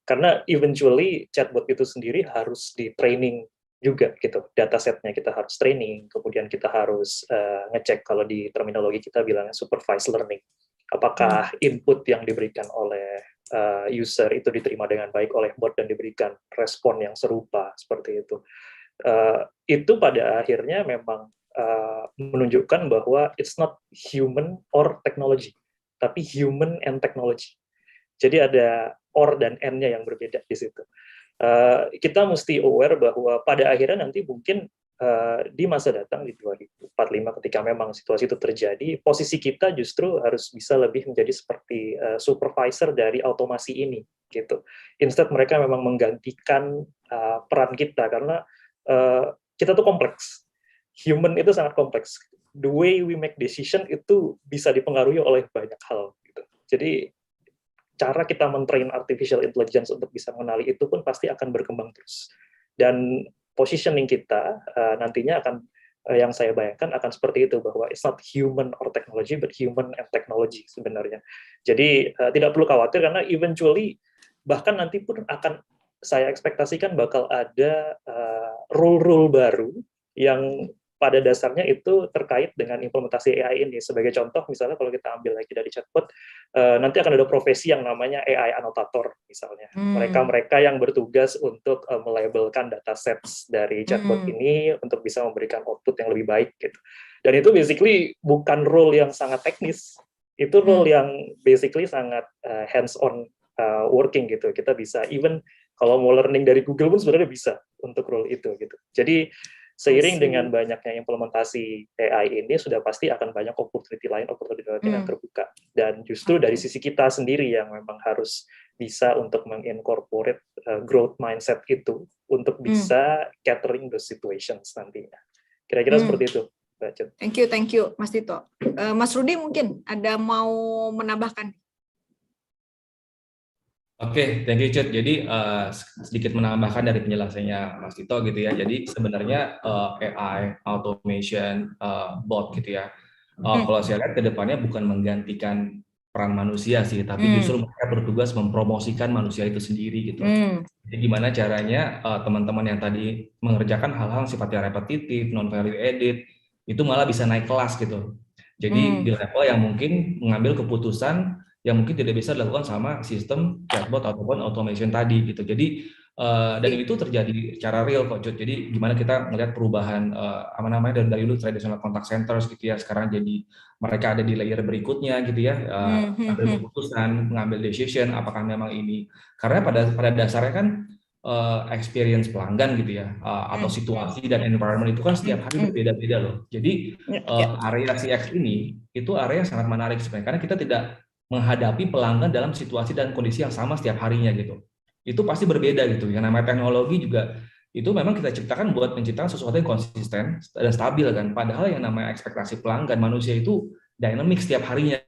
karena eventually chatbot itu sendiri harus di training juga gitu, datasetnya kita harus training, kemudian kita harus ngecek, kalau di terminologi kita bilangnya supervised learning, apakah input yang diberikan oleh user itu diterima dengan baik oleh bot dan diberikan respon yang serupa seperti itu. Itu pada akhirnya memang menunjukkan bahwa it's not human or technology, tapi human and technology. Jadi ada or dan n-nya yang berbeda di situ. Kita mesti aware bahwa pada akhirnya nanti mungkin di masa datang di 2045 ketika memang situasi itu terjadi, posisi kita justru harus bisa lebih menjadi seperti supervisor dari otomasi ini gitu. Instead mereka memang menggantikan peran kita, karena kita tuh kompleks. Human itu sangat kompleks. The way we make decision itu bisa dipengaruhi oleh banyak hal gitu. Jadi cara kita mentrain artificial intelligence untuk bisa mengenali itu pun pasti akan berkembang terus. Dan positioning kita nantinya akan, yang saya bayangkan akan seperti itu, bahwa it's not human or technology, but human and technology sebenarnya. Jadi tidak perlu khawatir, karena eventually bahkan nanti pun akan saya ekspektasikan bakal ada rule-rule baru yang pada dasarnya itu terkait dengan implementasi AI ini. Sebagai contoh, misalnya kalau kita ambil lagi dari chatbot, nanti akan ada profesi yang namanya AI annotator, misalnya. Mereka yang bertugas untuk melabelkan datasets dari chatbot ini untuk bisa memberikan output yang lebih baik, gitu. Dan itu basically bukan role yang sangat teknis, itu role yang basically sangat hands-on working, gitu. Kita bisa, even kalau mau learning dari Google pun sebenarnya bisa untuk role itu, gitu. Jadi seiring dengan banyaknya implementasi AI ini, sudah pasti akan banyak opportunity lain yang terbuka. Dan justru dari sisi kita sendiri yang memang harus bisa untuk mengincorporate growth mindset itu untuk bisa catering the situations nantinya. Kira-kira seperti itu, Mbak Cut. Thank you, Mas Tito. Mas Rudi mungkin ada mau menambahkan? Oke, thank you Cut. Jadi sedikit menambahkan dari penjelasannya Mas Tito gitu ya. Jadi sebenarnya AI, automation, bot gitu ya. Kalau saya lihat ke depannya bukan menggantikan peran manusia sih, tapi justru mereka bertugas mempromosikan manusia itu sendiri gitu. Jadi gimana caranya teman-teman yang tadi mengerjakan hal-hal sifatnya repetitif, non value added, itu malah bisa naik kelas gitu. Jadi di level yang mungkin mengambil keputusan yang mungkin tidak bisa dilakukan sama sistem chatbot ataupun automation tadi gitu. Jadi Dan itu terjadi secara real kok, Cut. Jadi gimana kita melihat perubahan dari dulu tradisional contact centers gitu ya, sekarang jadi mereka ada di layer berikutnya gitu ya, ambil keputusan, mengambil decision apakah memang ini, karena pada dasarnya kan experience pelanggan gitu ya, atau situasi dan environment itu kan setiap hari berbeda-beda loh. Jadi area CX ini itu area yang sangat menarik sebenarnya, karena kita tidak menghadapi pelanggan dalam situasi dan kondisi yang sama setiap harinya gitu. Itu pasti berbeda gitu. Yang namanya teknologi juga itu memang kita ciptakan buat menciptakan sesuatu yang konsisten dan stabil kan. Padahal yang namanya ekspektasi pelanggan manusia itu dynamic setiap harinya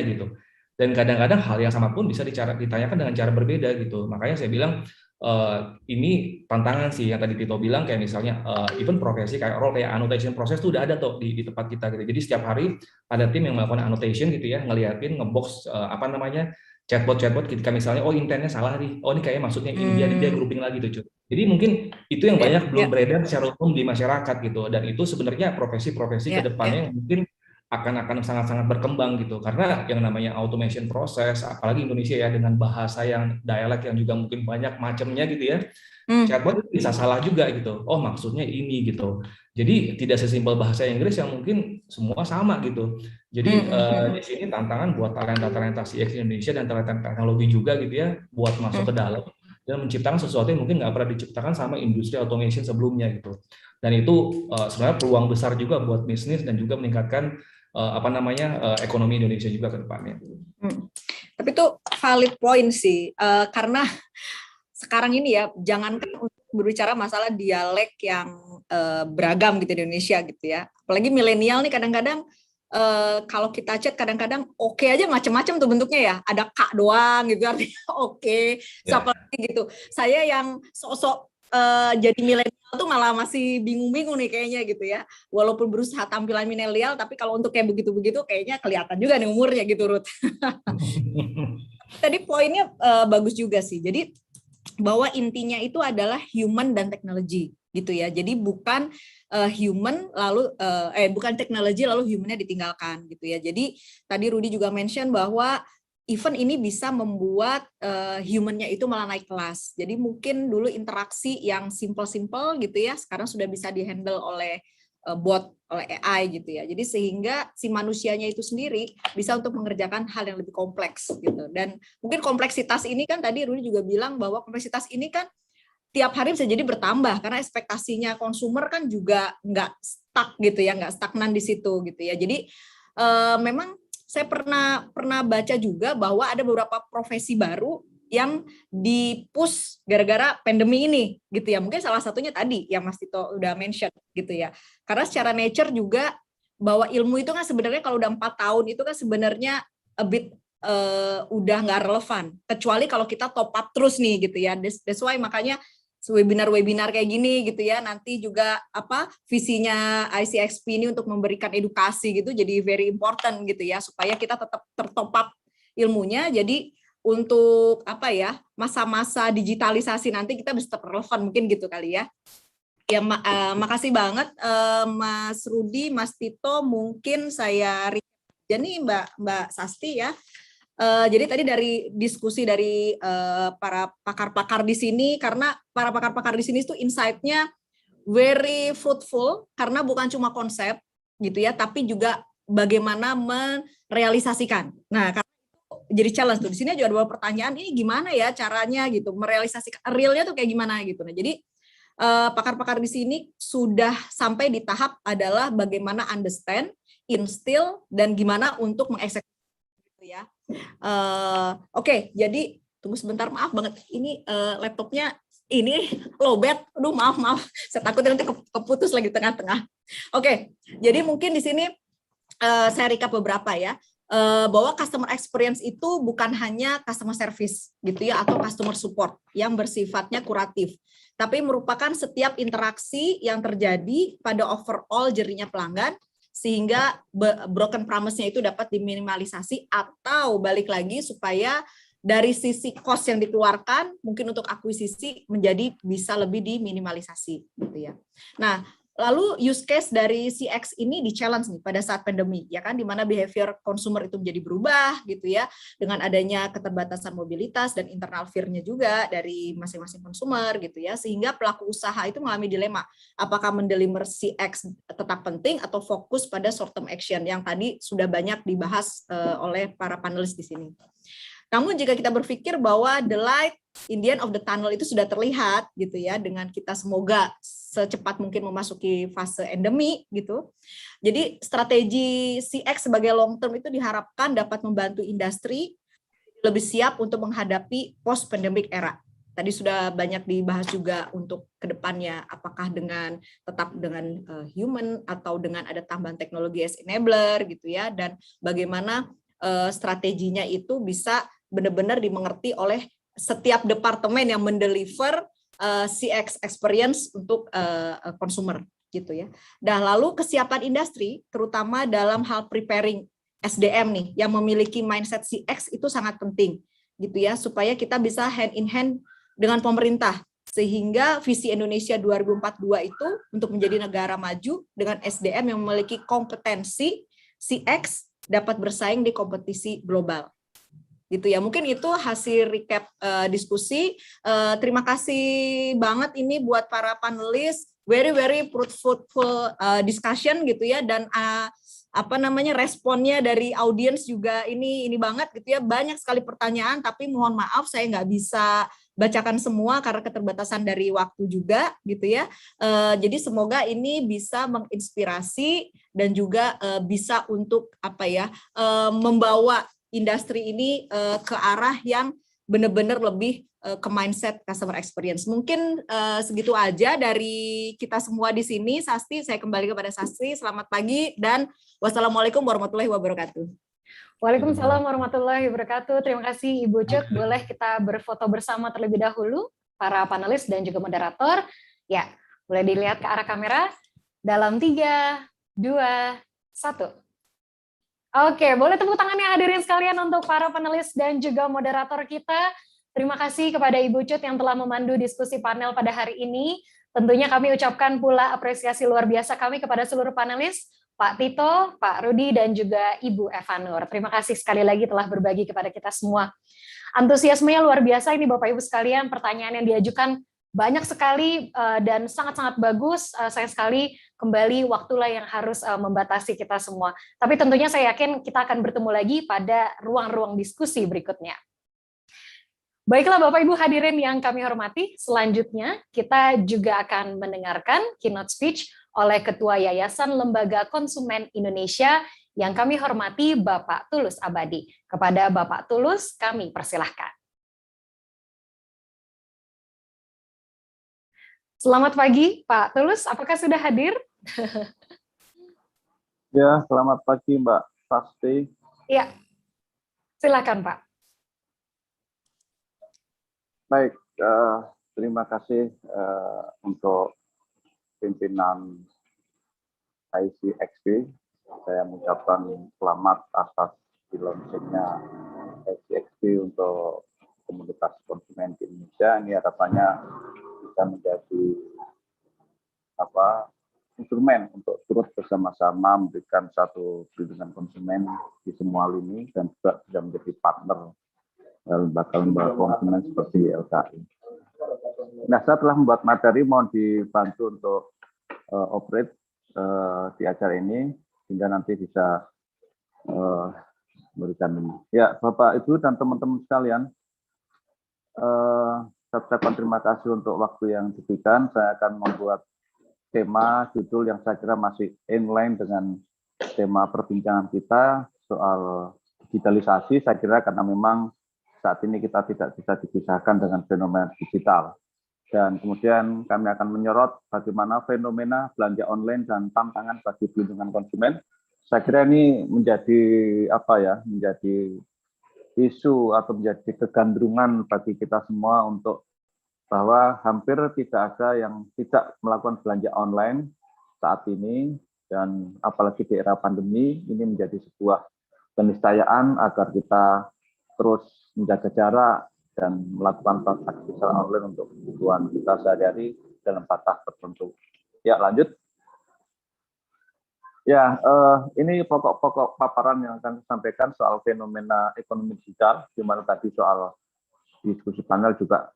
gitu. Dan kadang-kadang hal yang sama pun bisa ditanyakan dengan cara berbeda gitu. Makanya saya bilang ini tantangan sih yang tadi Tito bilang, kayak misalnya even profesi kayak role kayak annotation proses itu udah ada tuh di tempat kita gitu. Jadi setiap hari ada tim yang melakukan annotation gitu ya, ngeliatin ngebox chatbot ketika misalnya intentnya salah nih, ini kayaknya maksudnya ini, dia grouping lagi tuh. Jadi mungkin itu yang banyak belum beredar secara umum di masyarakat gitu, dan itu sebenarnya profesi-profesi ke depannya yang mungkin akan sangat-sangat berkembang gitu, karena yang namanya automation proses, apalagi Indonesia ya dengan bahasa yang dialek yang juga mungkin banyak macamnya gitu ya, chatbot bisa salah juga gitu, maksudnya ini gitu. Jadi tidak sesimpel bahasa Inggris yang mungkin semua sama gitu. Jadi di sini tantangan buat talenta CX Indonesia dan talenta teknologi juga gitu ya, buat masuk ke dalam dan menciptakan sesuatu yang mungkin nggak pernah diciptakan sama industri automation sebelumnya gitu. Dan itu sebenarnya peluang besar juga buat bisnis dan juga meningkatkan ekonomi Indonesia juga ke depannya. Tapi itu valid point sih, karena sekarang ini ya, jangankan untuk berbicara masalah dialek yang beragam gitu di Indonesia gitu ya. Apalagi milenial nih kadang-kadang kalau kita chat kadang-kadang oke aja macam-macam tuh bentuknya ya. Ada kak doang gitu artinya oke, siapa lagi gitu. Saya yang sok-sok jadi milenial tuh malah masih bingung-bingung nih kayaknya gitu ya. Walaupun berusaha tampilan milenial, tapi kalau untuk kayak begitu-begitu kayaknya kelihatan juga nih umurnya gitu, Ruth. Tadi poinnya bagus juga sih. Jadi bahwa intinya itu adalah human dan teknologi gitu ya. Jadi bukan human lalu bukan teknologi lalu humannya ditinggalkan gitu ya. Jadi tadi Rudy juga mention bahwa event ini bisa membuat humannya itu malah naik kelas. Jadi mungkin dulu interaksi yang simple-simple gitu ya, sekarang sudah bisa dihandle oleh bot, oleh AI gitu ya. Jadi sehingga si manusianya itu sendiri bisa untuk mengerjakan hal yang lebih kompleks gitu. Dan mungkin kompleksitas ini kan tadi Rudy juga bilang bahwa kompleksitas ini kan tiap hari bisa jadi bertambah karena ekspektasinya konsumer kan juga nggak stuck gitu ya, nggak stagnan di situ gitu ya. Jadi memang saya pernah baca juga bahwa ada beberapa profesi baru yang di-push gara-gara pandemi ini gitu ya. Mungkin salah satunya tadi yang Mas Tito udah mention gitu ya. Karena secara nature juga bahwa ilmu itu kan sebenarnya kalau udah 4 tahun itu kan sebenarnya a bit udah nggak relevan. Kecuali kalau kita top up terus nih gitu ya. That's why makanya webinar kayak gini gitu ya, nanti juga visinya ICXP ini untuk memberikan edukasi gitu jadi very important gitu ya, supaya kita tetap tertop up ilmunya. Jadi untuk masa-masa digitalisasi nanti kita bisa tetap relevan mungkin gitu kali ya. Ya makasih banget Mas Rudy, Mas Tito. Mungkin saya jadi Mbak Sasti ya. Jadi tadi dari diskusi dari para pakar-pakar di sini, karena para pakar-pakar di sini itu insight-nya very fruitful, karena bukan cuma konsep gitu ya, tapi juga bagaimana merealisasikan. Nah, karena jadi challenge tuh. Di sini juga ada pertanyaan, ini gimana ya caranya gitu, merealisasikan realnya tuh kayak gimana gitu. Nah, jadi pakar-pakar di sini sudah sampai di tahap adalah bagaimana understand, instill, dan gimana untuk mengeksekusi gitu ya. Oke, jadi tunggu sebentar, maaf banget ini laptopnya ini lowbat, aduh maaf, saya takut nanti keputus lagi tengah-tengah. Oke, jadi mungkin di sini saya recap beberapa ya, bahwa customer experience itu bukan hanya customer service gitu ya, atau customer support yang bersifatnya kuratif, tapi merupakan setiap interaksi yang terjadi pada overall journey-nya pelanggan, sehingga broken promise-nya itu dapat diminimalisasi, atau balik lagi supaya dari sisi cost yang dikeluarkan mungkin untuk akuisisi menjadi bisa lebih diminimalisasi gitu ya. Nah, Lalu use case dari CX ini di challenge nih pada saat pandemi, ya kan, di mana behavior consumer itu menjadi berubah gitu ya, dengan adanya keterbatasan mobilitas dan internal fear-nya juga dari masing-masing consumer gitu ya, sehingga pelaku usaha itu mengalami dilema, apakah mendeliver CX tetap penting atau fokus pada short term action yang tadi sudah banyak dibahas oleh para panelis di sini. Namun jika kita berpikir bahwa the light in the end of the tunnel itu sudah terlihat gitu ya, dengan kita semoga secepat mungkin memasuki fase endemi gitu. Jadi strategi CX sebagai long term itu diharapkan dapat membantu industri lebih siap untuk menghadapi post pandemic era. Tadi sudah banyak dibahas juga untuk kedepannya, apakah tetap dengan human atau dengan ada tambahan teknologi as enabler gitu ya, dan bagaimana strateginya itu bisa benar-benar dimengerti oleh setiap departemen yang mendeliver CX experience untuk consumer gitu ya. Dan lalu kesiapan industri terutama dalam hal preparing SDM nih yang memiliki mindset CX itu sangat penting gitu ya, supaya kita bisa hand in hand dengan pemerintah sehingga visi Indonesia 2042 itu untuk menjadi negara maju dengan SDM yang memiliki kompetensi CX dapat bersaing di kompetisi global. Gitu ya, mungkin itu hasil recap diskusi. Terima kasih banget ini buat para panelis, very fruitful discussion gitu ya, dan responnya dari audiens juga ini banget gitu ya, banyak sekali pertanyaan, tapi mohon maaf saya nggak bisa bacakan semua karena keterbatasan dari waktu juga gitu ya. Jadi semoga ini bisa menginspirasi dan juga bisa untuk membawa industri ini ke arah yang benar-benar lebih ke mindset customer experience. Mungkin segitu aja dari kita semua di sini. Sasti, saya kembali kepada Sasti. Selamat pagi dan wassalamualaikum warahmatullahi wabarakatuh. Waalaikumsalam warahmatullahi wabarakatuh. Terima kasih Ibu Cut. Boleh kita berfoto bersama terlebih dahulu, para panelis dan juga moderator. Ya, boleh dilihat ke arah kamera. Dalam 3, 2, 1. Oke, boleh tepuk tangannya hadirin sekalian untuk para panelis dan juga moderator kita. Terima kasih kepada Ibu Cut yang telah memandu diskusi panel pada hari ini. Tentunya kami ucapkan pula apresiasi luar biasa kami kepada seluruh panelis, Pak Tito, Pak Rudi, dan juga Ibu Eva Nur. Terima kasih sekali lagi telah berbagi kepada kita semua. Antusiasmenya luar biasa ini Bapak Ibu sekalian, pertanyaan yang diajukan banyak sekali dan sangat-sangat bagus. Sayang sekali kembali waktulah yang harus membatasi kita semua. Tapi tentunya saya yakin kita akan bertemu lagi pada ruang-ruang diskusi berikutnya. Baiklah Bapak Ibu hadirin yang kami hormati, selanjutnya kita juga akan mendengarkan keynote speech oleh Ketua Yayasan Lembaga Konsumen Indonesia yang kami hormati Bapak Tulus Abadi. Kepada Bapak Tulus kami persilahkan. Selamat pagi, Pak Tulus. Apakah sudah hadir? Ya, selamat pagi, Mbak Sasti. Ya, silakan, Pak. Baik, terima kasih untuk pimpinan ICXP. Saya mengucapkan selamat atas di-launching-nya ICXP untuk komunitas konsumen di Indonesia. Ini harapannya bisa menjadi instrumen untuk turut bersama-sama memberikan satu perlindungan konsumen di semua lini dan juga bisa menjadi partner lembaga-lembaga konsumen seperti LKI. Nah, saya telah membuat materi, mohon dibantu untuk operate di acara ini sehingga nanti bisa memberikan ini. Ya, Bapak, Ibu, dan teman-teman sekalian, saya ucapkan terima kasih untuk waktu yang diberikan. Saya akan membuat tema judul yang saya kira masih inline dengan tema perbincangan kita soal digitalisasi. Saya kira karena memang saat ini kita tidak bisa dipisahkan dengan fenomena digital. Dan kemudian kami akan menyorot bagaimana fenomena belanja online dan tantangan bagi perlindungan konsumen. Saya kira ini menjadi menjadi isu atau menjadi kegandrungan bagi kita semua untuk bahwa hampir tidak ada yang tidak melakukan belanja online saat ini, dan apalagi di era pandemi ini menjadi sebuah keniscayaan agar kita terus menjaga jarak dan melakukan transaksi secara online untuk kebutuhan kita sehari-hari dalam batas tertentu. Ya, lanjut. Ya, ini pokok-pokok paparan yang akan saya sampaikan soal fenomena ekonomi digital, di mana tadi soal diskusi panel juga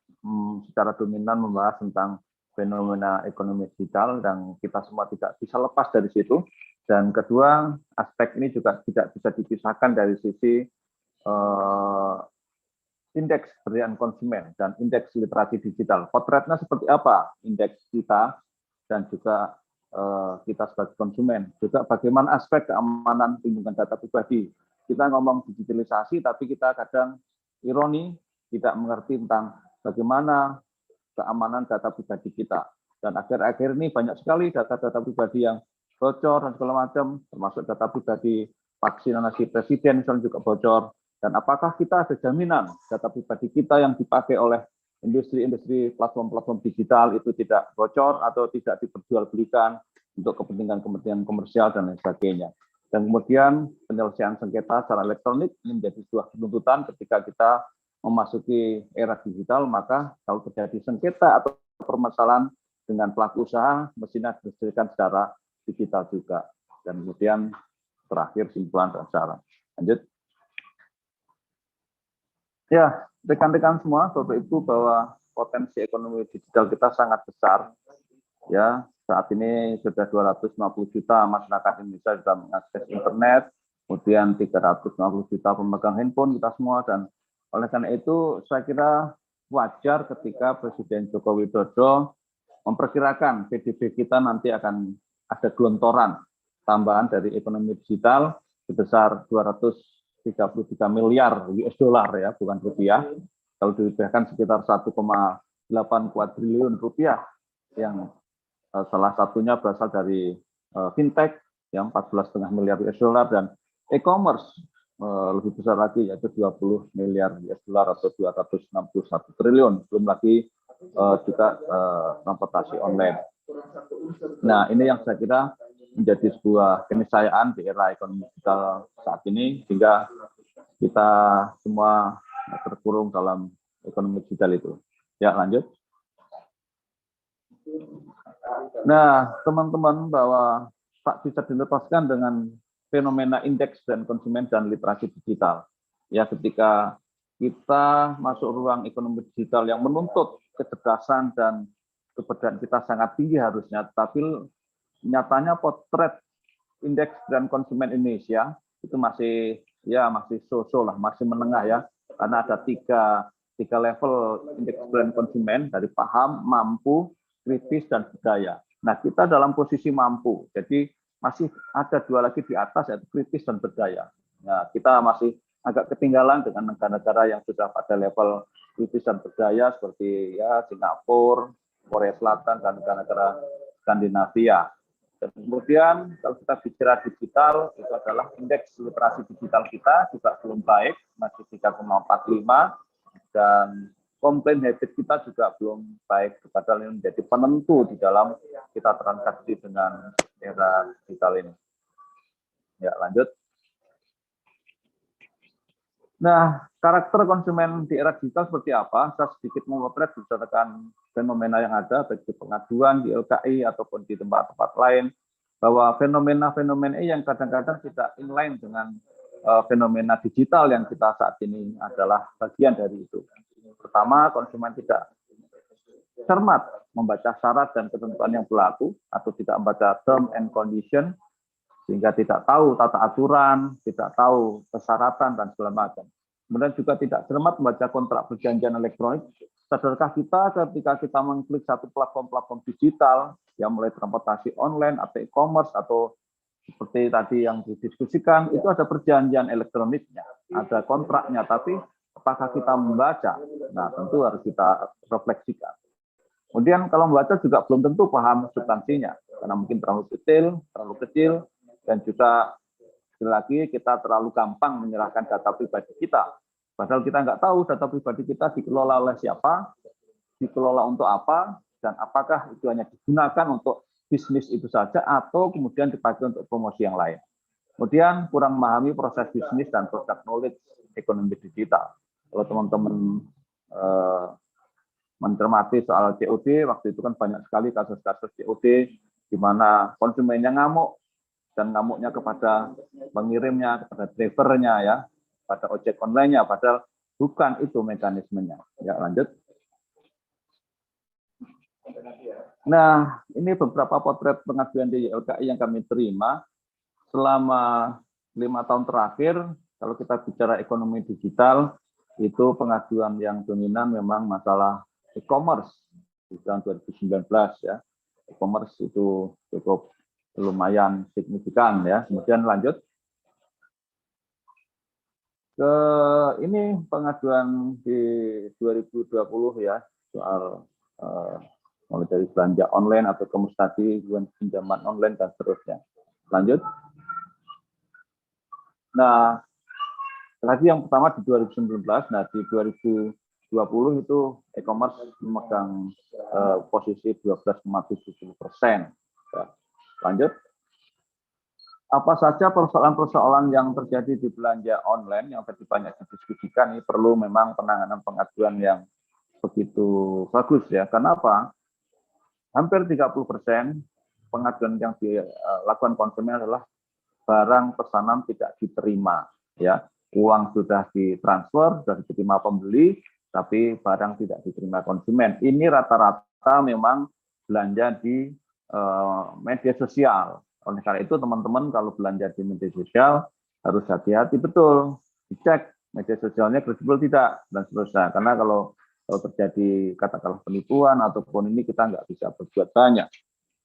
secara dominan membahas tentang fenomena ekonomi digital, dan kita semua tidak bisa lepas dari situ. Dan kedua, aspek ini juga tidak bisa dipisahkan dari sisi indeks pemberdayaan konsumen dan indeks literasi digital. Potretnya seperti apa indeks kita dan juga kita sebagai konsumen. Juga bagaimana aspek keamanan perlindungan data pribadi. Kita ngomong digitalisasi, tapi kita kadang ironi tidak mengerti tentang bagaimana keamanan data pribadi kita. Dan akhir-akhir ini banyak sekali data-data pribadi yang bocor dan segala macam, termasuk data pribadi vaksinasi presiden misalnya juga bocor. Dan apakah kita ada jaminan data pribadi kita yang dipakai oleh industri-industri platform-platform digital itu tidak bocor atau tidak diperjualbelikan untuk kepentingan-kepentingan komersial dan lain sebagainya. Dan kemudian penyelesaian sengketa secara elektronik ini menjadi sebuah tuntutan ketika kita memasuki era digital, maka kalau terjadi sengketa atau permasalahan dengan pelaku usaha, mestinya diselesaikan secara digital juga. Dan kemudian terakhir simpulan dan saran. Lanjut. Ya, rekan-rekan semua, Bapak Ibu, bahwa potensi ekonomi digital kita sangat besar. Ya, saat ini sudah 250 juta masyarakat Indonesia sudah mengakses internet, kemudian 350 juta pemegang handphone kita semua, dan oleh karena itu saya kira wajar ketika Presiden Joko Widodo memperkirakan PDB kita nanti akan ada gelontoran tambahan dari ekonomi digital sebesar 233 miliar US dollar ya, bukan rupiah. Kalau dirupiahkan sekitar 1,8 kuadriliun rupiah, yang salah satunya berasal dari fintech yang 14,5 miliar US dollar, dan e-commerce lebih besar lagi yaitu 20 miliar US dollar atau 261 triliun, belum lagi juga transportasi online. Nah, ini yang saya kira menjadi sebuah keniscayaan di era ekonomi digital saat ini, sehingga kita semua terkurung dalam ekonomi digital itu. Ya, lanjut. Nah, teman-teman, bahwa tak bisa dilepaskan dengan fenomena indeks dan konsumen dan literasi digital. Ya, ketika kita masuk ruang ekonomi digital yang menuntut kecerdasan dan kepekaan kita sangat tinggi harusnya, tapi nyatanya potret indeks dan konsumen Indonesia itu masih so-so lah, masih menengah ya, karena ada tiga level indeks brand konsumen, dari paham, mampu, kritis, dan budaya. Nah, kita dalam posisi mampu, jadi masih ada dua lagi di atas, yaitu kritis dan budaya. Nah, kita masih agak ketinggalan dengan negara-negara yang sudah pada level kritis dan budaya seperti ya Singapura, Korea Selatan, dan negara-negara Skandinavia. Dan kemudian kalau kita bicara digital, itu adalah indeks literasi digital kita juga belum baik, masih 3,45, dan komplain habit kita juga belum baik, padahal ini menjadi penentu di dalam kita transaksi dengan era digital ini. Ya, lanjut. Nah, karakter konsumen di era digital seperti apa? Saya sedikit memotret berdasarkan fenomena yang ada, baik di pengaduan, di LKI, ataupun di tempat-tempat lain, bahwa fenomena-fenomena yang kadang-kadang tidak inline dengan fenomena digital yang kita saat ini adalah bagian dari itu. Pertama, konsumen tidak cermat membaca syarat dan ketentuan yang berlaku, atau tidak membaca term and condition, sehingga tidak tahu tata aturan, tidak tahu persyaratan, dan segala macam. Kemudian juga tidak cermat membaca kontrak perjanjian elektronik. Sadarkah kita ketika kita mengklik satu platform-platform digital, yang mulai transportasi online atau e-commerce, atau seperti tadi yang didiskusikan, itu ada perjanjian elektroniknya, ada kontraknya, tapi apakah kita membaca? Nah, tentu harus kita refleksikan. Kemudian kalau membaca juga belum tentu paham substansinya, karena mungkin terlalu detail, terlalu kecil, dan juga sekali lagi kita terlalu gampang menyerahkan data pribadi kita. Padahal kita nggak tahu data pribadi kita dikelola oleh siapa, dikelola untuk apa, dan apakah itu hanya digunakan untuk bisnis itu saja, atau kemudian dipakai untuk promosi yang lain. Kemudian kurang memahami proses bisnis dan product knowledge ekonomi digital. Kalau teman-teman mencermati soal COD, waktu itu kan banyak sekali kasus-kasus COD di mana konsumennya ngamuk dan ngamuknya kepada pengirimnya, kepada drivernya ya, pada ojek online-nya, padahal bukan itu mekanismenya. Ya, lanjut. Nah, ini beberapa potret pengaduan di YLKI yang kami terima selama 5 tahun terakhir. Kalau kita bicara ekonomi digital, itu pengaduan yang dominan memang masalah e-commerce di tahun 2019 ya. E-commerce itu cukup lumayan signifikan ya. Kemudian lanjut ke ini pengaduan di 2020 ya, soal mulai dari belanja online atau e-commerce tadi, pinjaman online dan seterusnya. Lanjut. Nah, lagi yang pertama di 2019, nah di 2020 itu e-commerce memegang posisi 12,70%. Ya. Lanjut. Apa saja persoalan-persoalan yang terjadi di belanja online yang tadi banyak didiskusikan, ini perlu memang penanganan pengaduan yang begitu bagus ya. Kenapa? Hampir 30% pengaduan yang dilakukan konsumen adalah barang pesanan tidak diterima ya. Uang sudah ditransfer, sudah diterima pembeli, tapi barang tidak diterima konsumen. Ini rata-rata memang belanja di media sosial. Oleh karena itu teman-teman kalau belanja di media sosial harus hati-hati betul, dicek media sosialnya kredibel tidak dan seterusnya. Karena kalau terjadi katakanlah penipuan ataupun ini kita nggak bisa berbuat banyak.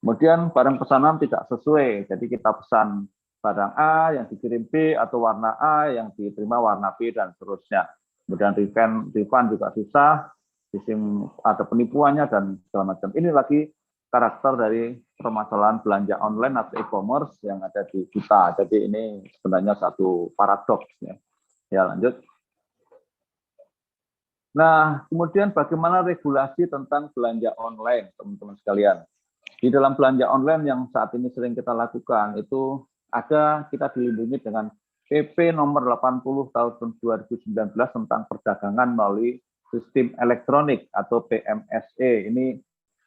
Kemudian barang pesanan tidak sesuai, jadi kita pesan barang A yang dikirim B atau warna A yang diterima warna B dan seterusnya. Kemudian refund juga susah, sistem ada penipuannya dan segala macam. Ini lagi karakter dari permasalahan belanja online atau e-commerce yang ada di kita. Jadi ini sebenarnya satu paradoks ya. Ya, lanjut. Nah, kemudian bagaimana regulasi tentang belanja online, teman-teman sekalian? Di dalam belanja online yang saat ini sering kita lakukan itu ada, kita dilindungi dengan PP nomor 80 tahun 2019 tentang perdagangan melalui sistem elektronik atau PMSE. Ini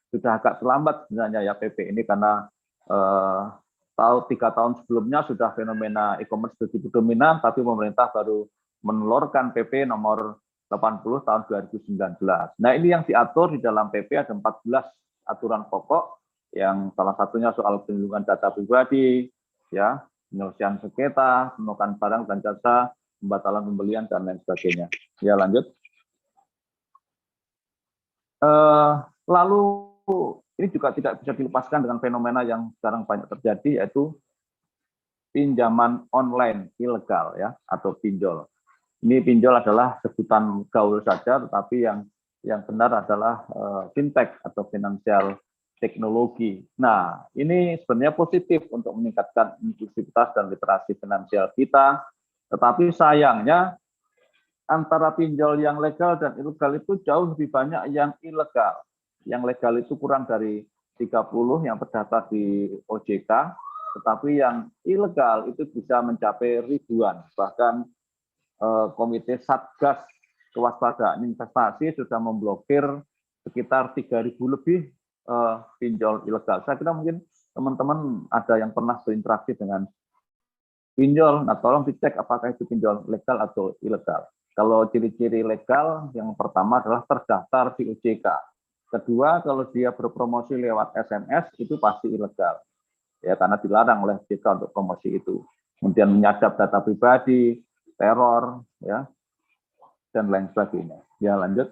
sudah agak terlambat sebenarnya ya PP ini karena 3 tahun sebelumnya sudah fenomena e-commerce begitu dominan, tapi pemerintah baru menelurkan PP nomor 80 tahun 2019. Nah, ini yang diatur di dalam PP ada 14 aturan pokok, yang salah satunya soal perlindungan data pribadi, ya, penyelesaian sengketa, penukaran barang dan jasa, pembatalan pembelian dan lain sebagainya. Ya, lanjut. Lalu ini juga tidak bisa dilepaskan dengan fenomena yang sekarang banyak terjadi, yaitu pinjaman online ilegal ya, atau pinjol. Ini pinjol adalah sebutan gaul saja, tetapi yang benar adalah fintech atau finansial teknologi. Nah, ini sebenarnya positif untuk meningkatkan inklusivitas dan literasi finansial kita, tetapi sayangnya antara pinjol yang legal dan ilegal itu jauh lebih banyak yang ilegal. Yang legal itu kurang dari 30 yang terdaftar di OJK, tetapi yang ilegal itu bisa mencapai ribuan. Bahkan Komite Satgas Kewaspadaan Investasi sudah memblokir sekitar 3.000 lebih pinjol ilegal. Saya kira mungkin teman-teman ada yang pernah berinteraksi dengan pinjol, nah tolong dicek apakah itu pinjol legal atau ilegal. Kalau ciri-ciri legal, yang pertama adalah terdaftar di OJK. Kedua, kalau dia berpromosi lewat SMS, itu pasti ilegal. Ya, karena dilarang oleh OJK untuk promosi itu. Kemudian menyadap data pribadi, teror, ya, dan lain sebagainya. Ya, lanjut.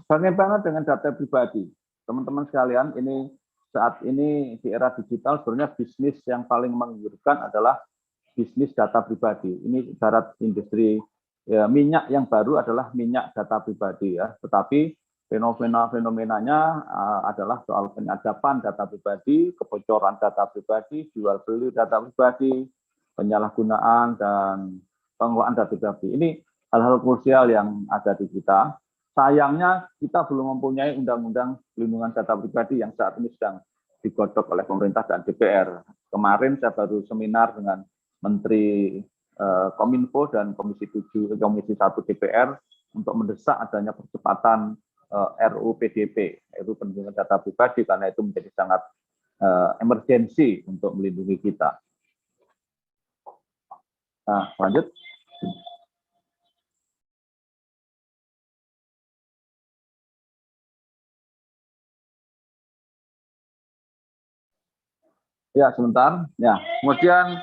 Bagaimana dengan data pribadi? Teman-teman sekalian, ini saat ini di era digital sebenarnya bisnis yang paling menggiurkan adalah bisnis data pribadi. Ini ibarat industri ya, minyak yang baru adalah minyak data pribadi ya. Tetapi fenomenanya adalah soal penyadapan data pribadi, kebocoran data pribadi, jual beli data pribadi, penyalahgunaan dan pengelolaan data pribadi. Ini hal-hal krusial yang ada di kita. Sayangnya kita belum mempunyai undang-undang pelindungan data pribadi yang saat ini sedang digodok oleh pemerintah dan DPR. Kemarin saya baru seminar dengan Menteri Kominfo dan Komisi 1 DPR untuk mendesak adanya percepatan RUU PDP, RUU Perlindungan Data Pribadi, karena itu menjadi sangat emergensi untuk melindungi kita. Nah, lanjut. Ya, sebentar. Ya, kemudian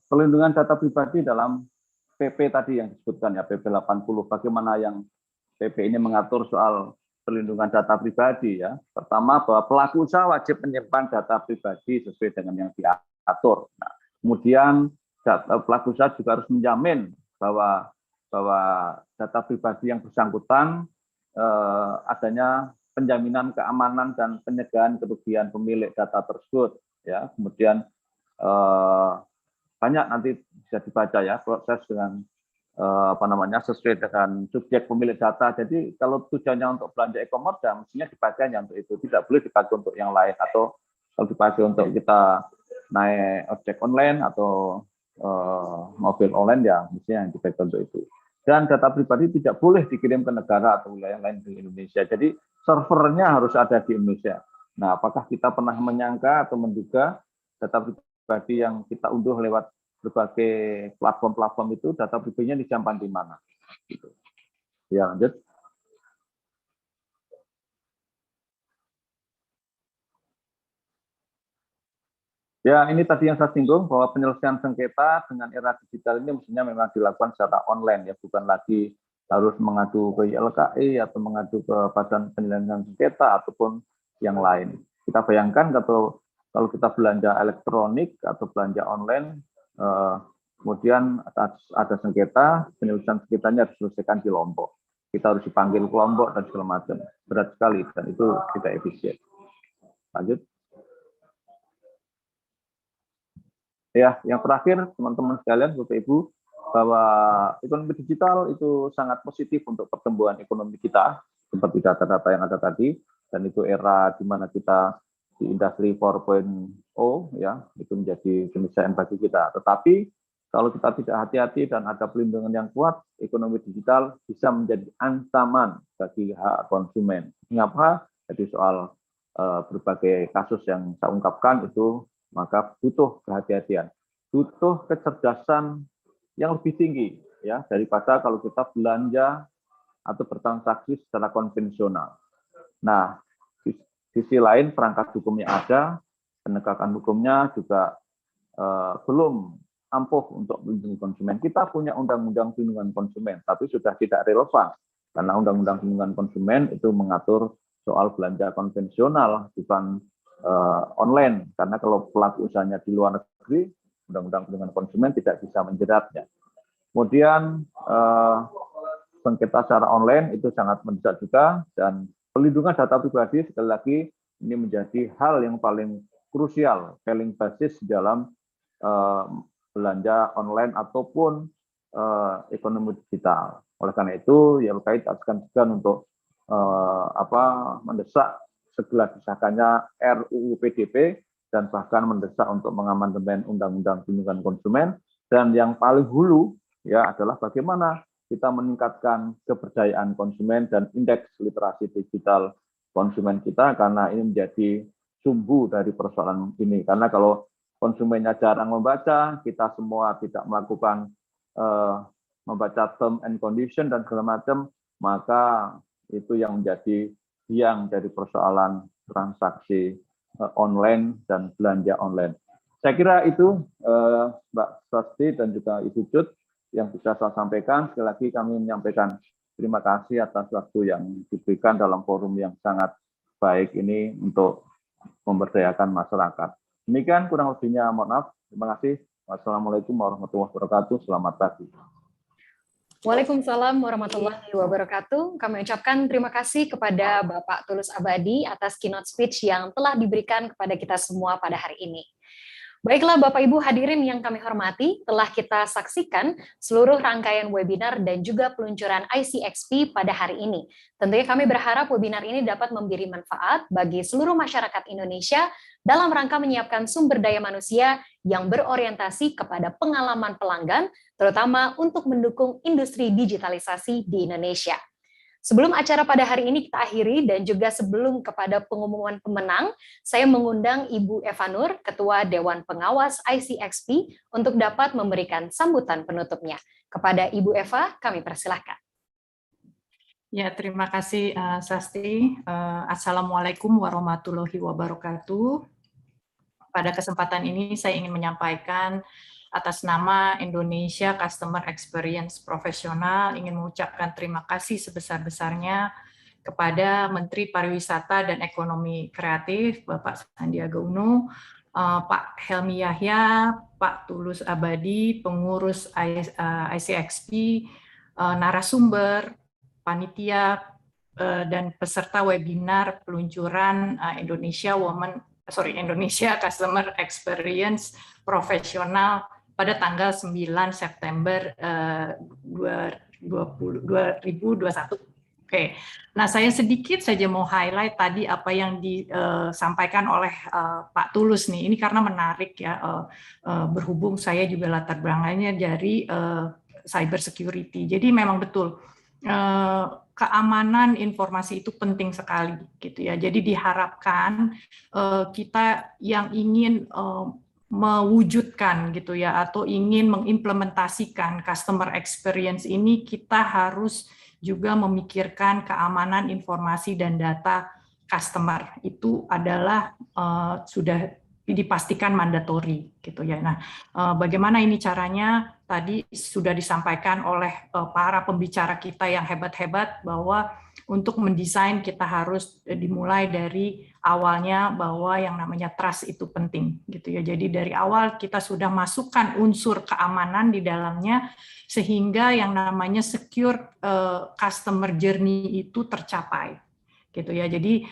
pelindungan data pribadi dalam PP tadi yang disebutkan ya, PP 80. Bagaimana yang PP ini mengatur soal perlindungan data pribadi ya. Pertama, bahwa pelaku usaha wajib menyimpan data pribadi sesuai dengan yang diatur. Nah, kemudian pelaku usaha juga harus menjamin bahwa data pribadi yang bersangkutan adanya penjaminan keamanan dan pencegahan kerugian pemilik data tersebut ya. Kemudian banyak nanti bisa dibaca ya proses dengan sesuai dengan subjek pemilik data. Jadi kalau tujuannya untuk belanja e-commerce ya mestinya dipakainya untuk itu, tidak boleh dipakai untuk yang lain, atau kalau dipakai untuk kita naik ojek online atau mobil online ya mestinya yang dipakai untuk itu. Dan data pribadi tidak boleh dikirim ke negara atau wilayah lain di Indonesia. Jadi servernya harus ada di Indonesia. Nah, apakah kita pernah menyangka atau menduga data pribadi yang kita unduh lewat berbagai platform-platform itu data pribadinya disimpan di mana? Gitu. Ya, lanjut. Ya, ini tadi yang saya singgung bahwa penyelesaian sengketa dengan era digital ini mestinya memang dilakukan secara online ya, bukan lagi harus mengadu ke YLKI atau mengadu ke Badan Penyelesaian Sengketa ataupun yang lain. Kita bayangkan kalau kita belanja elektronik atau belanja online, kemudian ada sengketa, penyelesaian sengketanya harus diselesaikan di Lombok. Kita harus dipanggil ke Lombok dan segala macam. Berat sekali dan itu tidak efisien. Lanjut. Ya, yang terakhir teman-teman sekalian, Bapak Ibu, bahwa ekonomi digital itu sangat positif untuk pertumbuhan ekonomi kita, seperti data-data yang ada tadi, dan itu era di mana kita di industri 4.0 ya, itu menjadi keniscayaan bagi kita. Tetapi kalau kita tidak hati-hati dan ada pelindungan yang kuat, ekonomi digital bisa menjadi ancaman bagi hak konsumen. Mengapa? Jadi soal berbagai kasus yang saya ungkapkan itu, maka butuh kehati-hatian, butuh kecerdasan yang lebih tinggi ya daripada kalau kita belanja atau bertransaksi secara konvensional. Nah, di sisi lain perangkat hukumnya ada, penegakan hukumnya juga belum ampuh untuk melindungi konsumen. Kita punya undang-undang perlindungan konsumen, tapi sudah tidak relevan karena undang-undang perlindungan konsumen itu mengatur soal belanja konvensional, bukan online, karena kalau pelaku usahanya di luar negeri, undang-undang perlindungan konsumen tidak bisa menjeratnya. Kemudian sengketa secara online itu sangat mendesak juga, dan pelindungan data pribadi sekali lagi ini menjadi hal yang paling krusial, paling basis dalam belanja online ataupun ekonomi digital. Oleh karena itu, YLKI akan untuk mendesak segera disahkannya RUU PDP dan bahkan mendesak untuk mengamandemen Undang-Undang Perlindungan Konsumen, dan yang paling hulu ya adalah bagaimana kita meningkatkan kepercayaan konsumen dan indeks literasi digital konsumen kita, karena ini menjadi sumbu dari persoalan ini. Karena kalau konsumennya jarang membaca, kita semua tidak melakukan membaca term and condition dan segala macam, maka itu yang menjadi yang dari persoalan transaksi online dan belanja online. Saya kira itu Mbak Sasti dan juga Ibu Cut yang bisa saya sampaikan. Sekali lagi kami menyampaikan terima kasih atas waktu yang diberikan dalam forum yang sangat baik ini untuk memberdayakan masyarakat. Demikian kurang lebihnya, mohon maaf. Terima kasih. Wassalamualaikum warahmatullahi wabarakatuh. Selamat pagi. Waalaikumsalam warahmatullahi wabarakatuh. Kami ucapkan terima kasih kepada Bapak Tulus Abadi atas keynote speech yang telah diberikan kepada kita semua pada hari ini. Baiklah Bapak Ibu hadirin yang kami hormati, telah kita saksikan seluruh rangkaian webinar dan juga peluncuran ICXP pada hari ini. Tentunya kami berharap webinar ini dapat memberi manfaat bagi seluruh masyarakat Indonesia dalam rangka menyiapkan sumber daya manusia yang berorientasi kepada pengalaman pelanggan, terutama untuk mendukung industri digitalisasi di Indonesia. Sebelum acara pada hari ini kita akhiri dan juga sebelum kepada pengumuman pemenang, saya mengundang Ibu Eva Nur, Ketua Dewan Pengawas ICXP, untuk dapat memberikan sambutan penutupnya. Kepada Ibu Eva, kami persilahkan. Ya, terima kasih Sasti. Assalamualaikum warahmatullahi wabarakatuh. Pada kesempatan ini saya ingin menyampaikan atas nama Indonesia Customer Experience Profesional ingin mengucapkan terima kasih sebesar-besarnya kepada Menteri Pariwisata dan Ekonomi Kreatif Bapak Sandiaga Uno, Pak Helmi Yahya, Pak Tulus Abadi, pengurus ICXP, narasumber, panitia, dan peserta webinar peluncuran Indonesia Customer Experience Profesional pada tanggal 9 September 2021. Oke, nah saya sedikit saja mau highlight tadi apa yang disampaikan oleh Pak Tulus nih. Ini karena menarik ya, berhubung saya juga latar belakangnya dari cyber security. Jadi memang betul keamanan informasi itu penting sekali, gitu ya. Jadi diharapkan kita yang ingin mewujudkan gitu ya atau ingin mengimplementasikan customer experience ini, kita harus juga memikirkan keamanan informasi dan data customer. Itu adalah sudah dipastikan mandatori gitu ya. Nah, bagaimana ini caranya? Tadi sudah disampaikan oleh para pembicara kita yang hebat-hebat bahwa untuk mendesain kita harus dimulai dari awalnya bahwa yang namanya trust itu penting gitu ya. Jadi dari awal kita sudah masukkan unsur keamanan di dalamnya sehingga yang namanya secure customer journey itu tercapai gitu ya. Jadi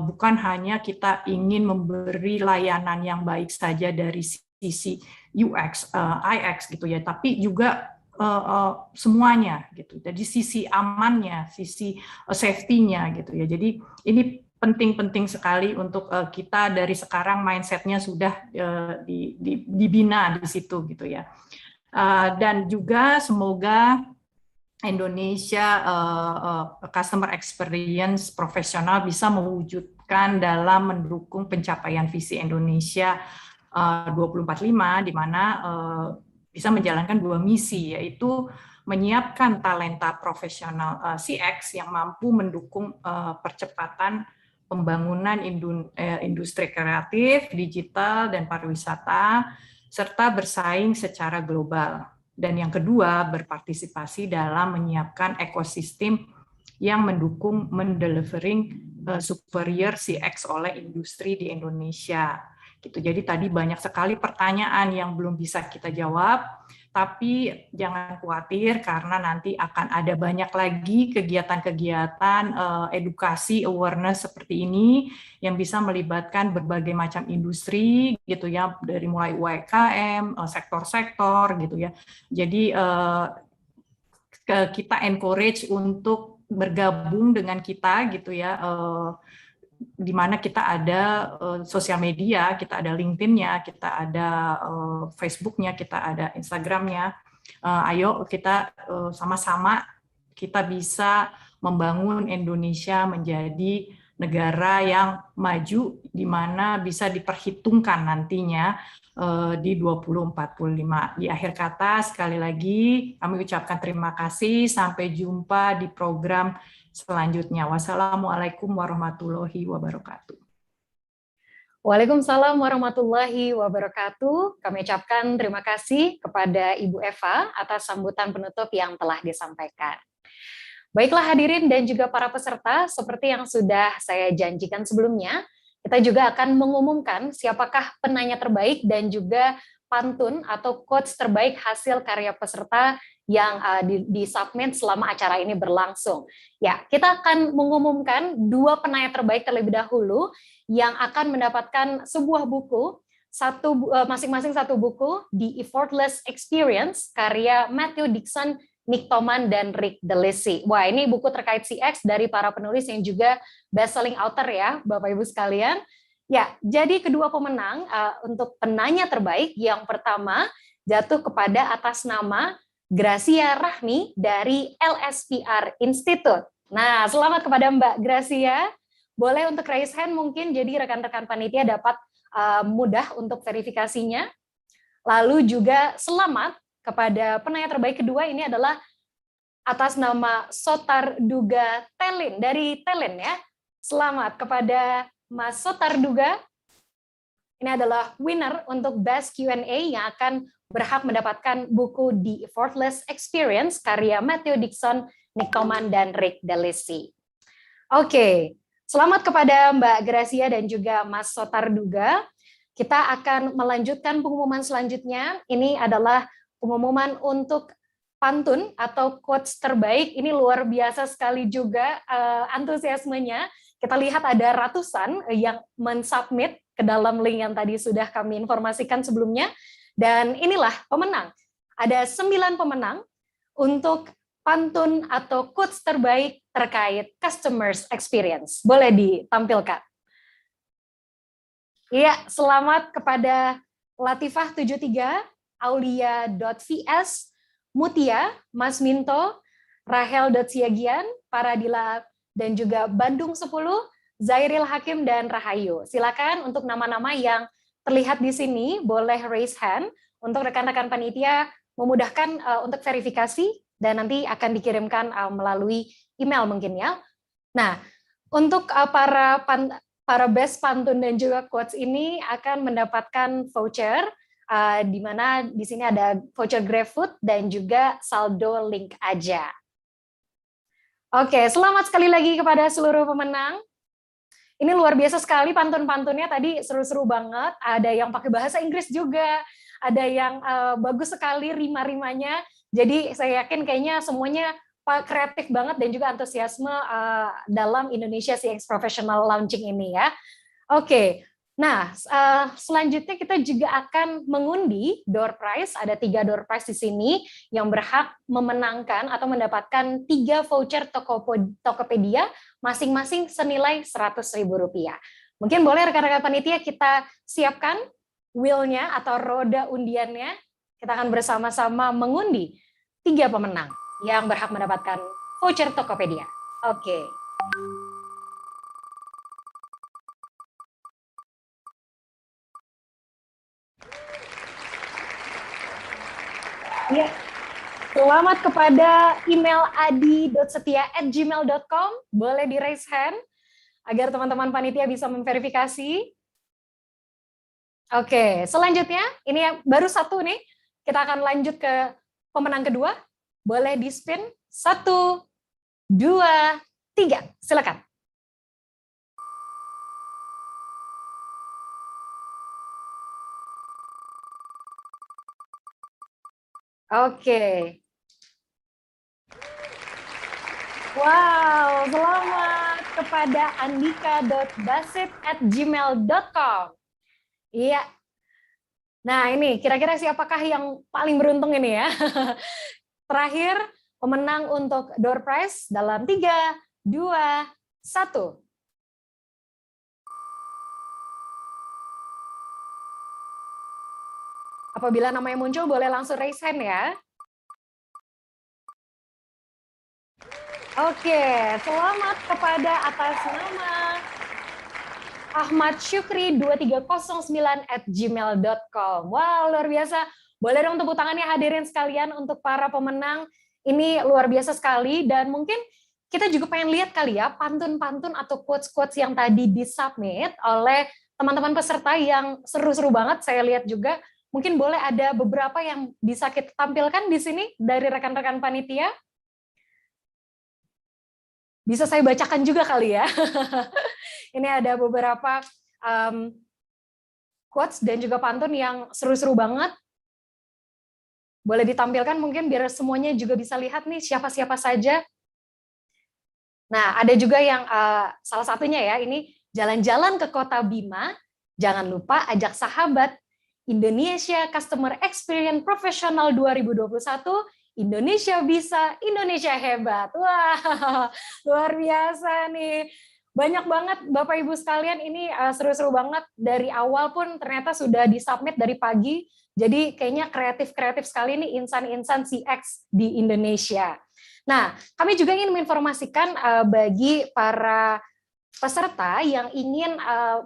bukan hanya kita ingin memberi layanan yang baik saja dari sisi UX, IX gitu ya, tapi juga semuanya gitu. Jadi sisi amannya, sisi safety-nya gitu ya. Jadi ini penting-penting sekali untuk kita dari sekarang mindset-nya sudah dibina di situ gitu ya. Dan juga semoga Indonesia Customer Experience Profesional bisa mewujudkan dalam mendukung pencapaian visi Indonesia 2045, di mana bisa menjalankan dua misi, yaitu menyiapkan talenta profesional CX yang mampu mendukung percepatan pembangunan industri kreatif, digital, dan pariwisata, serta bersaing secara global. Dan yang kedua, berpartisipasi dalam menyiapkan ekosistem yang mendukung mendelivering superior CX oleh industri di Indonesia. Gitu. Jadi tadi banyak sekali pertanyaan yang belum bisa kita jawab, tapi jangan khawatir karena nanti akan ada banyak lagi kegiatan-kegiatan edukasi awareness seperti ini yang bisa melibatkan berbagai macam industri gitu ya, dari mulai UMKM, sektor-sektor gitu ya. Jadi kita encourage untuk bergabung dengan kita gitu ya. Di mana kita ada sosial media, kita ada LinkedIn-nya, kita ada Facebook-nya, kita ada Instagram-nya. Ayo kita sama-sama kita bisa membangun Indonesia menjadi negara yang maju, di mana bisa diperhitungkan nantinya di 2045. Di akhir kata, sekali lagi kami ucapkan terima kasih. Sampai jumpa di program selanjutnya. Wassalamualaikum warahmatullahi wabarakatuh. Waalaikumsalam warahmatullahi wabarakatuh. Kami ucapkan terima kasih kepada Ibu Eva atas sambutan penutup yang telah disampaikan. Baiklah hadirin dan juga para peserta, seperti yang sudah saya janjikan sebelumnya, kita juga akan mengumumkan siapakah penanya terbaik dan juga pantun atau quotes terbaik hasil karya peserta yang disubmit selama acara ini berlangsung. Ya, kita akan mengumumkan 2 penanya terbaik terlebih dahulu yang akan mendapatkan sebuah buku masing-masing satu buku, The Effortless Experience, karya Matthew Dixon, Nick Thoman, dan Rick DeLacy. Wah, ini buku terkait CX dari para penulis yang juga best-selling author ya, Bapak Ibu sekalian. Ya, jadi kedua pemenang untuk penanya terbaik, yang pertama jatuh kepada atas nama Gracia Rahmi dari LSPR Institute. Nah, selamat kepada Mbak Gracia. Boleh untuk raise hand mungkin, jadi rekan-rekan panitia dapat mudah untuk verifikasinya. Lalu juga selamat kepada penanya terbaik kedua, ini adalah atas nama Sotar Duga Telin dari Telin ya. Selamat kepada Mas Sotar Duga. Ini adalah winner untuk Best Q&A yang akan berhak mendapatkan buku The Effortless Experience karya Matthew Dixon, Nick Thoman, dan Rick DeLacy. Oke, selamat kepada Mbak Gracia dan juga Mas Sotar Duga. Kita akan melanjutkan pengumuman selanjutnya. Ini adalah pengumuman untuk pantun atau quotes terbaik. Ini luar biasa sekali juga antusiasmenya. Kita lihat ada ratusan yang mensubmit ke dalam link yang tadi sudah kami informasikan sebelumnya. Dan inilah pemenang. Ada 9 pemenang untuk pantun atau quotes terbaik terkait customers experience. Boleh ditampilkan. Iya, selamat kepada Latifah 73, Aulia.vs, Mutia, Mas Minto, Rahel.siagian, Paradila, dan juga Bandung 10, Zairil Hakim, dan Rahayu. Silakan untuk nama-nama yang terlihat di sini, boleh raise hand untuk rekan-rekan panitia memudahkan untuk verifikasi, dan nanti akan dikirimkan melalui email mungkin ya. Nah, untuk para best pantun dan juga quotes ini akan mendapatkan voucher, di mana di sini ada voucher GrabFood dan juga saldo link aja. Oke, selamat sekali lagi kepada seluruh pemenang. Ini luar biasa sekali pantun-pantunnya, tadi seru-seru banget. Ada yang pakai bahasa Inggris juga, ada yang bagus sekali rima-rimanya. Jadi saya yakin kayaknya semuanya kreatif banget dan juga antusiasme dalam Indonesia CX Professional Launching ini ya. Oke. Nah, selanjutnya kita juga akan mengundi door prize. Ada 3 door prize di sini yang berhak memenangkan atau mendapatkan 3 voucher Tokopedia, masing-masing senilai Rp100.000. Mungkin boleh rekan-rekan panitia kita siapkan wheel-nya atau roda undiannya. Kita akan bersama-sama mengundi 3 pemenang yang berhak mendapatkan voucher Tokopedia. Oke. Ya, selamat kepada email adi.setia@gmail.com. Boleh di raise hand agar teman-teman panitia bisa memverifikasi. Oke, selanjutnya ini yang baru 1 nih. Kita akan lanjut ke pemenang kedua. Boleh di spin 1, 2, 3. Silakan. Oke. Wow, selamat kepada andika.basit@gmail.com. Iya. Nah, ini kira-kira siapakah yang paling beruntung ini ya? Terakhir, pemenang untuk door prize dalam 3, 2, 1. Apabila namanya muncul, boleh langsung raise hand ya. Oke, selamat kepada atas nama Ahmad Syukri 2309@gmail.com. Wow, luar biasa. Boleh dong tepuk tangannya hadirin sekalian untuk para pemenang. Ini luar biasa sekali, dan mungkin kita juga pengen lihat kali ya pantun-pantun atau quotes-quotes yang tadi disubmit oleh teman-teman peserta yang seru-seru banget. Saya lihat juga mungkin boleh ada beberapa yang bisa kita tampilkan di sini dari rekan-rekan panitia. Bisa saya bacakan juga kali ya. Ini ada beberapa quotes dan juga pantun yang seru-seru banget. Boleh ditampilkan mungkin biar semuanya juga bisa lihat nih siapa-siapa saja. Nah, ada juga yang salah satunya ya, ini jalan-jalan ke Kota Bima Jangan lupa ajak sahabat Indonesia Customer Experience Professional 2021, Indonesia bisa, Indonesia hebat. Wah, luar biasa nih. Banyak banget Bapak Ibu sekalian, ini seru-seru banget. Dari awal pun ternyata sudah disubmit dari pagi. Jadi kayaknya kreatif-kreatif sekali nih insan-insan CX di Indonesia. Nah, kami juga ingin menginformasikan bagi para peserta yang ingin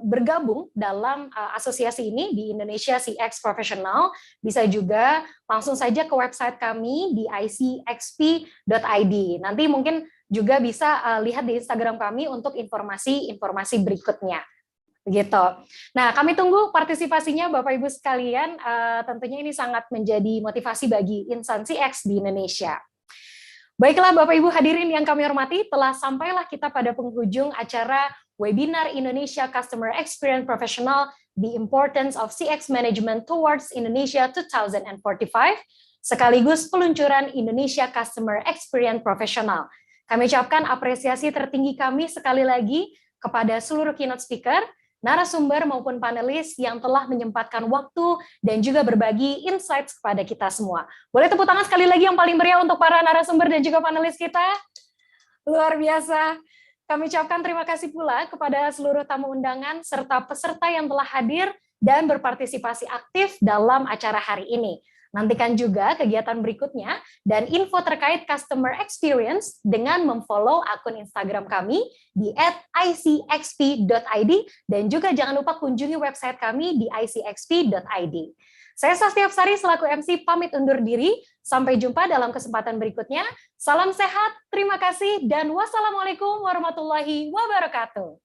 bergabung dalam asosiasi ini di Indonesia CX Professional, bisa juga langsung saja ke website kami di icxp.id. Nanti mungkin juga bisa lihat di Instagram kami untuk informasi-informasi berikutnya. Begitu. Nah, kami tunggu partisipasinya Bapak Ibu sekalian. Tentunya ini sangat menjadi motivasi bagi insan CX di Indonesia. Baiklah Bapak Ibu hadirin yang kami hormati, telah sampailah kita pada penghujung acara webinar Indonesia Customer Experience Professional, The Importance of CX Management Towards Indonesia 2045, sekaligus peluncuran Indonesia Customer Experience Professional. Kami ucapkan apresiasi tertinggi kami sekali lagi kepada seluruh keynote speaker, narasumber maupun panelis yang telah menyempatkan waktu dan juga berbagi insights kepada kita semua. Boleh tepuk tangan sekali lagi yang paling meriah untuk para narasumber dan juga panelis kita. Luar biasa. Kami ucapkan terima kasih pula kepada seluruh tamu undangan serta peserta yang telah hadir dan berpartisipasi aktif dalam acara hari ini. Nantikan juga kegiatan berikutnya dan info terkait customer experience dengan memfollow akun Instagram kami di @icxp.id dan juga jangan lupa kunjungi website kami di icxp.id. Saya Sasti Afsari selaku MC pamit undur diri. Sampai jumpa dalam kesempatan berikutnya. Salam sehat, terima kasih, dan wassalamualaikum warahmatullahi wabarakatuh.